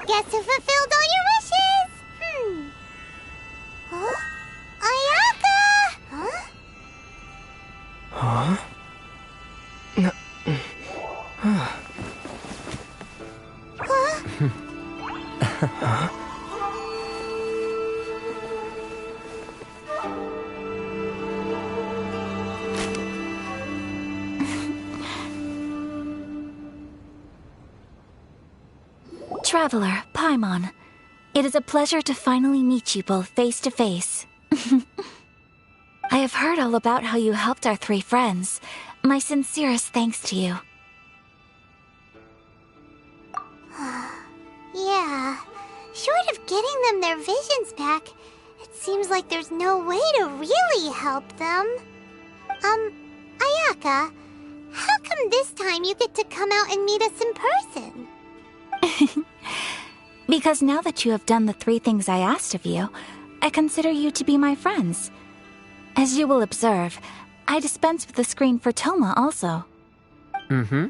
Guess who fulfilled all your wishes? Huh? Ayaka! Huh? Huh? Huh? Traveler, Paimon, it is a pleasure to finally meet you both face to face. I have heard all about how you helped our three friends. My sincerest thanks to you. Yeah, short of getting them their visions back, it seems like there's no way to really help them. Ayaka, how come this time you get to come out and meet us in person? Because now that you have done the 3 things I asked of you, I consider you to be my friends. As you will observe, I dispense with the screen for Toma also. Mm-hmm.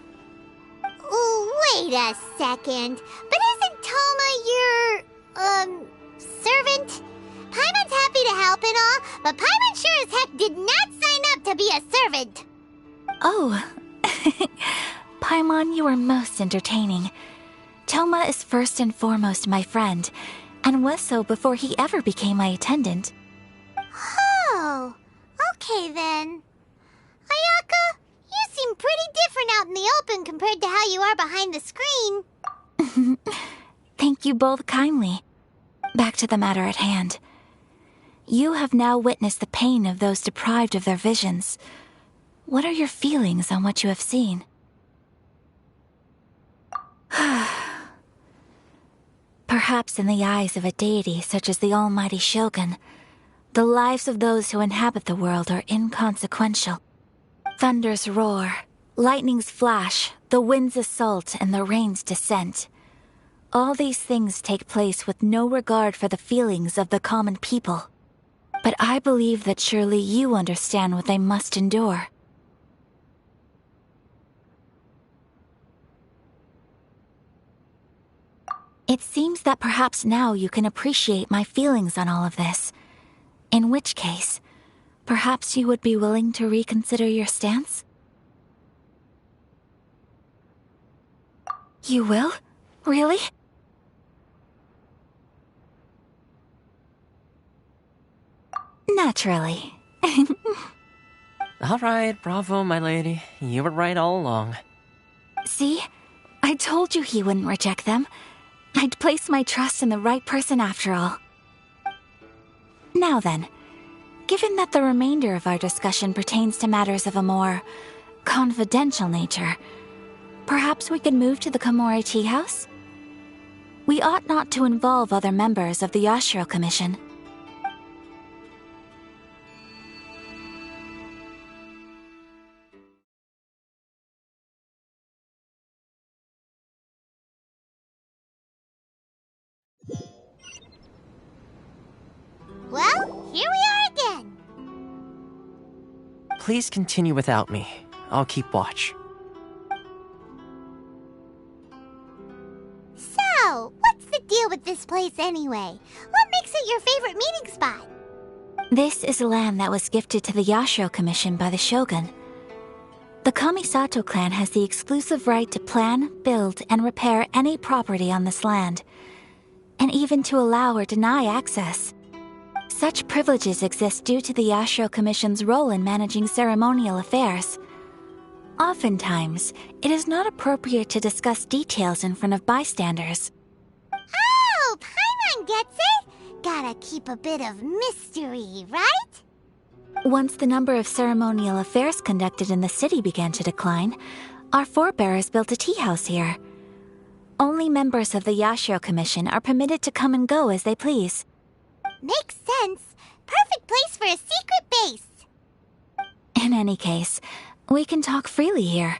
Wait a second. But isn't Toma your, servant? Paimon's happy to help and all, but Paimon sure as heck did not sign up to be a servant. Oh. Paimon, you are most entertaining. Toma is first and foremost my friend, and was so before he ever became my attendant. Oh, okay then. Ayaka, you seem pretty different out in the open compared to how you are behind the screen. Thank you both kindly. Back to the matter at hand. You have now witnessed the pain of those deprived of their visions. What are your feelings on what you have seen? Perhaps in the eyes of a deity such as the Almighty Shogun, the lives of those who inhabit the world are inconsequential. Thunders roar, lightnings flash, the winds assault, and the rains descent. All these things take place with no regard for the feelings of the common people. But I believe that surely you understand what they must endure. It seems that perhaps now you can appreciate my feelings on all of this. In which case, perhaps you would be willing to reconsider your stance? You will? Really? Naturally. All right, bravo, my lady. You were right all along. See? I told you he wouldn't reject them. I'd placed my trust in the right person after all. Now then, given that the remainder of our discussion pertains to matters of a more confidential nature, perhaps we could move to the Komori Tea House? We ought not to involve other members of the Yashiro Commission. Well, here we are again. Please continue without me. I'll keep watch. So, what's the deal with this place anyway? What makes it your favorite meeting spot? This is land that was gifted to the Yashiro Commission by the Shogun. The Kamisato clan has the exclusive right to plan, build, and repair any property on this land, and even to allow or deny access. Such privileges exist due to the Yashiro Commission's role in managing ceremonial affairs. Oftentimes, it is not appropriate to discuss details in front of bystanders. Oh, Paimon gets it! Gotta keep a bit of mystery, right? Once the number of ceremonial affairs conducted in the city began to decline, our forebears built a tea house here. Only members of the Yashiro Commission are permitted to come and go as they please. Makes sense. Perfect place for a secret base. In any case, we can talk freely here.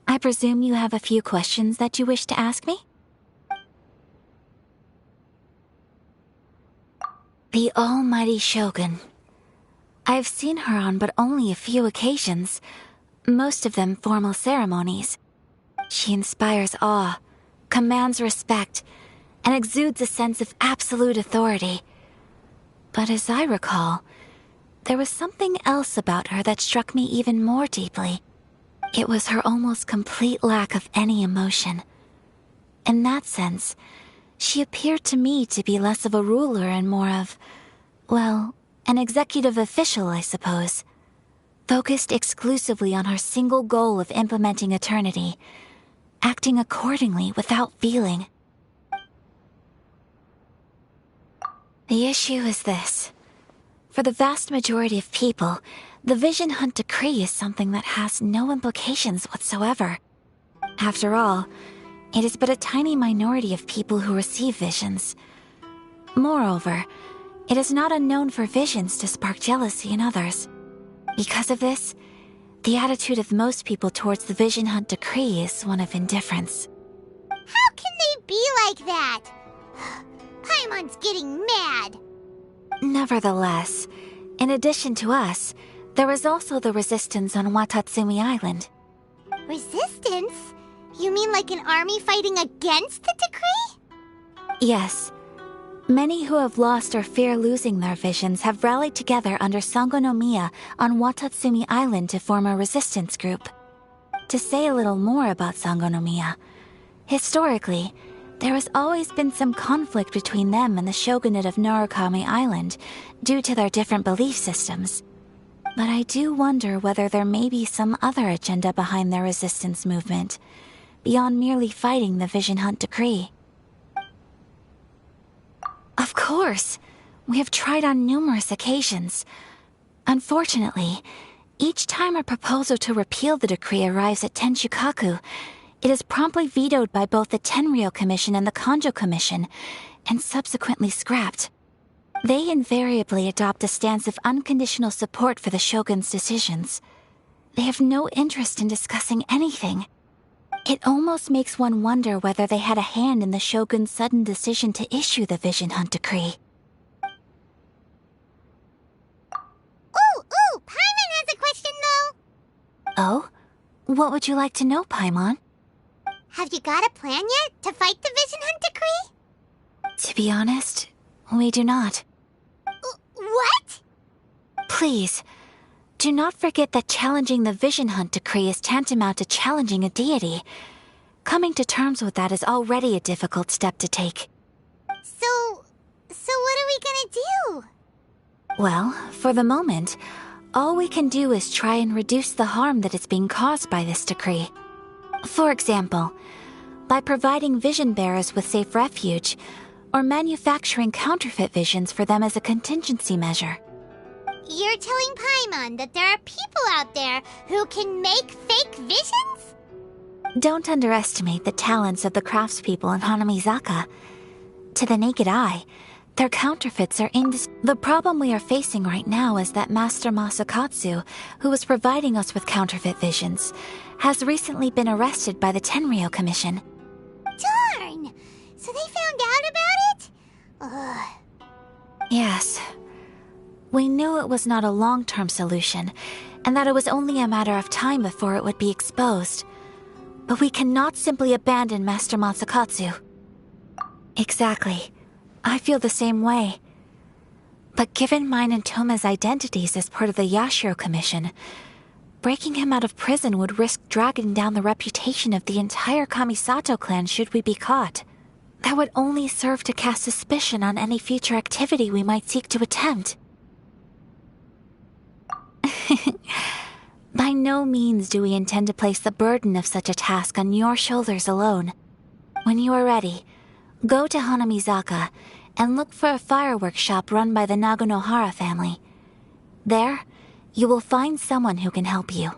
I presume you have a few questions that you wish to ask me? The Almighty Shogun. I've seen her on but only a few occasions, most of them formal ceremonies. She inspires awe, commands respect, and exudes a sense of absolute authority. But as I recall, there was something else about her that struck me even more deeply. It was her almost complete lack of any emotion. In that sense, she appeared to me to be less of a ruler and more of, well, an executive official, I suppose. Focused exclusively on her single goal of implementing eternity, acting accordingly without feeling. The issue is this. For the vast majority of people, the Vision Hunt Decree is something that has no implications whatsoever. After all, It is but a tiny minority of people who receive visions. Moreover, it is not unknown for visions to spark jealousy in others. Because of this, the attitude of most people towards the Vision Hunt decree is one of indifference. How can they be like that? Paimon's getting mad. Nevertheless, in addition to us, there is also the resistance on Watatsumi Island. Resistance? You mean like an army fighting against the decree? Yes. Many who have lost or fear losing their visions have rallied together under Sangonomiya on Watatsumi Island to form a resistance group. To say a little more about Sangonomiya, historically, there has always been some conflict between them and the shogunate of Narukami Island due to their different belief systems. But I do wonder whether there may be some other agenda behind their resistance movement, beyond merely fighting the Vision Hunt decree. Of course! We have tried on numerous occasions. Unfortunately, each time a proposal to repeal the decree arrives at Tenshukaku, it is promptly vetoed by both the Tenryou Commission and the Kanjo Commission, and subsequently scrapped. They invariably adopt a stance of unconditional support for the Shogun's decisions. They have no interest in discussing anything. It almost makes one wonder whether they had a hand in the Shogun's sudden decision to issue the Vision Hunt decree. Ooh, Paimon has a question though. Oh? What would you like to know, Paimon? Have you got a plan yet to fight the Vision Hunt decree? To be honest, we do not. What? Please, do not forget that challenging the Vision Hunt decree is tantamount to challenging a deity. Coming to terms with that is already a difficult step to take. So what are we gonna do? Well, for the moment, all we can do is try and reduce the harm that is being caused by this decree. For example, by providing vision bearers with safe refuge, or manufacturing counterfeit visions for them as a contingency measure. You're telling Paimon that there are people out there who can make fake visions? Don't underestimate the talents of the craftspeople in Hanamizaka. To the naked eye, their counterfeits are The problem we are facing right now is that Master Masakatsu, who was providing us with counterfeit visions, has recently been arrested by the Tenryou Commission. Darn! So they found out about it? Ugh. Yes. We knew it was not a long-term solution, and that it was only a matter of time before it would be exposed. But we cannot simply abandon Master Masakatsu. Exactly. I feel the same way. But given mine and Toma's identities as part of the Yashiro Commission, breaking him out of prison would risk dragging down the reputation of the entire Kamisato clan should we be caught. That would only serve to cast suspicion on any future activity we might seek to attempt. By no means do we intend to place the burden of such a task on your shoulders alone. When you are ready, go to Hanamizaka and look for a fireworks shop run by the Naganohara family. There, you will find someone who can help you.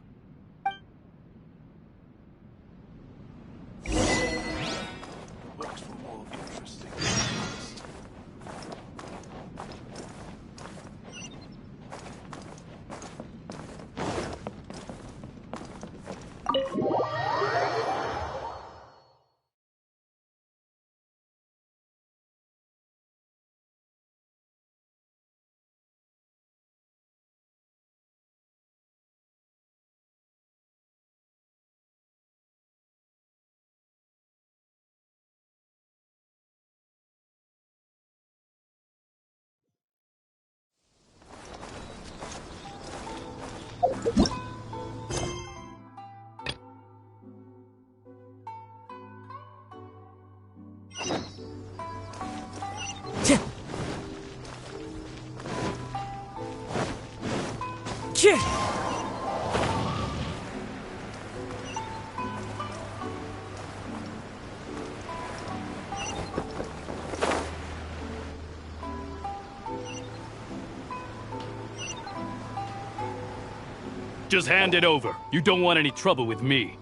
Just hand it over. You don't want any trouble with me.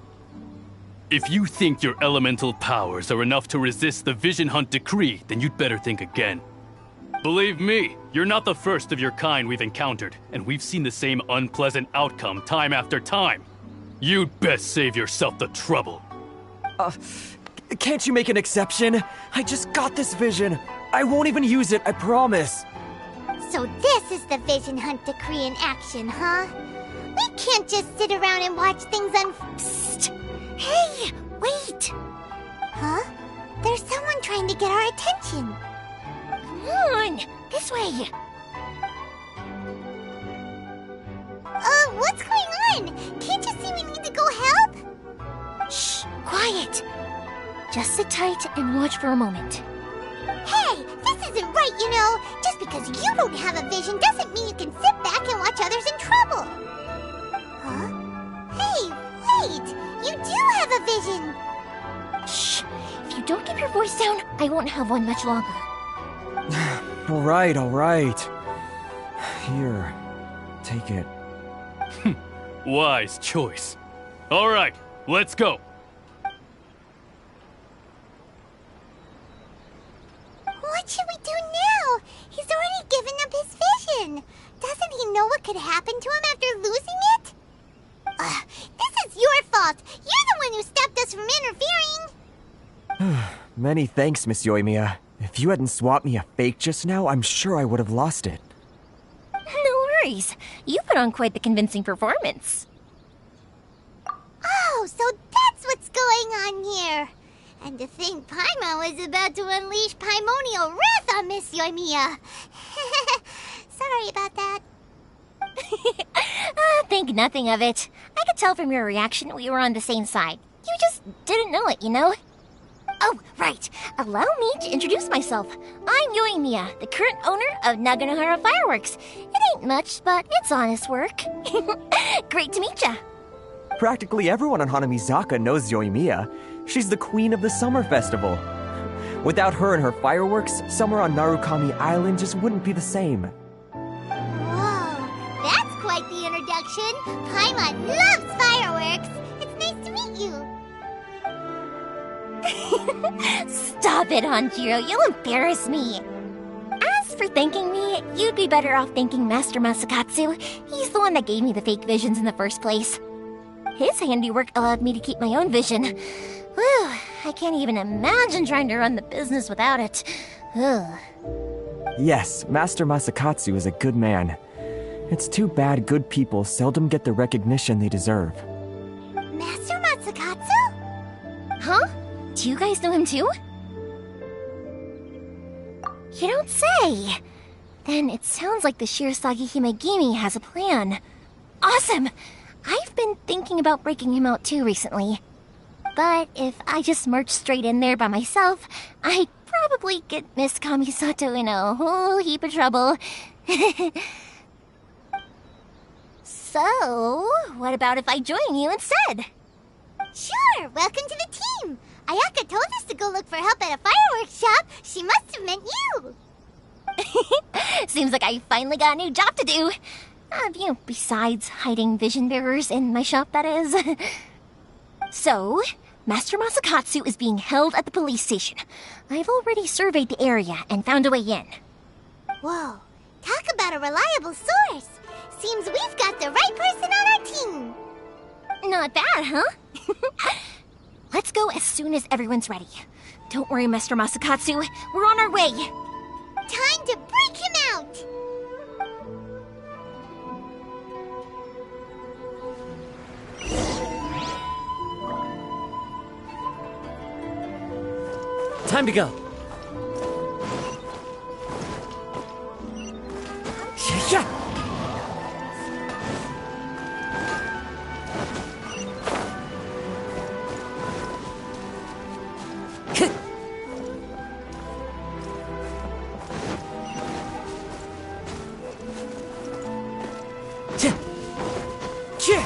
If you think your elemental powers are enough to resist the Vision Hunt decree, then you'd better think again. Believe me, you're not the first of your kind we've encountered, and we've seen the same unpleasant outcome time after time. You'd best save yourself the trouble. Can't you make an exception? I just got this vision. I won't even use it, I promise. So this is the Vision Hunt decree in action, huh? We can't just sit around and watch things Psst! Hey, wait! Huh? There's someone trying to get our attention. Come on, this way. What's going on? Can't you see we need to go help? Shh, quiet. Just sit tight and watch for a moment. Hey, this isn't right, you know. Just because you don't have a vision doesn't mean you can sit back and watch others in trouble. Huh? Hey, wait! You do have a vision! Shh! If you don't keep your voice down, I won't have one much longer. All right. Here, take it. Wise choice. All right, let's go. What should we do now? He's already given up his vision. Doesn't he know what could happen to him after losing it? This is your fault. You're the one who stopped us from interfering. Many thanks, Miss Yoimiya. If you hadn't swapped me a fake just now, I'm sure I would have lost it. No worries. You put on quite the convincing performance. Oh, so that's what's going on here. And to think Paimon was about to unleash Paimonial wrath on Miss Yoimiya. Sorry about that. Think nothing of it. I could tell from your reaction we were on the same side. You just didn't know it, you know? Oh, right. Allow me to introduce myself. I'm Yoimiya, the current owner of Naganohara Fireworks. It ain't much, but it's honest work. Great to meet ya. Practically everyone on Hanamizaka knows Yoimiya. She's the queen of the summer festival. Without her and her fireworks, summer on Narukami Island just wouldn't be the same. Whoa, that's quite the introduction. Paimon loves fireworks. It's nice to meet you. Stop it, Hanjiro. You'll embarrass me. As for thanking me, you'd be better off thanking Master Masakatsu. He's the one that gave me the fake visions in the first place. His handiwork allowed me to keep my own vision. Whew, I can't even imagine trying to run the business without it. Ugh. Yes, Master Masakatsu is a good man. It's too bad good people seldom get the recognition they deserve. Master Masakatsu? Huh? Do you guys know him too? You don't say! Then it sounds like the Shirasagi Himegimi has a plan. Awesome! I've been thinking about breaking him out too recently. But if I just marched straight in there by myself, I'd probably get Miss Kamisato in a whole heap of trouble. So, what about if I join you instead? Sure, welcome to the team. Ayaka told us to go look for help at a fireworks shop. She must have meant you. Seems like I finally got a new job to do. Besides hiding vision bearers in my shop, that is. So, Master Masakatsu is being held at the police station. I've already surveyed the area and found a way in. Whoa, talk about a reliable source. Seems we've got the right person on our team. Not bad, huh? Let's go as soon as everyone's ready. Don't worry, Master Masakatsu. We're on our way. Time to break him out. Time to go. Yeah.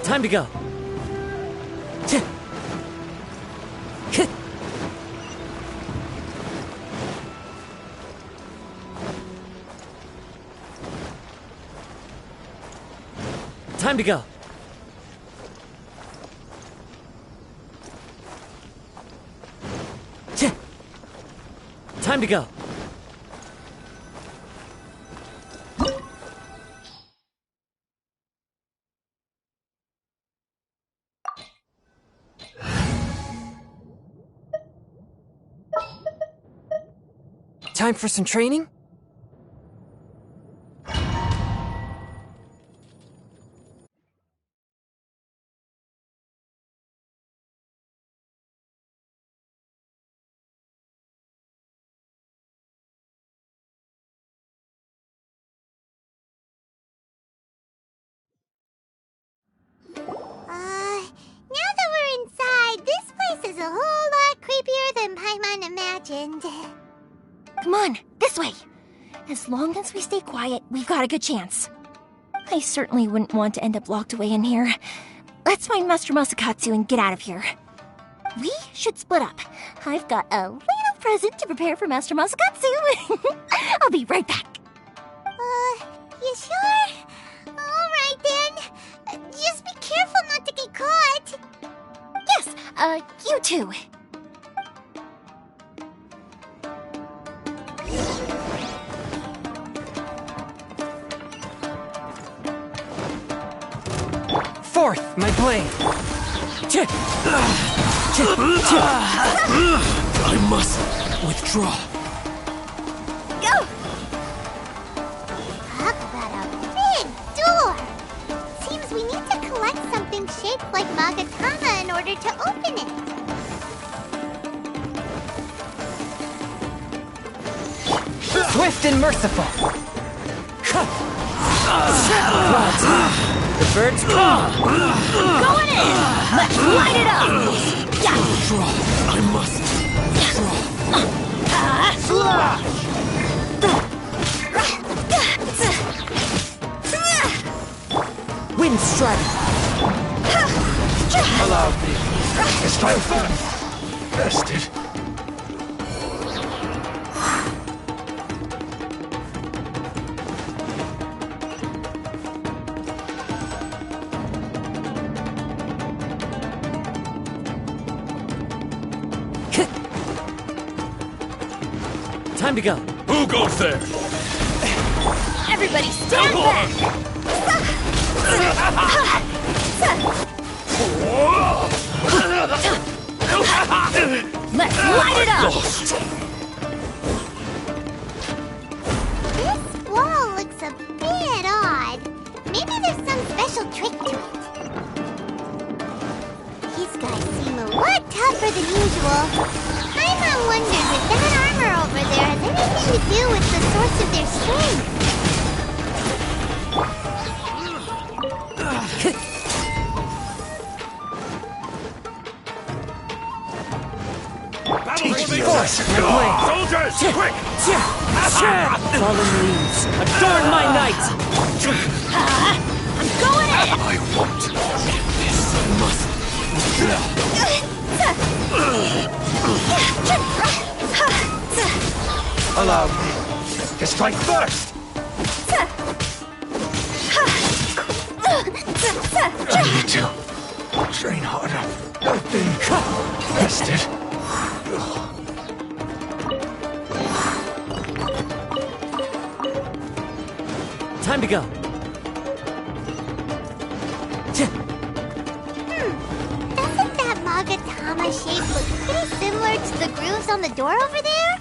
Time to go. Time to go. Time to go. Time for some training? Now that we're inside, this place is a whole lot creepier than Paimon imagined. Come on, this way. As long as we stay quiet, we've got a good chance. I certainly wouldn't want to end up locked away in here. Let's find Master Masakatsu and get out of here. We should split up. I've got a little present to prepare for Master Masakatsu. I'll be right back. You sure? Alright then. Just be careful not to get caught. Yes, you too. Fourth, my blade. I must withdraw. Go! Talk about a big door. Seems we need to collect something shaped like Magatama in order to open it. Swift and merciful. The birds call. Going in! Let's light it up! Withdraw. I must withdraw. Wind strike. Allow me. It's my vested. Time to go. Who goes there? Everybody stand back! Let's light it up! This wall looks a bit odd. Maybe there's some special trick to it. These guys seem a lot tougher than usual. Paimon wonders if that armor over there has anything to do with the source of their strength. Teach me a lesson. Soldiers, quick! Fallen leaves, adorn my night! I'm going in! I won't. This must Allow me to strike first. I need to train harder. I've been rested. Time to go. Doesn't that Magatama shape look pretty similar to the grooves on the door over there?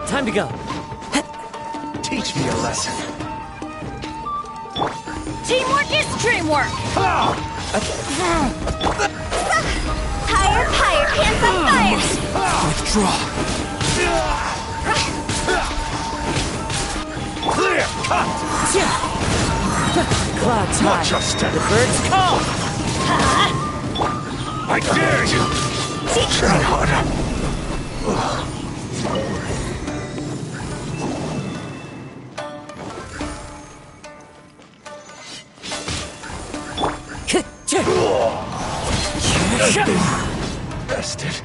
Time to go. Teach me a lesson. Teamwork is dreamwork! Higher, higher, hands on fire! withdraw. Clear cut! Clouds Watch high. your step. The birds call. I dare you! Try harder. Bested.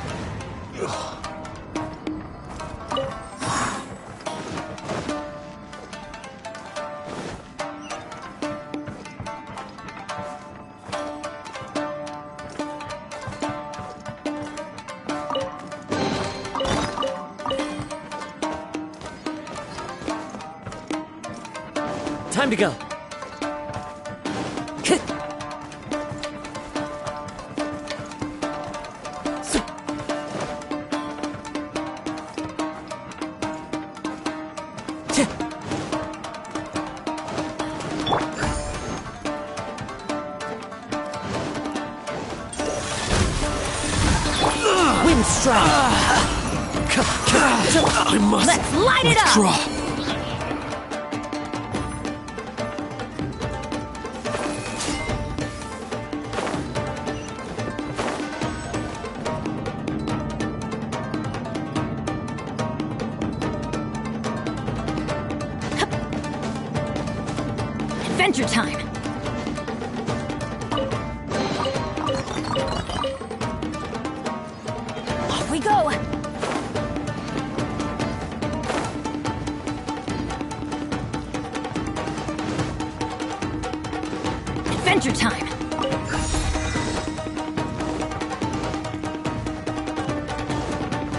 Time to go. Wind strike. I must Let's light it up. withdraw. Adventure time. Off we go. Adventure time.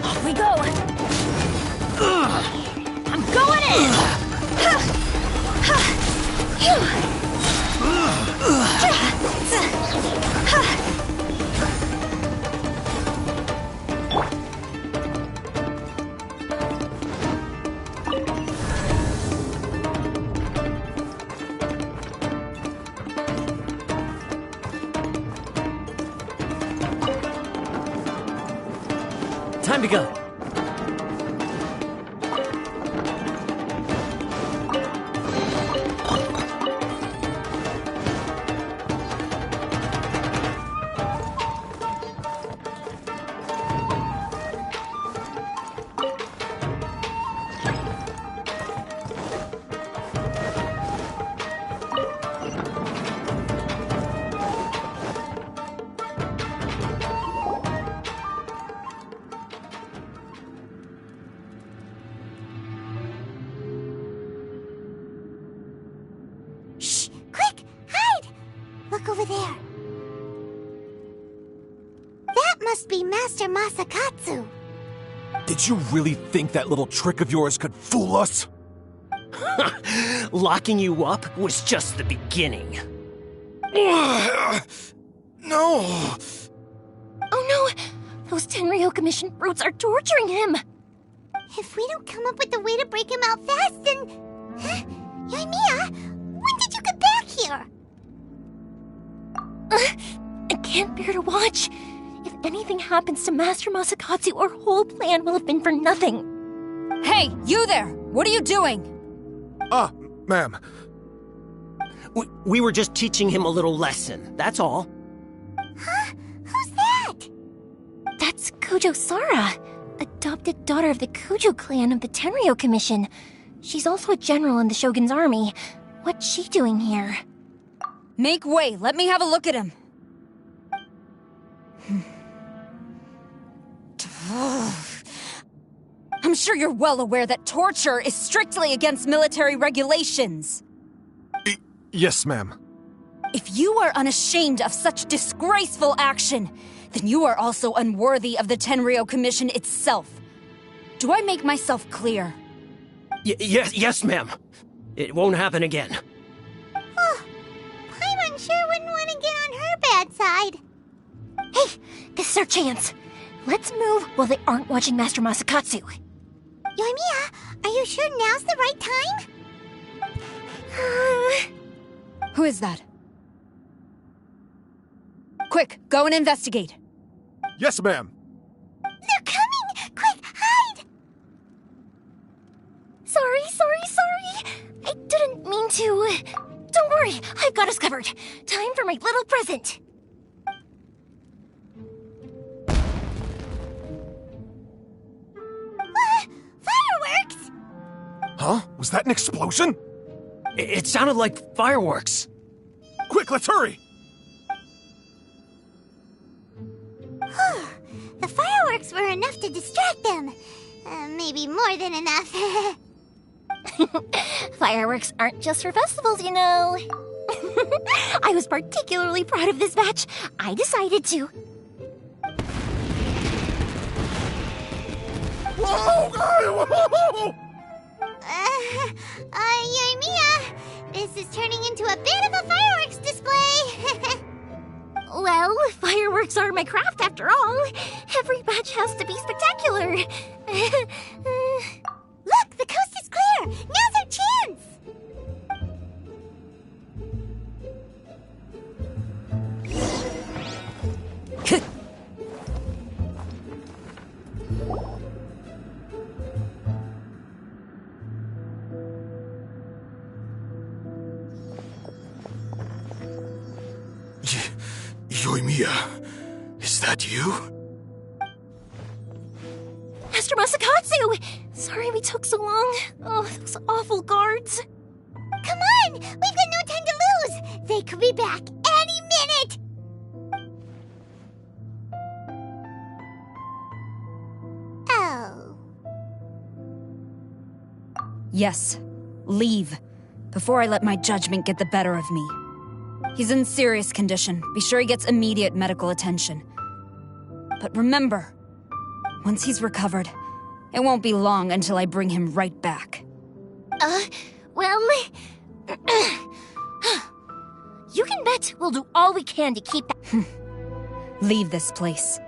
Off we go. I'm going in. Time to go. Look over there. That must be Master Masakatsu. Did you really think that little trick of yours could fool us? Locking you up was just the beginning. No! Oh no! Those Tenryou Commission brutes are torturing him! If we don't come up with a way to break him out fast, then... Huh? Yoimiya, when did you get back here? I can't bear to watch. If anything happens to Master Masakatsu, our whole plan will have been for nothing. Hey, you there! What are you doing? Ma'am. We were just teaching him a little lesson, that's all. Huh? Who's that? That's Kujo Sara, adopted daughter of the Kujo clan of the Tenryou Commission. She's also a general in the Shogun's army. What's she doing here? Make way, let me have a look at him. I'm sure you're well aware that torture is strictly against military regulations. Yes, ma'am. If you are unashamed of such disgraceful action, then you are also unworthy of the Tenryou Commission itself. Do I make myself clear? Yes, ma'am. It won't happen again. Oh, Paimon sure wouldn't want to get on her bad side. Hey, this is our chance. Let's move while they aren't watching Master Masakatsu. Yoimiya, are you sure now's the right time? Who is that? Quick, go and investigate. Yes, ma'am. They're coming! Quick, hide! Sorry. I didn't mean to. Don't worry, I've got us covered. Time for my little present. Huh? Was that an explosion? It sounded like fireworks. Quick, let's hurry! The fireworks were enough to distract them. Maybe more than enough. Fireworks aren't just for festivals, you know. I was particularly proud of this batch. I decided to. Whoa! Whoa! Yoimiya, this is turning into a bit of a fireworks display. Well, fireworks are my craft after all. Every batch has to be spectacular. Look, the coast is clear. Now's our chance. Yoimiya, is that you? Master Masakatsu! Sorry we took so long. Oh, those awful guards. Come on! We've got no time to lose! They could be back any minute! Oh. Yes. Leave. Before I let my judgment get the better of me. He's in serious condition. Be sure he gets immediate medical attention. But remember, once he's recovered, it won't be long until I bring him right back. Well... you can bet we'll do all we can to keep that... Leave this place.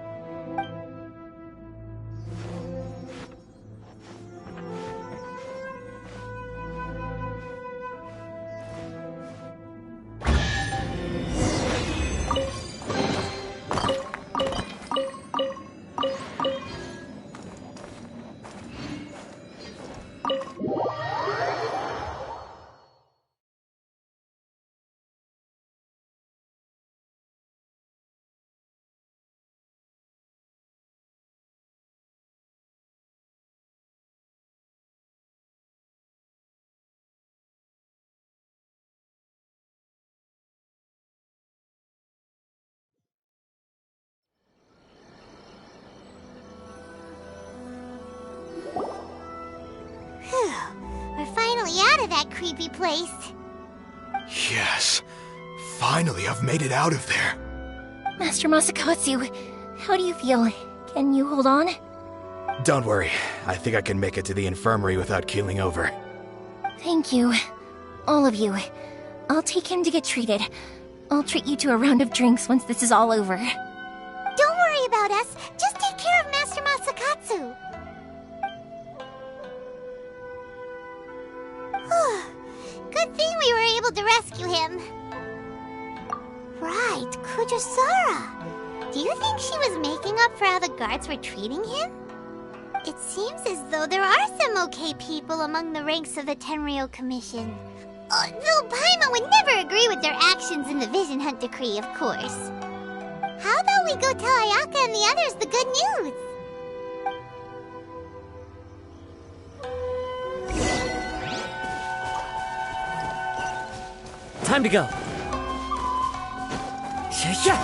We're finally out of that creepy place. Yes. Finally, I've made it out of there. Master Masakatsu, how do you feel? Can you hold on? Don't worry. I think I can make it to the infirmary without keeling over. Thank you. All of you. I'll take him to get treated. I'll treat you to a round of drinks once this is all over. Don't worry about us. Just take care of Master Masakatsu. Good thing we were able to rescue him. Right, Kurosawa. Do you think she was making up for how the guards were treating him? It seems as though there are some okay people among the ranks of the Tenryou Commission. Though Paimon would never agree with their actions in the Vision Hunt Decree, of course. How about we go tell Ayaka and the others the good news? Time to go. Yeah.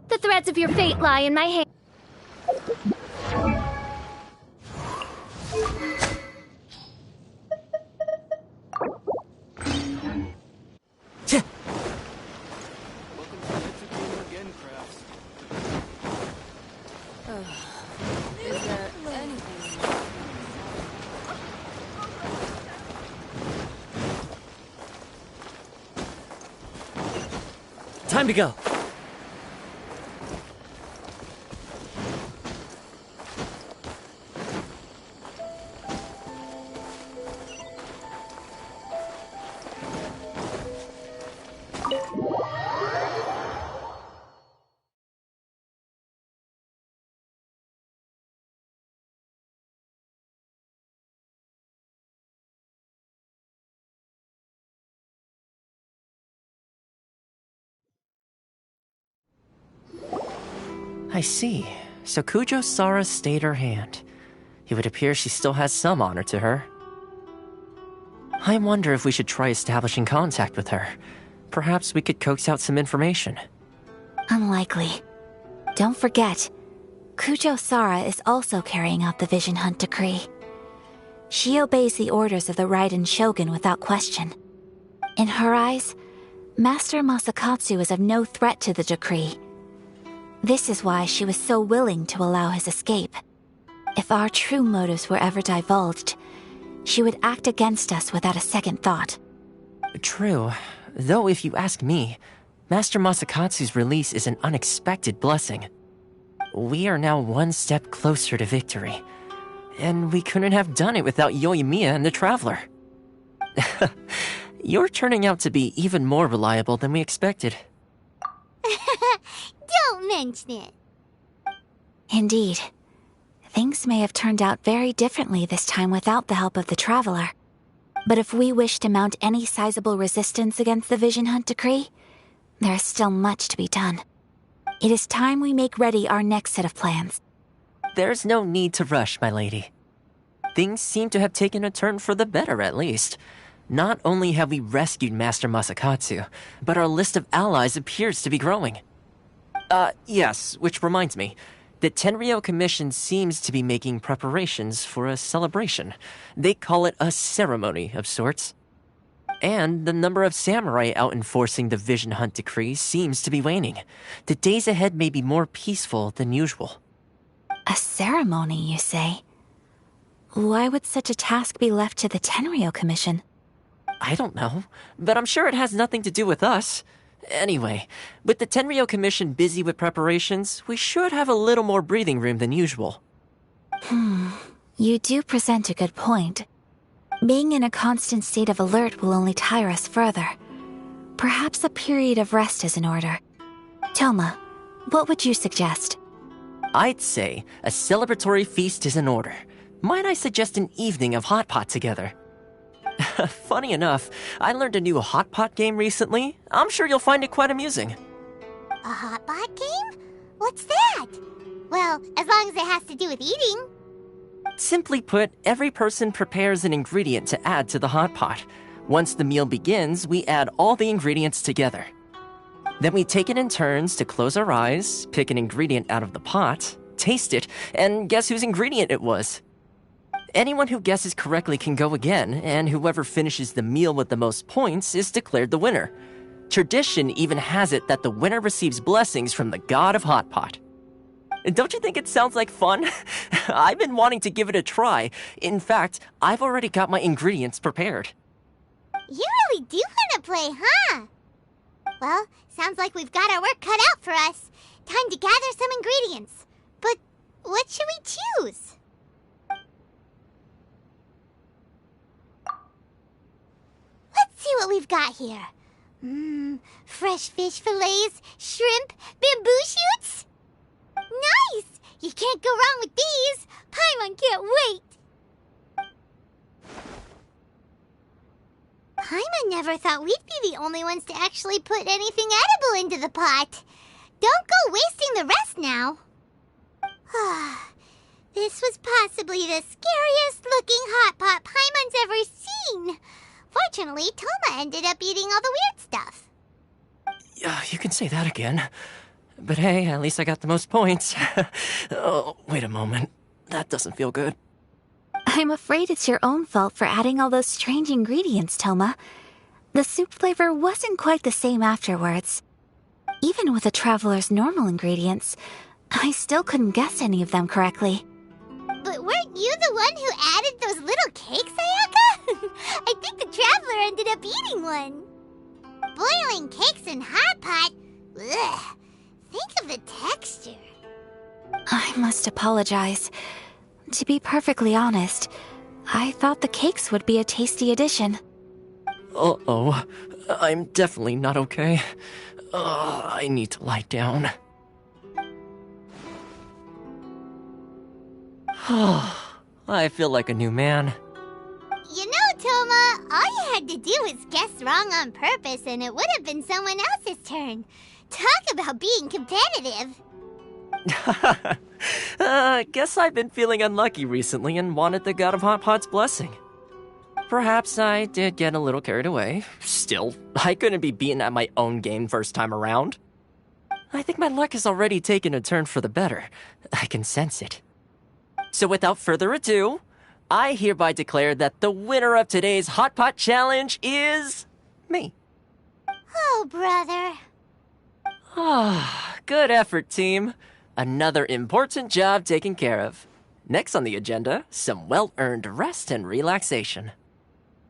The threads of your fate lie in my hand. Time to go. I see. So Kujo-Sara stayed her hand. It would appear she still has some honor to her. I wonder if we should try establishing contact with her. Perhaps we could coax out some information. Unlikely. Don't forget, Kujo-Sara is also carrying out the Vision Hunt decree. She obeys the orders of the Raiden Shogun without question. In her eyes, Master Masakatsu is of no threat to the decree. This is why she was so willing to allow his escape. If our true motives were ever divulged, she would act against us without a second thought. True. Though if you ask me, Master Masakatsu's release is an unexpected blessing. We are now one step closer to victory. And we couldn't have done it without Yoimiya and the Traveler. You're turning out to be even more reliable than we expected. Don't mention it. Indeed. Things may have turned out very differently this time without the help of the Traveler. But if we wish to mount any sizable resistance against the Vision Hunt decree, there is still much to be done. It is time we make ready our next set of plans. There's no need to rush, my lady. Things seem to have taken a turn for the better, at least. Not only have we rescued Master Masakatsu, but our list of allies appears to be growing. Yes, which reminds me. The Tenryou Commission seems to be making preparations for a celebration. They call it a ceremony of sorts. And the number of samurai out enforcing the Vision Hunt decree seems to be waning. The days ahead may be more peaceful than usual. A ceremony, you say? Why would such a task be left to the Tenryou Commission? I don't know, but I'm sure it has nothing to do with us. Anyway, with the Tenryou Commission busy with preparations, we should have a little more breathing room than usual. You do present a good point. Being in a constant state of alert will only tire us further. Perhaps a period of rest is in order. Toma, what would you suggest? I'd say a celebratory feast is in order. Might I suggest an evening of Hotpot together? Funny enough, I learned a new Hotpot game recently. I'm sure you'll find it quite amusing. A Hotpot game? What's that? Well, as long as it has to do with eating. Simply put, every person prepares an ingredient to add to the Hotpot. Once the meal begins, we add all the ingredients together. Then we take it in turns to close our eyes, pick an ingredient out of the pot, taste it, and guess whose ingredient it was. Anyone who guesses correctly can go again, and whoever finishes the meal with the most points is declared the winner. Tradition even has it that the winner receives blessings from the god of Hotpot. Don't you think it sounds like fun? I've been wanting to give it a try. In fact, I've already got my ingredients prepared. You really do want to play, huh? Well, sounds like we've got our work cut out for us. Time to gather some ingredients. But what should we choose? Let's see what we've got here. Fresh fish fillets, shrimp, bamboo shoots. Nice! You can't go wrong with these. Paimon can't wait. Paimon never thought we'd be the only ones to actually put anything edible into the pot. Don't go wasting the rest now. This was possibly the scariest looking hot pot Paimon's ever seen. Fortunately, Toma ended up eating all the weird stuff. Yeah, you can say that again. But hey, at least I got the most points. Oh, wait a moment. That doesn't feel good. I'm afraid it's your own fault for adding all those strange ingredients, Toma. The soup flavor wasn't quite the same afterwards. Even with the Traveler's normal ingredients, I still couldn't guess any of them correctly. But weren't you the one who added those little cakes, Ayaka? I think the Traveler ended up eating one. Boiling cakes in hot pot? Ugh. Think of the texture. I must apologize. To be perfectly honest, I thought the cakes would be a tasty addition. Uh-oh. I'm definitely not okay. I need to lie down. I feel like a new man. You know, Toma, all you had to do was guess wrong on purpose and it would have been someone else's turn. Talk about being competitive. Guess I've been feeling unlucky recently and wanted the god of Hotpot's blessing. Perhaps I did get a little carried away. Still, I couldn't be beaten at my own game first time around. I think my luck has already taken a turn for the better. I can sense it. So without further ado, I hereby declare that the winner of today's Hotpot Challenge is... me. Oh, brother. Ah, good effort, team. Another important job taken care of. Next on the agenda, some well-earned rest and relaxation.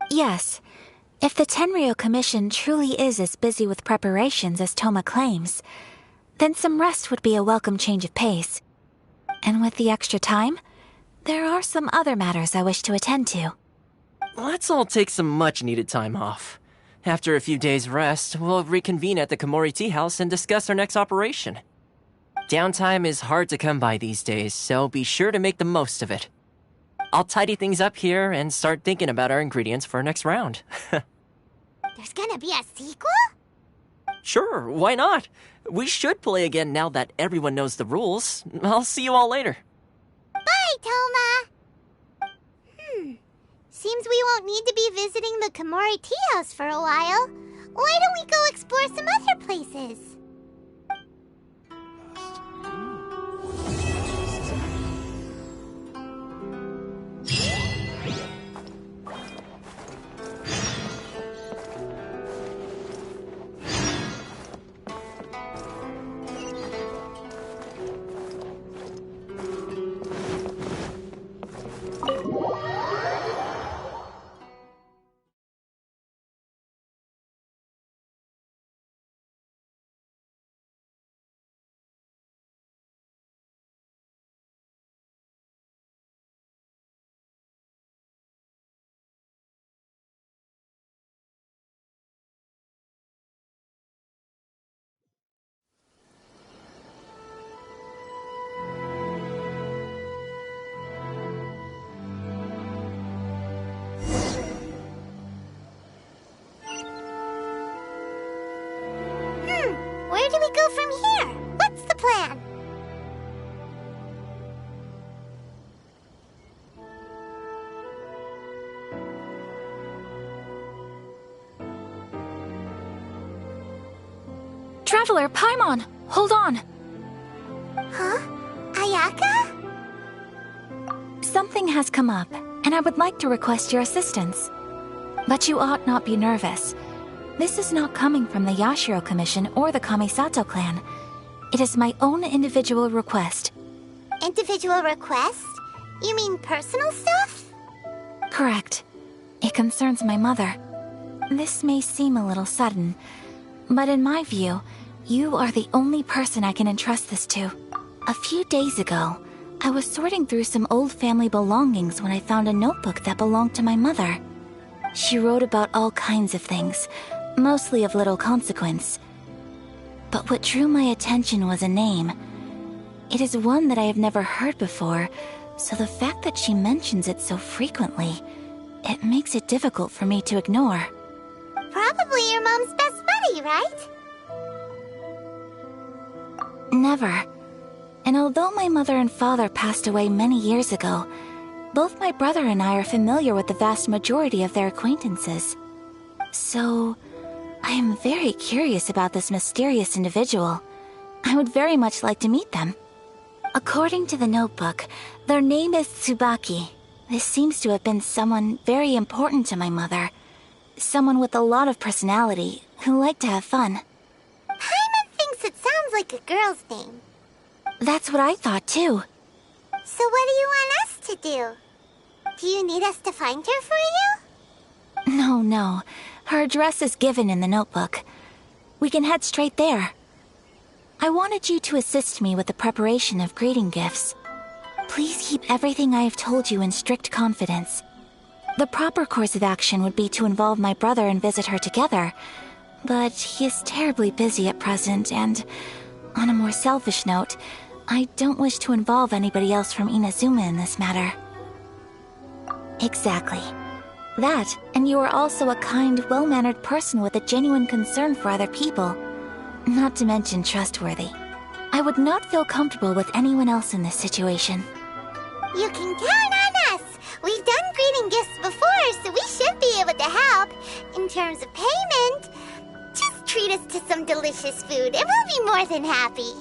Yes. If the Tenryou Commission truly is as busy with preparations as Toma claims, then some rest would be a welcome change of pace. And with the extra time, there are some other matters I wish to attend to. Let's all take some much-needed time off. After a few days' rest, we'll reconvene at the Komori Tea House and discuss our next operation. Downtime is hard to come by these days, so be sure to make the most of it. I'll tidy things up here and start thinking about our ingredients for our next round. There's gonna be a sequel? Sure, why not? We should play again now that everyone knows the rules. I'll see you all later. Bye, Toma! Seems we won't need to be visiting the Komori Tea House for a while. Why don't we go explore some other places? Where do we go from here? What's the plan? Traveler, Paimon, hold on. Huh? Ayaka? Something has come up, and I would like to request your assistance. But you ought not be nervous. This is not coming from the Yashiro Commission or the Kamisato clan. It is my own individual request. Individual request? You mean personal stuff? Correct. It concerns my mother. This may seem a little sudden, but in my view, you are the only person I can entrust this to. A few days ago, I was sorting through some old family belongings when I found a notebook that belonged to my mother. She wrote about all kinds of things, mostly of little consequence. But what drew my attention was a name. It is one that I have never heard before, so the fact that she mentions it so frequently, it makes it difficult for me to ignore. Probably your mom's best buddy, right? Never. And although my mother and father passed away many years ago, both my brother and I are familiar with the vast majority of their acquaintances. So, I am very curious about this mysterious individual. I would very much like to meet them. According to the notebook, their name is Tsubaki. This seems to have been someone very important to my mother. Someone with a lot of personality, who liked to have fun. Paimon thinks it sounds like a girl's name. That's what I thought too. So what do you want us to do? Do you need us to find her for you? No. Her address is given in the notebook. We can head straight there. I wanted you to assist me with the preparation of greeting gifts. Please keep everything I have told you in strict confidence. The proper course of action would be to involve my brother and visit her together, but he is terribly busy at present, and on a more selfish note, I don't wish to involve anybody else from Inazuma in this matter. Exactly. That, and you are also a kind, well-mannered person with a genuine concern for other people. Not to mention trustworthy. I would not feel comfortable with anyone else in this situation. You can count on us! We've done greeting gifts before, so we should be able to help. In terms of payment, just treat us to some delicious food and we'll be more than happy.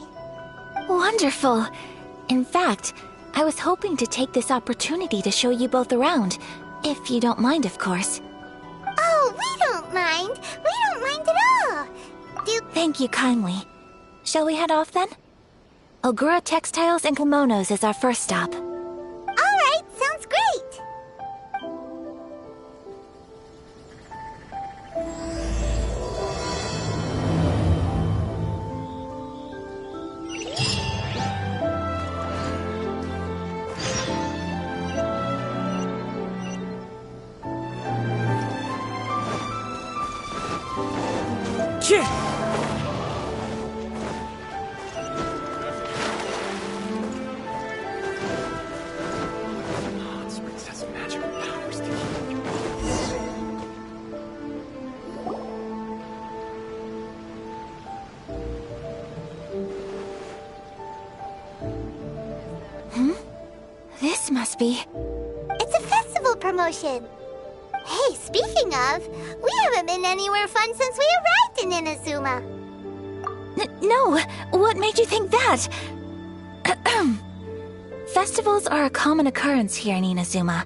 Wonderful. In fact, I was hoping to take this opportunity to show you both around. If you don't mind, of course. Oh, we don't mind. We don't mind at all. Thank you kindly. Shall we head off then? Ogura Textiles and Kimonos is our first stop. Alright, sounds great. This must be... It's a festival promotion. Hey, speaking of, we haven't been anywhere fun since we arrived in Inazuma. No! What made you think that? Festivals are a common occurrence here in Inazuma.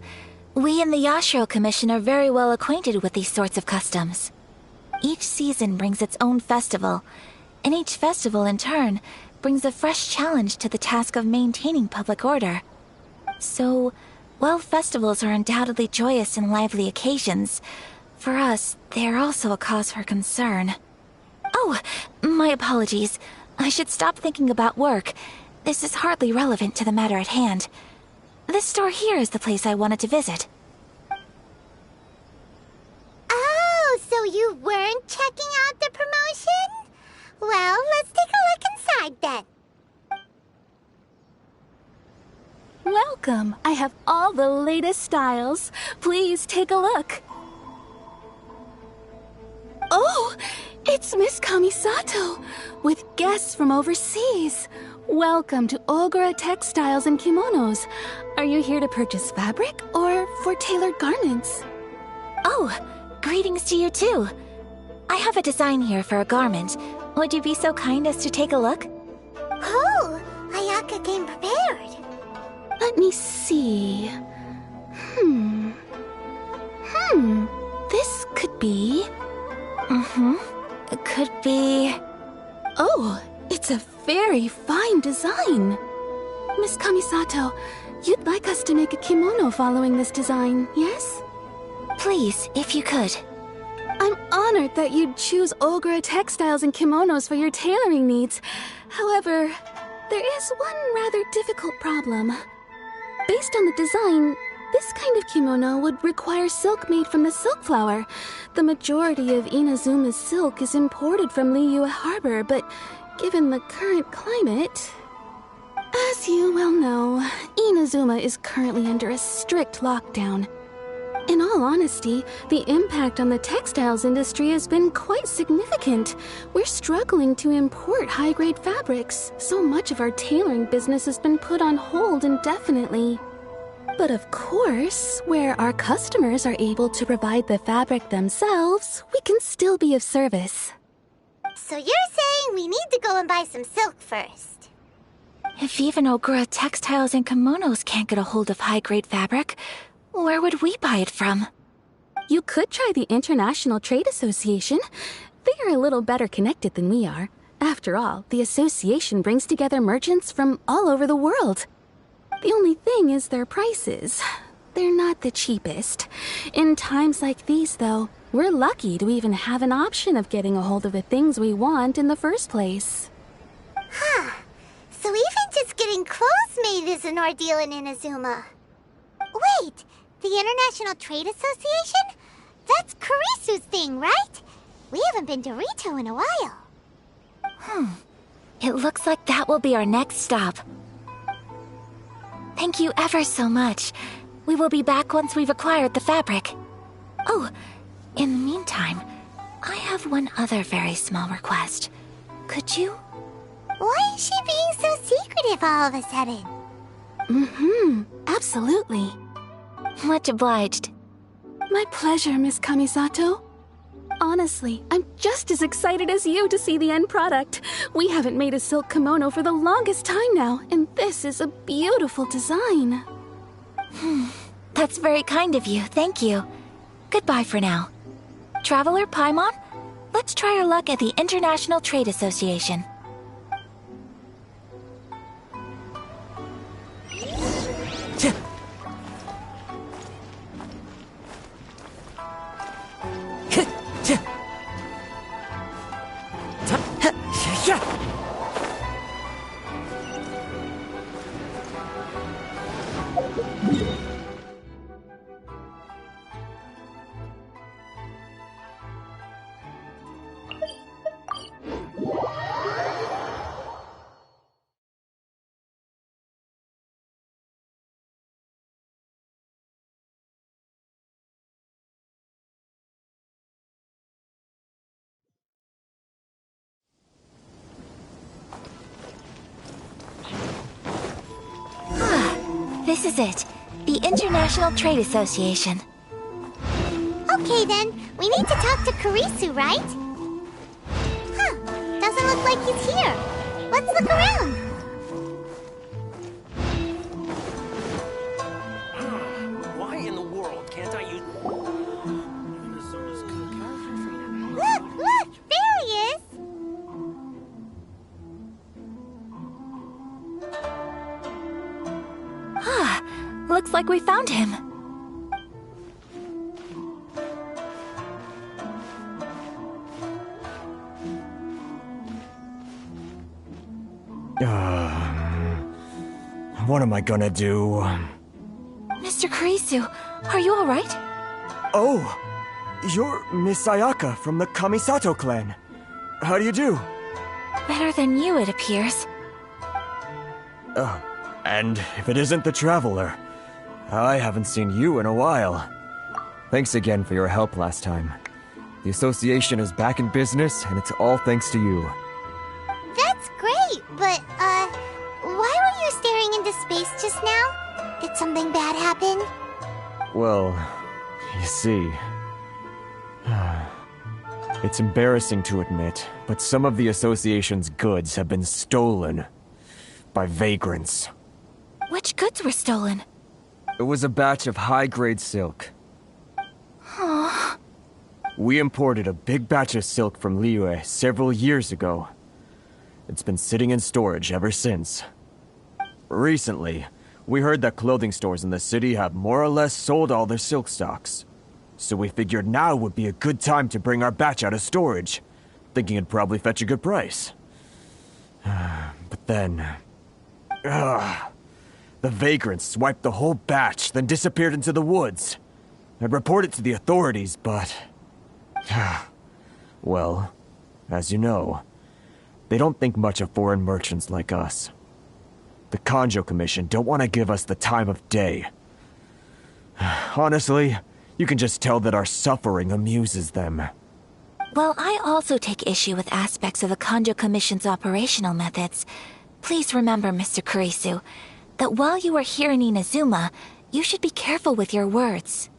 We in the Yashiro Commission are very well acquainted with these sorts of customs. Each season brings its own festival, and each festival, in turn, brings a fresh challenge to the task of maintaining public order. So, while festivals are undoubtedly joyous and lively occasions, for us, they are also a cause for concern. Oh, my apologies. I should stop thinking about work. This is hardly relevant to the matter at hand. This store here is the place I wanted to visit. Oh, so you weren't checking out the promotion? Well, let's take a look inside then. Welcome. I have all the latest styles. Please take a look. Oh, it's Miss Kamisato, with guests from overseas. Welcome to Ogura Textiles and Kimonos. Are you here to purchase fabric or for tailored garments? Oh, greetings to you too. I have a design here for a garment. Would you be so kind as to take a look? Oh, Ayaka came prepared. Let me see. This could be... It could be... Oh, it's a very fine design. Miss Kamisato, you'd like us to make a kimono following this design, yes? Please, if you could. I'm honored that you'd choose Ogura Textiles and Kimonos for your tailoring needs. However, there is one rather difficult problem. Based on the design, this kind of kimono would require silk made from the silk flower. The majority of Inazuma's silk is imported from Liyue Harbor, but given the current climate... As you well know, Inazuma is currently under a strict lockdown. In all honesty, the impact on the textiles industry has been quite significant. We're struggling to import high-grade fabrics. So much of our tailoring business has been put on hold indefinitely. But of course, where our customers are able to provide the fabric themselves, we can still be of service. So you're saying we need to go and buy some silk first? If even Ogura Textiles and Kimonos can't get a hold of high-grade fabric, where would we buy it from? You could try the International Trade Association. They are a little better connected than we are. After all, the association brings together merchants from all over the world. The only thing is their prices. They're not the cheapest. In times like these, though, we're lucky to even have an option of getting a hold of the things we want in the first place. Huh. So even just getting clothes made is an ordeal in Inazuma. Wait, the International Trade Association? That's Kurisu's thing, right? We haven't been to Rito in a while. It looks like that will be our next stop. Thank you ever so much. We will be back once we've acquired the fabric. Oh, in the meantime, I have one other very small request. Could you Why is she being so secretive all of a sudden? Absolutely. Much obliged. My pleasure, Miss Kamisato. Honestly, I'm just as excited as you to see the end product. We haven't made a silk kimono for the longest time now, and this is a beautiful design. That's very kind of you, thank you. Goodbye for now. Traveler Paimon, let's try our luck at the International Trade Association. This is it. The International Trade Association. Okay then, we need to talk to Kurisu, right? Huh, doesn't look like he's here. Let's look around. Why in the world can't I use... Look, there he is! Looks like we found him. What am I gonna do? Mr. Kurisu, are you alright? Oh, you're Miss Ayaka from the Kamisato clan. How do you do? Better than you, it appears. And if it isn't the Traveler, I haven't seen you in a while. Thanks again for your help last time. The association is back in business, and it's all thanks to you. That's great, but, why were you staring into space just now? Did something bad happen? Well, you see... It's embarrassing to admit, but some of the association's goods have been stolen by vagrants. Which goods were stolen? It was a batch of high-grade silk. We imported a big batch of silk from Liyue several years ago. It's been sitting in storage ever since. Recently, we heard that clothing stores in the city have more or less sold all their silk stocks. So we figured now would be a good time to bring our batch out of storage, thinking it'd probably fetch a good price. But then... the vagrants swiped the whole batch, then disappeared into the woods. I'd report it to the authorities, but... well, as you know, they don't think much of foreign merchants like us. The Kanjo Commission don't want to give us the time of day. Honestly, you can just tell that our suffering amuses them. Well, I also take issue with aspects of the Kanjo Commission's operational methods. Please remember, Mr. Kurisu, that while you are here in Inazuma, you should be careful with your words.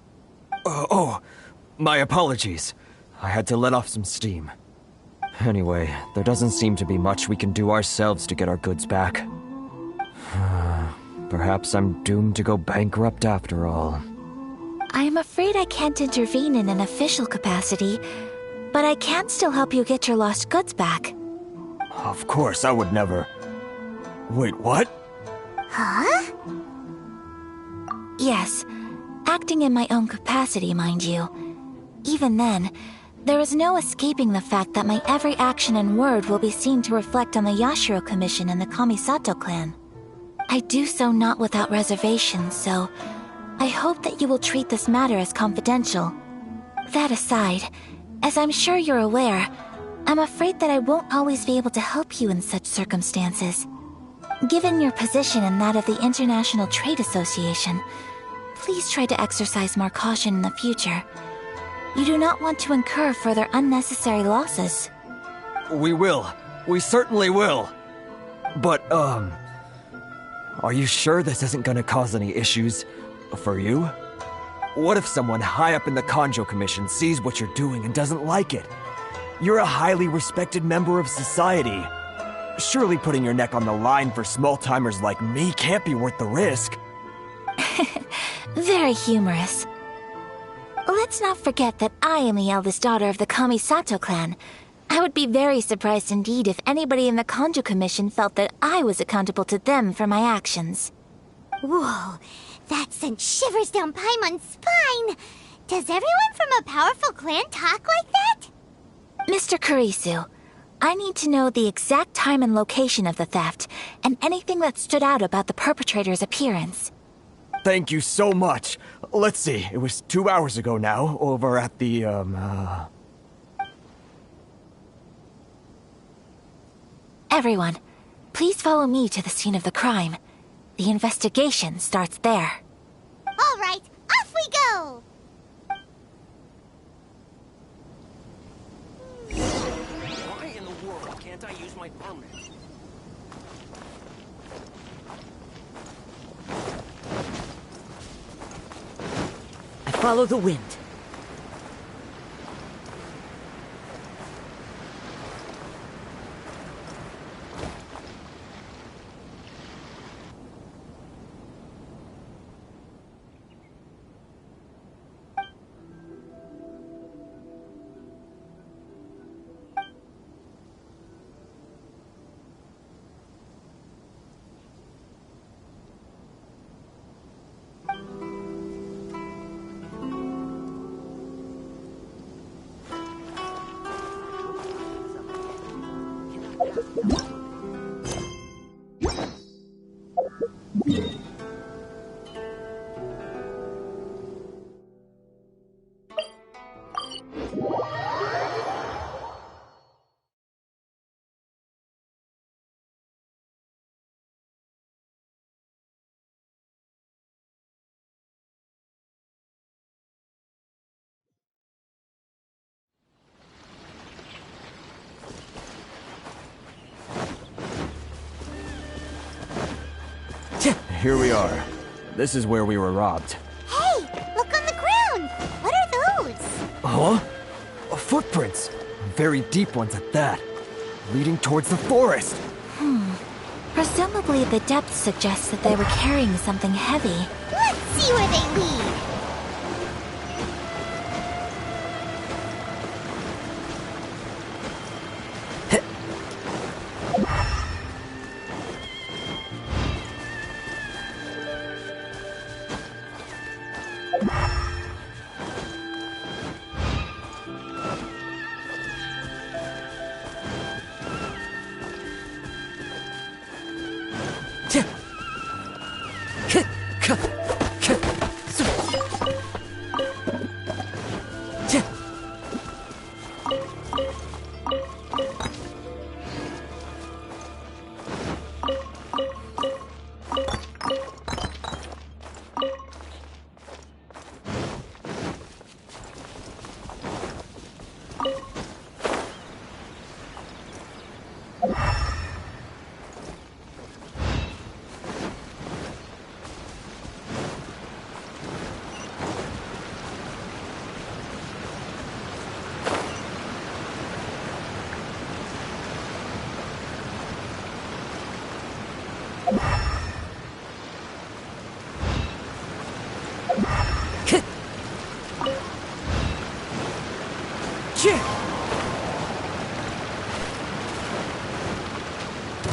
My apologies. I had to let off some steam. Anyway, there doesn't seem to be much we can do ourselves to get our goods back. Perhaps I'm doomed to go bankrupt after all. I am afraid I can't intervene in an official capacity, but I can still help you get your lost goods back. Of course, I would never... Wait, what? Huh? Yes, acting in my own capacity, mind you. Even then, there is no escaping the fact that my every action and word will be seen to reflect on the Yashiro Commission and the Kamisato clan. I do so not without reservations, so I hope that you will treat this matter as confidential. That aside, as I'm sure you're aware, I'm afraid that I won't always be able to help you in such circumstances. Given your position and that of the International Trade Association, please try to exercise more caution in the future. You do not want to incur further unnecessary losses. We will. We certainly will. But, are you sure this isn't gonna cause any issues for you? What if someone high up in the Kanjo Commission sees what you're doing and doesn't like it? You're a highly respected member of society. Surely putting your neck on the line for small-timers like me can't be worth the risk. Very humorous. Let's not forget that I am the eldest daughter of the Kamisato clan. I would be very surprised indeed if anybody in the Kanjo Commission felt that I was accountable to them for my actions. Whoa, that sent shivers down Paimon's spine. Does everyone from a powerful clan talk like that? Mr. Kurisu, I need to know the exact time and location of the theft, and anything that stood out about the perpetrator's appearance. Thank you so much. Let's see, it was 2 hours ago now, over at the, Everyone, please follow me to the scene of the crime. The investigation starts there. All right, off we go! Why in the world can't I use my permit? I follow the wind. Here we are. This is where we were robbed. Hey, look on the ground! What are those? Huh? Footprints. Very deep ones at that. Leading towards the forest. Presumably the depth suggests that they were carrying something heavy. Let's see where they lead.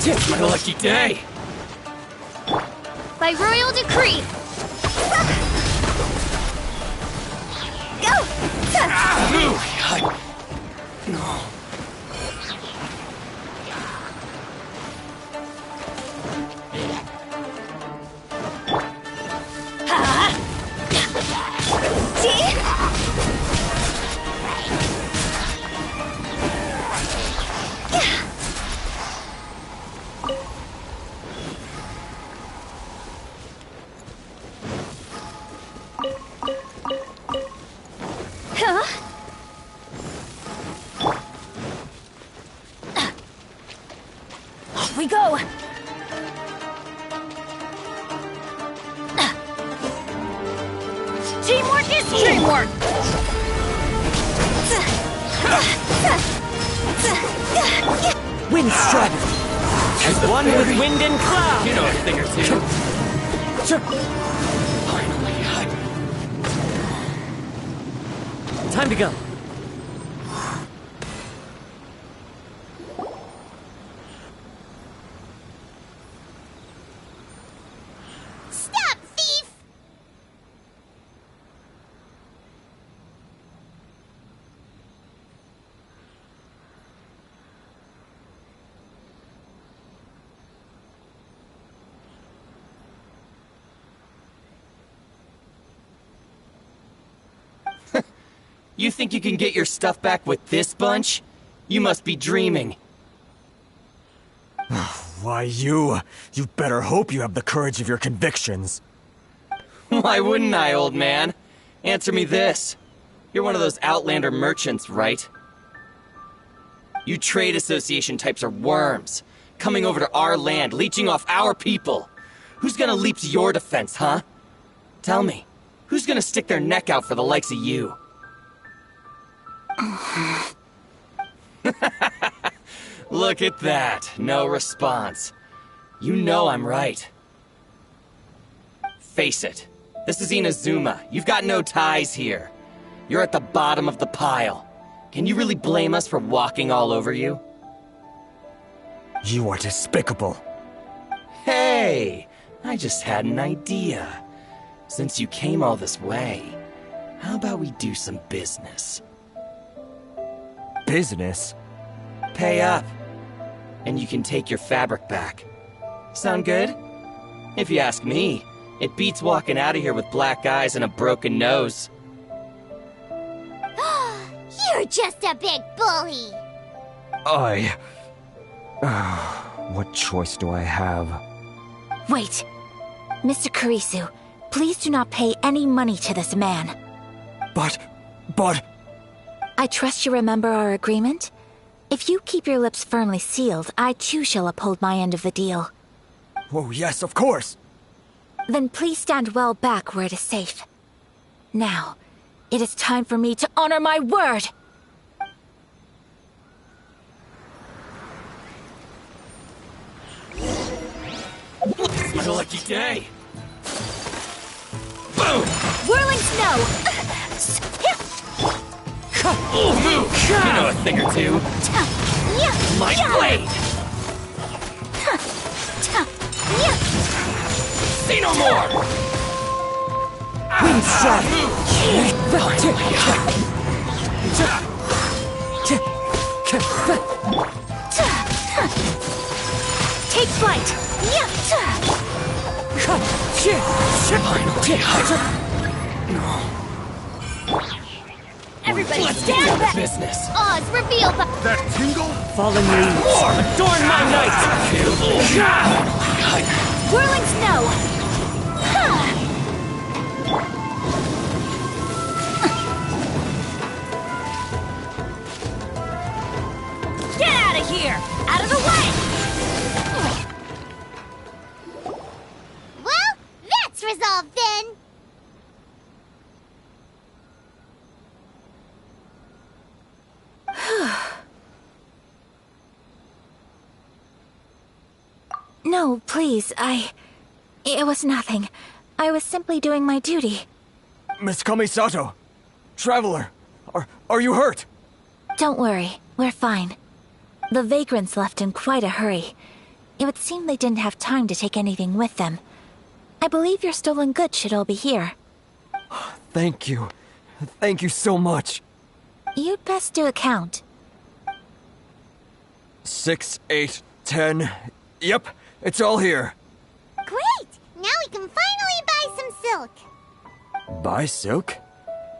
It's my lucky day! By royal decree! Go! No. We go! Teamwork! Wind strike! As one with wind and cloud! You know a thing or two. Time to go. Stop, thief! You think you can get your stuff back with this bunch? You must be dreaming. Why, you better hope you have the courage of your convictions. Why wouldn't I, old man? Answer me this. You're one of those Outlander merchants, right? You trade association types are worms, coming over to our land, leeching off our people. Who's gonna leap to your defense, huh? Tell me, who's gonna stick their neck out for the likes of you? Look at that. No response. You know I'm right. Face it. This is Inazuma. You've got no ties here. You're at the bottom of the pile. Can you really blame us for walking all over you? You are despicable. Hey! I just had an idea. Since you came all this way, how about we do some business? Business? Pay up, and you can take your fabric back. Sound good? If you ask me, it beats walking out of here with black eyes and a broken nose. You're just a big bully! What choice do I have? Wait. Mr. Kurisu, please do not pay any money to this man. But... I trust you remember our agreement? If you keep your lips firmly sealed, I too shall uphold my end of the deal. Oh, yes, of course! Then please stand well back where it is safe. Now, it is time for me to honor my word! It's my lucky day! Boom! Whirling snow! Move! You know a thing or two. My blade! See no more! Wind strike! Take flight! Everybody stand back! Business. Oz, reveal the... That tingle? Fallen leaves, adorn my night! Whirling snow! Get out of here! Out of the way! Well, that's resolved then! No, please, It was nothing. I was simply doing my duty. Miss Kamisato! Traveler! Are you hurt? Don't worry, we're fine. The vagrants left in quite a hurry. It would seem they didn't have time to take anything with them. I believe your stolen goods should all be here. Thank you. Thank you so much. You'd best do a count. 6, 8, 10... Yep, it's all here. Great! Now we can finally buy some silk. Buy silk?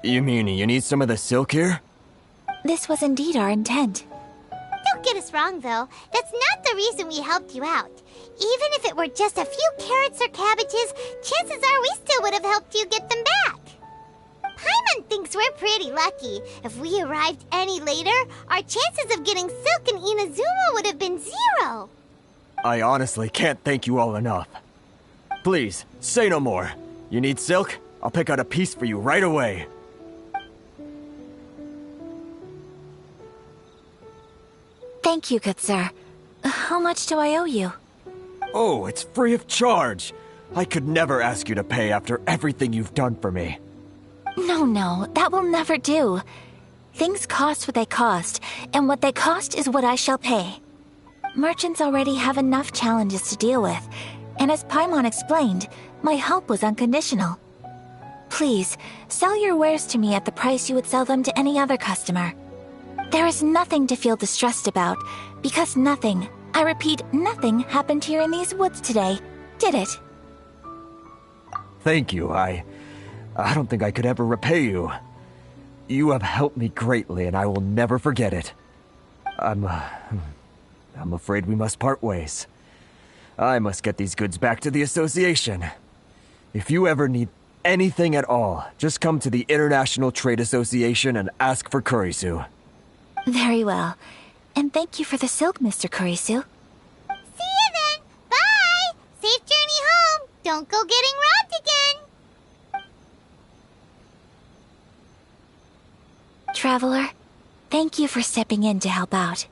You mean you need some of the silk here? This was indeed our intent. Don't get us wrong, though. That's not the reason we helped you out. Even if it were just a few carrots or cabbages, chances are we still would have helped you get them back. Paimon thinks we're pretty lucky. If we arrived any later, our chances of getting silk in Inazuma would have been 0. I honestly can't thank you all enough. Please, say no more. You need silk? I'll pick out a piece for you right away. Thank you, good sir. How much do I owe you? Oh, it's free of charge. I could never ask you to pay after everything you've done for me. No, that will never do. Things cost what they cost, and what they cost is what I shall pay. Merchants already have enough challenges to deal with, and as Paimon explained, my help was unconditional. Please, sell your wares to me at the price you would sell them to any other customer. There is nothing to feel distressed about, because nothing, I repeat, nothing happened here in these woods today, did it? Thank you. I don't think I could ever repay you. You have helped me greatly, and I will never forget it. I'm afraid we must part ways. I must get these goods back to the association. If you ever need anything at all, just come to the International Trade Association and ask for Kurisu. Very well. And thank you for the silk, Mr. Kurisu. See you then! Bye! Safe journey home! Don't go getting robbed again! Traveler, thank you for stepping in to help out.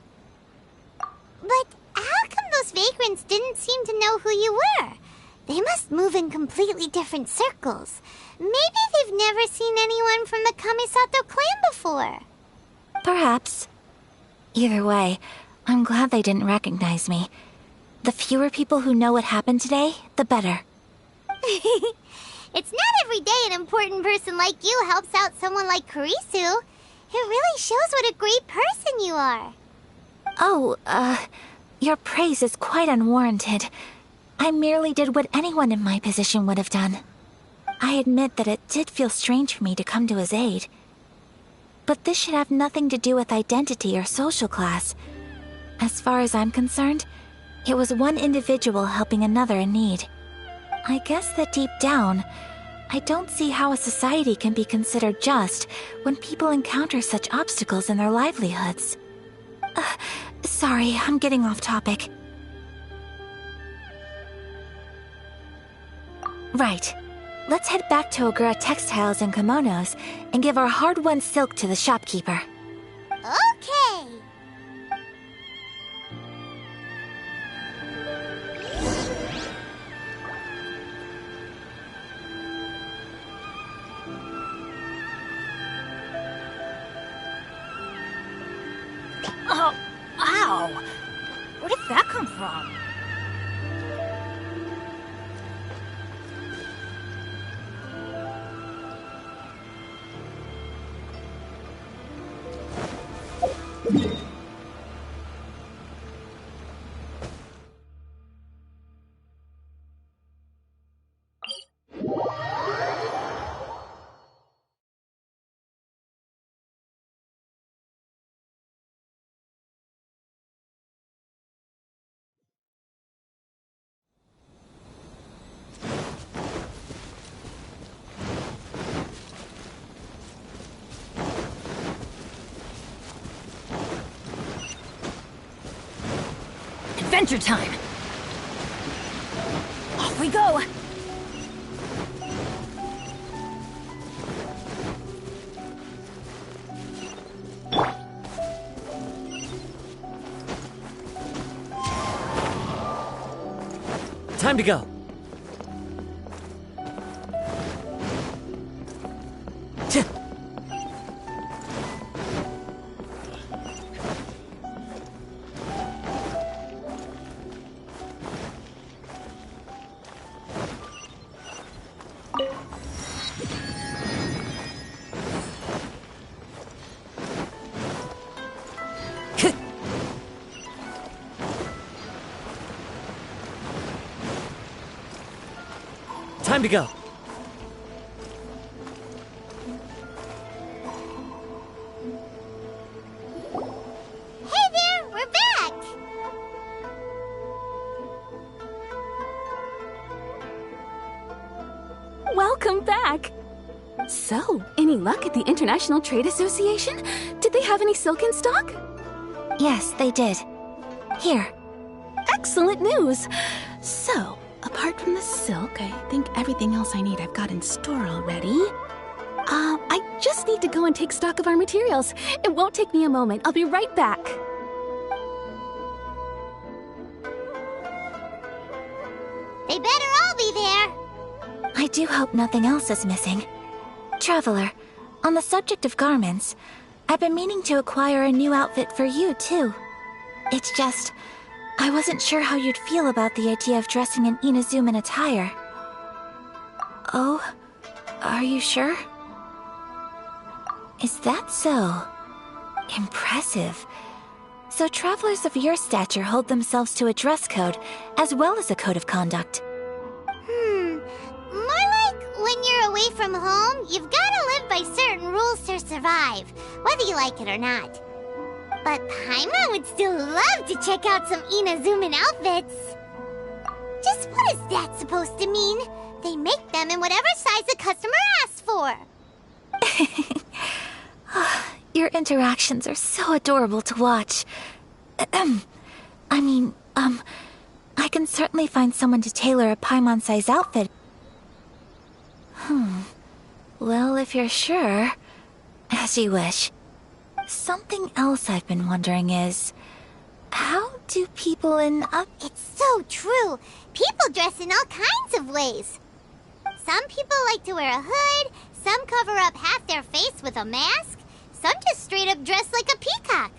But how come those vagrants didn't seem to know who you were? They must move in completely different circles. Maybe they've never seen anyone from the Kamisato clan before. Perhaps. Either way, I'm glad they didn't recognize me. The fewer people who know what happened today, the better. It's not every day an important person like you helps out someone like Kurisu. It really shows what a great person you are. Oh, your praise is quite unwarranted. I merely did what anyone in my position would have done. I admit that it did feel strange for me to come to his aid. But this should have nothing to do with identity or social class. As far as I'm concerned, it was one individual helping another in need. I guess that deep down, I don't see how a society can be considered just when people encounter such obstacles in their livelihoods. Sorry, I'm getting off topic. Right. Let's head back to Ogura Textiles and Kimonos and give our hard-won silk to the shopkeeper. Okay! Oh, ow! Where did that come from? Adventure time! Off we go! Time to go. Time to go. Hey there, we're back! Welcome back! So, any luck at the International Trade Association? Did they have any silk in stock? Yes, they did. Here. Excellent news! So, apart from the silk, I think everything else I need I've got in store already. I just need to go and take stock of our materials. It won't take me a moment. I'll be right back. They better all be there. I do hope nothing else is missing. Traveler, on the subject of garments, I've been meaning to acquire a new outfit for you, too. It's just, I wasn't sure how you'd feel about the idea of dressing in Inazuman attire. Oh, are you sure? Is that so? Impressive. So travelers of your stature hold themselves to a dress code, as well as a code of conduct. More like when you're away from home, you've gotta live by certain rules to survive, whether you like it or not. But Paimon would still love to check out some Inazuman outfits. Just what is that supposed to mean? They make them in whatever size the customer asks for. Your interactions are so adorable to watch. I can certainly find someone to tailor a Paimon-size outfit. Well, if you're sure, as you wish. Something else I've been wondering is, how do people in It's so true. People dress in all kinds of ways. Some people like to wear a hood, some cover up half their face with a mask, some just straight up dress like a peacock.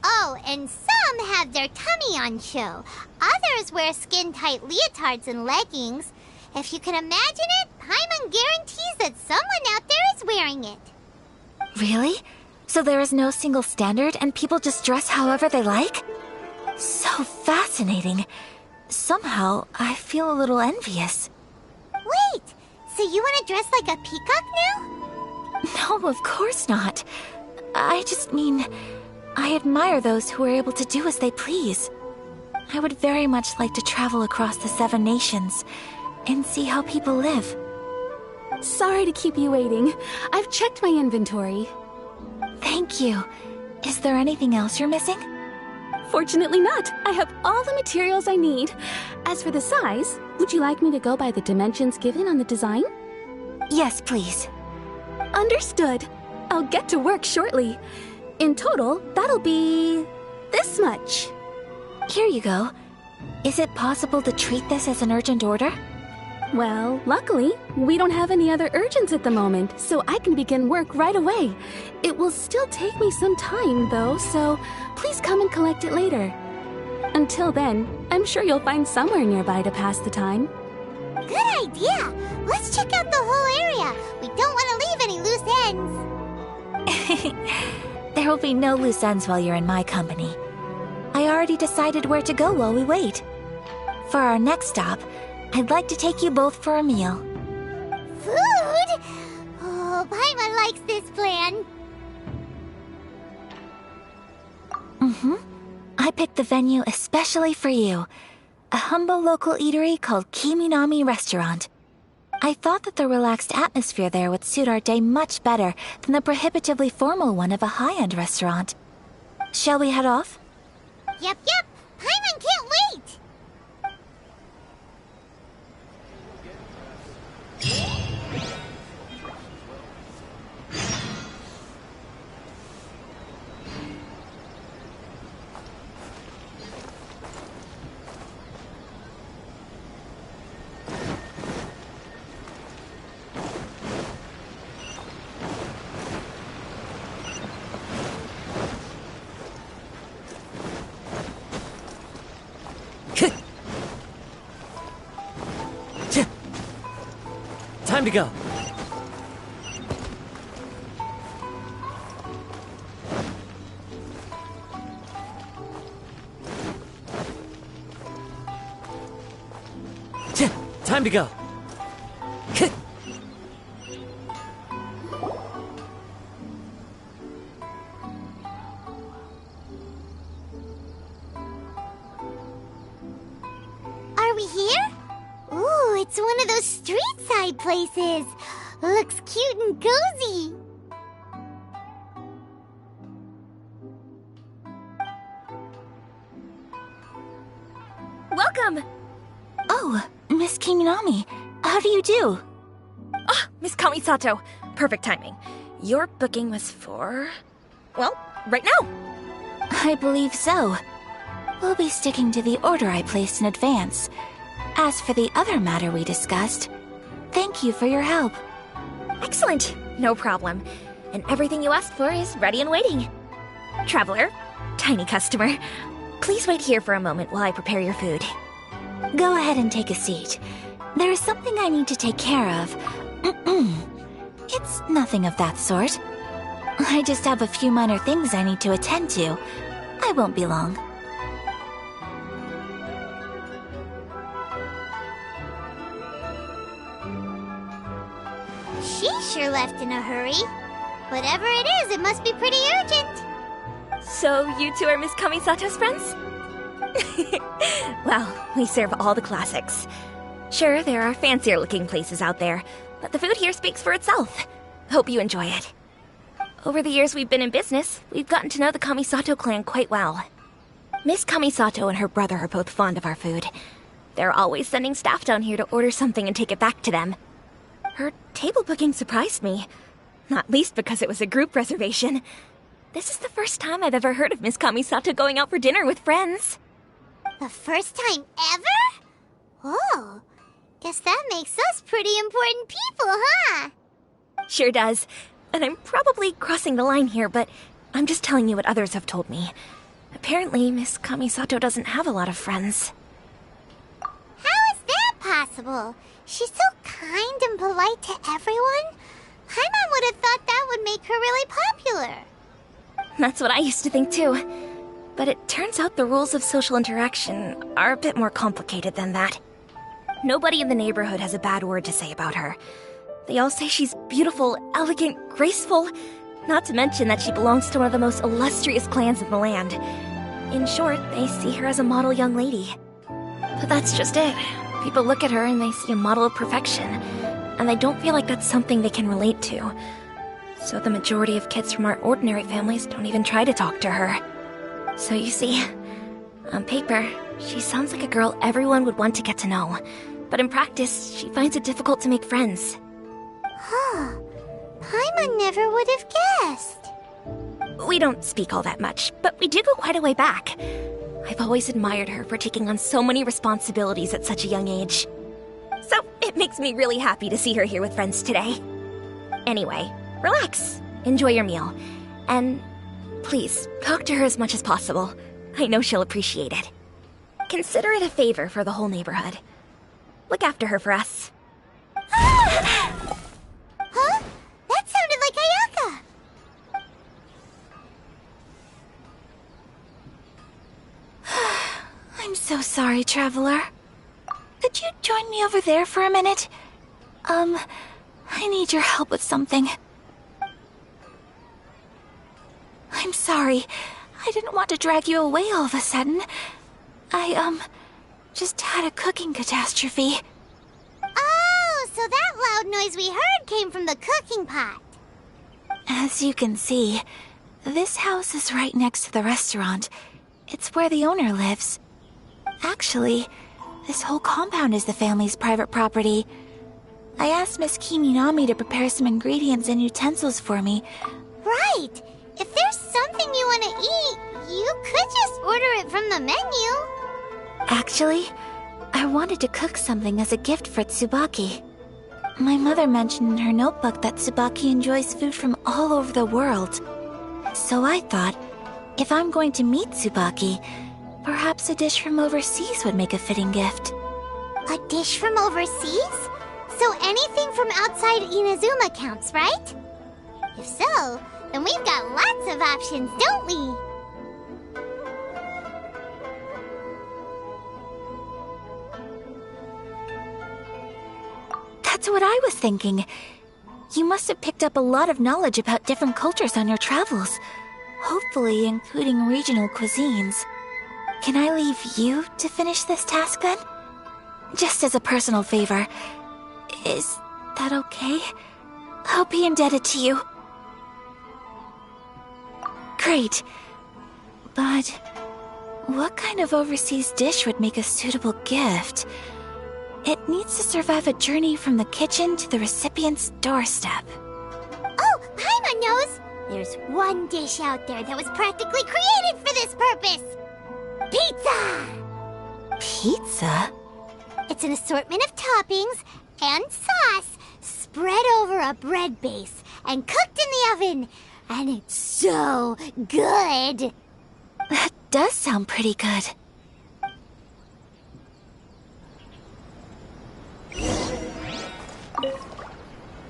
Oh, and some have their tummy on show. Others wear skin-tight leotards and leggings. If you can imagine it, Paimon guarantees that someone out there is wearing it. Really? So there is no single standard and people just dress however they like? So fascinating. Somehow, I feel a little envious. Wait, so you want to dress like a peacock now? No, of course not. I just mean, I admire those who are able to do as they please. I would very much like to travel across the 7 nations and see how people live. Sorry to keep you waiting. I've checked my inventory. Thank you. Is there anything else you're missing? Fortunately not. I have all the materials I need. As for the size, would you like me to go by the dimensions given on the design? Yes, please. Understood. I'll get to work shortly. In total, that'll be this much. Here you go. Is it possible to treat this as an urgent order? Well, luckily, we don't have any other urgents at the moment, so I can begin work right away. It will still take me some time, though, so please come and collect it later. Until then, I'm sure you'll find somewhere nearby to pass the time. Good idea! Let's check out the whole area. We don't want to leave any loose ends. There will be no loose ends while you're in my company. I already decided where to go while we wait. For our next stop, I'd like to take you both for a meal. Food? Oh, Paimon likes this plan. I picked the venue especially for you. A humble local eatery called Kiminami Restaurant. I thought that the relaxed atmosphere there would suit our day much better than the prohibitively formal one of a high-end restaurant. Shall we head off? Yep. Paimon can't wait! Time to go. Time to go. Are we here? Ooh, it's one of those street-side places. Looks cute and cozy. Welcome! Oh, Miss Kiminami, how do you do? Ah, Miss Kamisato. Perfect timing. Your booking was for... well, right now. I believe so. We'll be sticking to the order I placed in advance. As for the other matter we discussed, thank you for your help. Excellent. No problem. And everything you asked for is ready and waiting. Traveler, tiny customer, please wait here for a moment while I prepare your food. Go ahead and take a seat. There is something I need to take care of. It's nothing of that sort. I just have a few minor things I need to attend to. I won't be long. She sure left in a hurry. Whatever it is, it must be pretty urgent. So you two are Miss Kamisato's friends? Well, we serve all the classics. Sure, there are fancier-looking places out there, but the food here speaks for itself. Hope you enjoy it. Over the years we've been in business, we've gotten to know the Kamisato clan quite well. Miss Kamisato and her brother are both fond of our food. They're always sending staff down here to order something and take it back to them. Her table booking surprised me, not least because it was a group reservation. This is the first time I've ever heard of Miss Kamisato going out for dinner with friends. The first time ever? Oh, guess that makes us pretty important people, huh? Sure does. And I'm probably crossing the line here, but I'm just telling you what others have told me. Apparently, Miss Kamisato doesn't have a lot of friends. How is that possible? She's so kind and polite to everyone. Paimon would have thought that would make her really popular. That's what I used to think too. But it turns out the rules of social interaction are a bit more complicated than that. Nobody in the neighborhood has a bad word to say about her. They all say she's beautiful, elegant, graceful, not to mention that she belongs to one of the most illustrious clans in the land. In short, they see her as a model young lady. But that's just it. People look at her and they see a model of perfection, and they don't feel like that's something they can relate to. So the majority of kids from our ordinary families don't even try to talk to her. So you see, on paper, she sounds like a girl everyone would want to get to know. But in practice, she finds it difficult to make friends. Huh. Paimon never would have guessed. We don't speak all that much, but we do go quite a way back. I've always admired her for taking on so many responsibilities at such a young age. So it makes me really happy to see her here with friends today. Anyway, relax, enjoy your meal, and please, talk to her as much as possible. I know she'll appreciate it. Consider it a favor for the whole neighborhood. Look after her for us. Huh? That sounded like Ayaka! I'm so sorry, Traveler. Could you join me over there for a minute? I need your help with something. I'm sorry. I didn't want to drag you away all of a sudden. I, just had a cooking catastrophe. Oh, so that loud noise we heard came from the cooking pot. As you can see, this house is right next to the restaurant. It's where the owner lives. Actually, this whole compound is the family's private property. I asked Miss Kiminami to prepare some ingredients and utensils for me. Right! If there's something you want to eat, you could just order it from the menu. Actually, I wanted to cook something as a gift for Tsubaki. My mother mentioned in her notebook that Tsubaki enjoys food from all over the world. So I thought, if I'm going to meet Tsubaki, perhaps a dish from overseas would make a fitting gift. A dish from overseas? So anything from outside Inazuma counts, right? If so, then we've got lots of options, don't we? That's what I was thinking. You must have picked up a lot of knowledge about different cultures on your travels, hopefully including regional cuisines. Can I leave you to finish this task then? Just as a personal favor. Is that okay? I'll be indebted to you. Great. But what kind of overseas dish would make a suitable gift? It needs to survive a journey from the kitchen to the recipient's doorstep. Oh, Paimon knows! There's one dish out there that was practically created for this purpose! Pizza! Pizza? It's an assortment of toppings and sauce spread over a bread base and cooked in the oven. And it's so good. That does sound pretty good.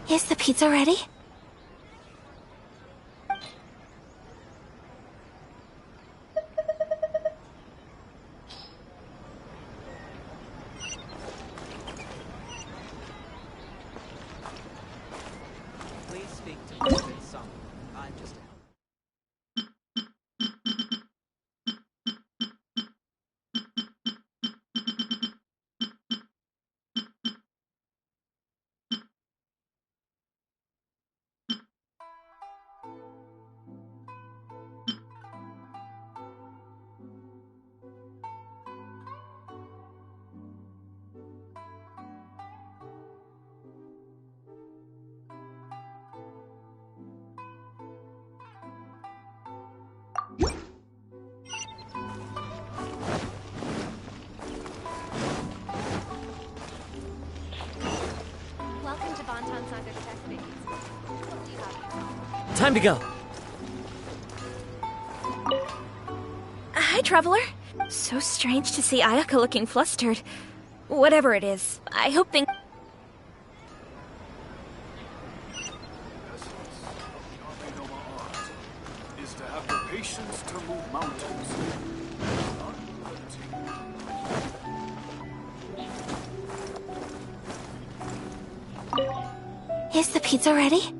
Is the pizza ready? Please speak to me in song. I'm just... Welcome to Bonton Soccer's test phase. Time to go. Hi, Traveler. So strange to see Ayaka looking flustered. Whatever it is, I hope things... Is to have the patience to move mountains. Is the pizza ready?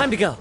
Time to go.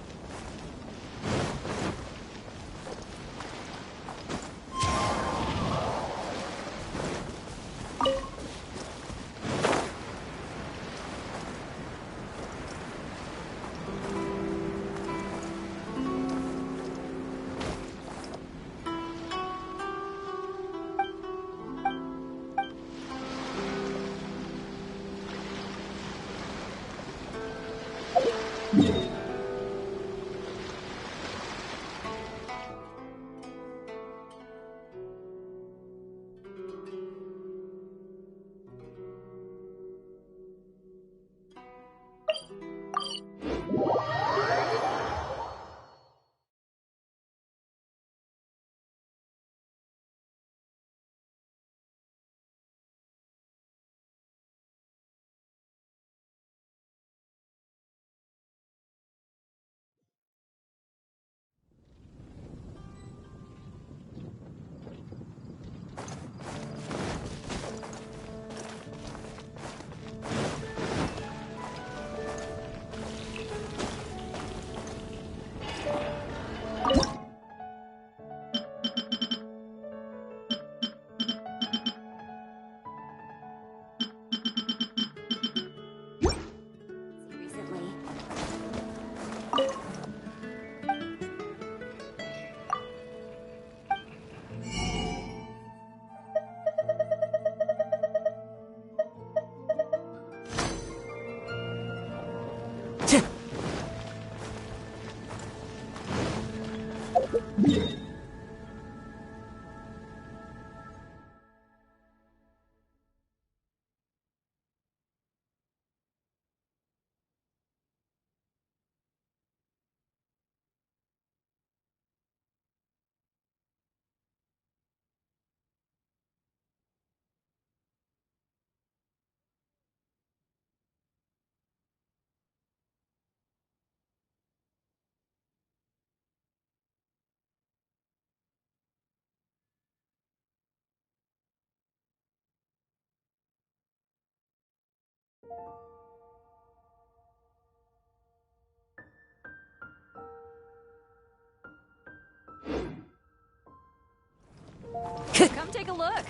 Come take a look.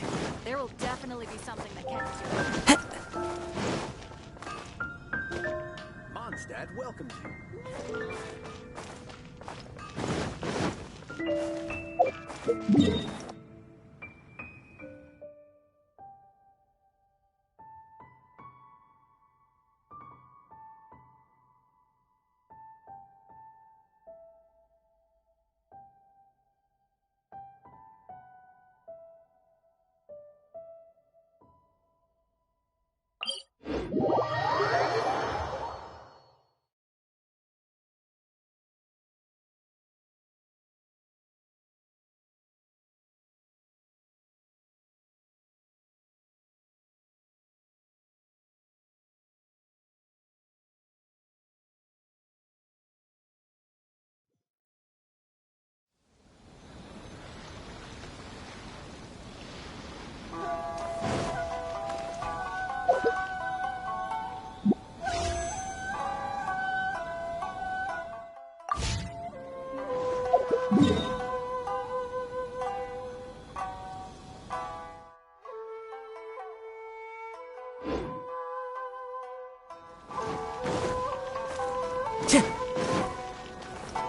There will definitely be something that catches you. Mondstadt welcomes you.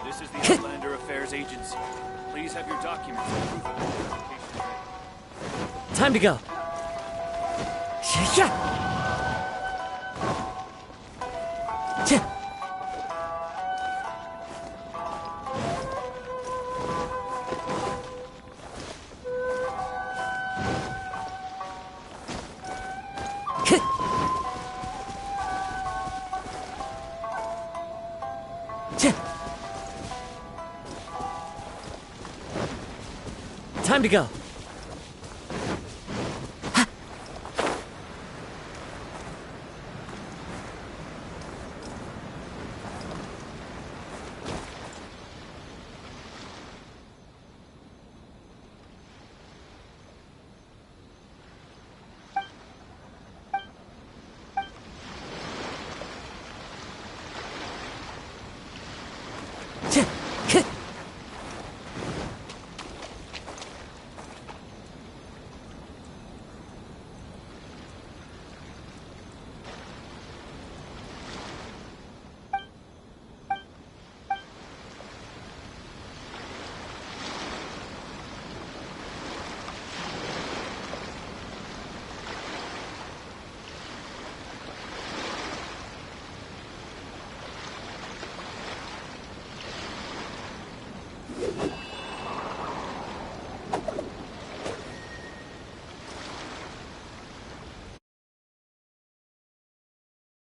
This is the Outlander Affairs Agency. Please have your documents and proof of identification ready. Time to go. Time to go.